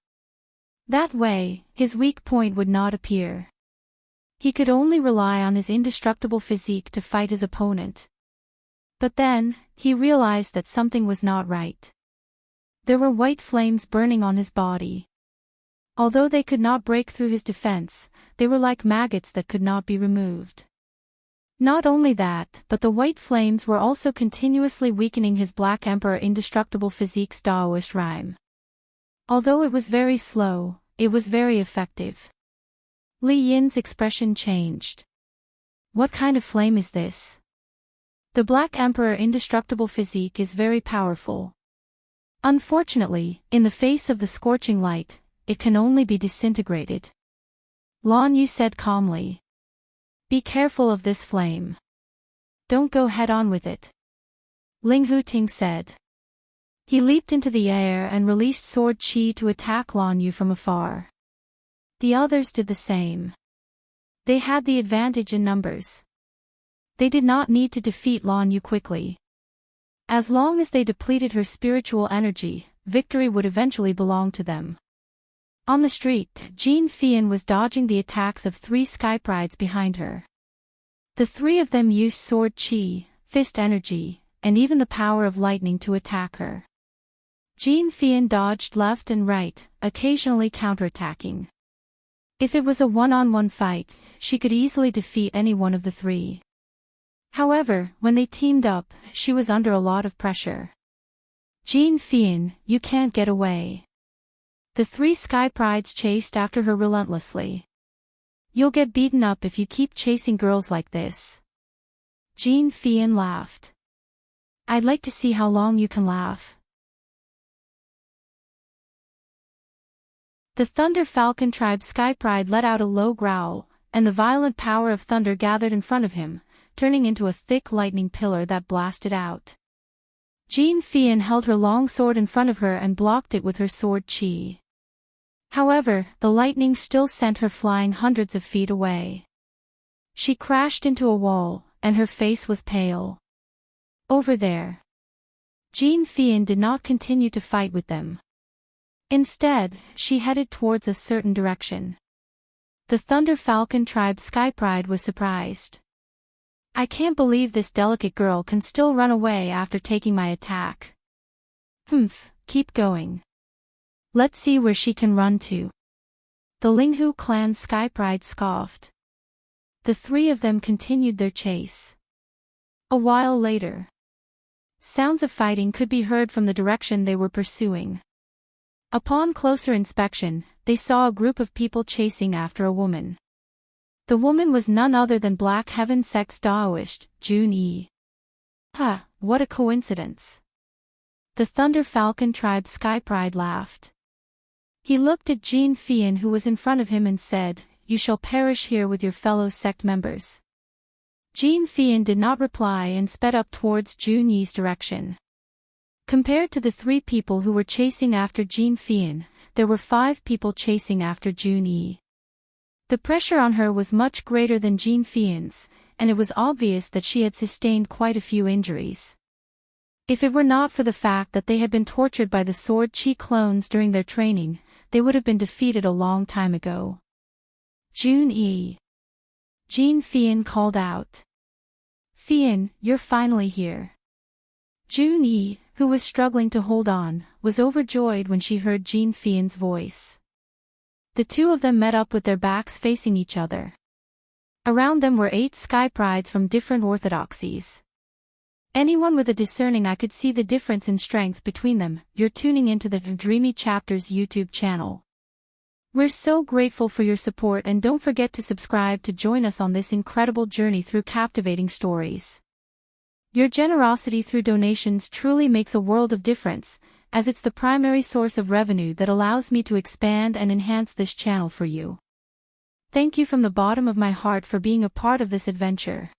That way, his weak point would not appear. He could only rely on his indestructible physique to fight his opponent. But then, he realized that something was not right. There were white flames burning on his body. Although they could not break through his defense, they were like maggots that could not be removed. Not only that, but the white flames were also continuously weakening his Black Emperor indestructible physique's Daoist rhyme. Although it was very slow, it was very effective. Li Yin's expression changed. What kind of flame is this? The Black Emperor indestructible physique is very powerful. Unfortunately, in the face of the scorching light, it can only be disintegrated. Lan Yu said calmly. Be careful of this flame. Don't go head-on with it. Ling Huting said. He leaped into the air and released sword chi to attack Lan Yu from afar. The others did the same. They had the advantage in numbers. They did not need to defeat Lan Yu quickly. As long as they depleted her spiritual energy, victory would eventually belong to them. On the street, Jean Fian was dodging the attacks of 3 sky prides behind her. The 3 of them used sword chi, fist energy, and even the power of lightning to attack her. Jean Fian dodged left and right, occasionally counterattacking. If it was a one-on-one fight, she could easily defeat any one of the 3. However, when they teamed up, she was under a lot of pressure. Jean Fian, you can't get away. The 3 sky prides chased after her relentlessly. You'll get beaten up if you keep chasing girls like this. Jean Fian laughed. I'd like to see how long you can laugh. The Thunder Falcon tribe Sky Pride let out a low growl, and the violent power of thunder gathered in front of him, turning into a thick lightning pillar that blasted out. Jean Fian held her long sword in front of her and blocked it with her sword chi. However, the lightning still sent her flying hundreds of feet away. She crashed into a wall, and her face was pale. Over there. Jean Fian did not continue to fight with them. Instead, she headed towards a certain direction. The Thunder Falcon tribe Sky Pride was surprised. I can't believe this delicate girl can still run away after taking my attack. Keep going. Let's see where she can run to. The Linghu clan Sky Pride scoffed. The three of them continued their chase. A while later, sounds of fighting could be heard from the direction they were pursuing. Upon closer inspection, they saw a group of people chasing after a woman. The woman was none other than Black Heaven Sect's Daoist, Jun Yi. What a coincidence. The Thunder Falcon tribe Sky Pride laughed. He looked at Jean Fian who was in front of him and said, "You shall perish here with your fellow sect members." Jean Fian did not reply and sped up towards Jun Yi's direction. Compared to the 3 people who were chasing after Jean Fian, there were 5 people chasing after Jun Yi. The pressure on her was much greater than Jean Fian's, and it was obvious that she had sustained quite a few injuries. If it were not for the fact that they had been tortured by the sword chi clones during their training, they would have been defeated a long time ago. Jun Yi. Jean Fian called out. "Fian, you're finally here." Jun Yi, who was struggling to hold on, was overjoyed when she heard Jean Fian's voice. The two of them met up with their backs facing each other. Around them were 8 Sky Prides from different orthodoxies. Anyone with a discerning eye could see the difference in strength between them. You're tuning into the Dreamy Chapters YouTube channel. We're so grateful for your support, and don't forget to subscribe to join us on this incredible journey through captivating stories. Your generosity through donations truly makes a world of difference, as it's the primary source of revenue that allows me to expand and enhance this channel for you. Thank you from the bottom of my heart for being a part of this adventure.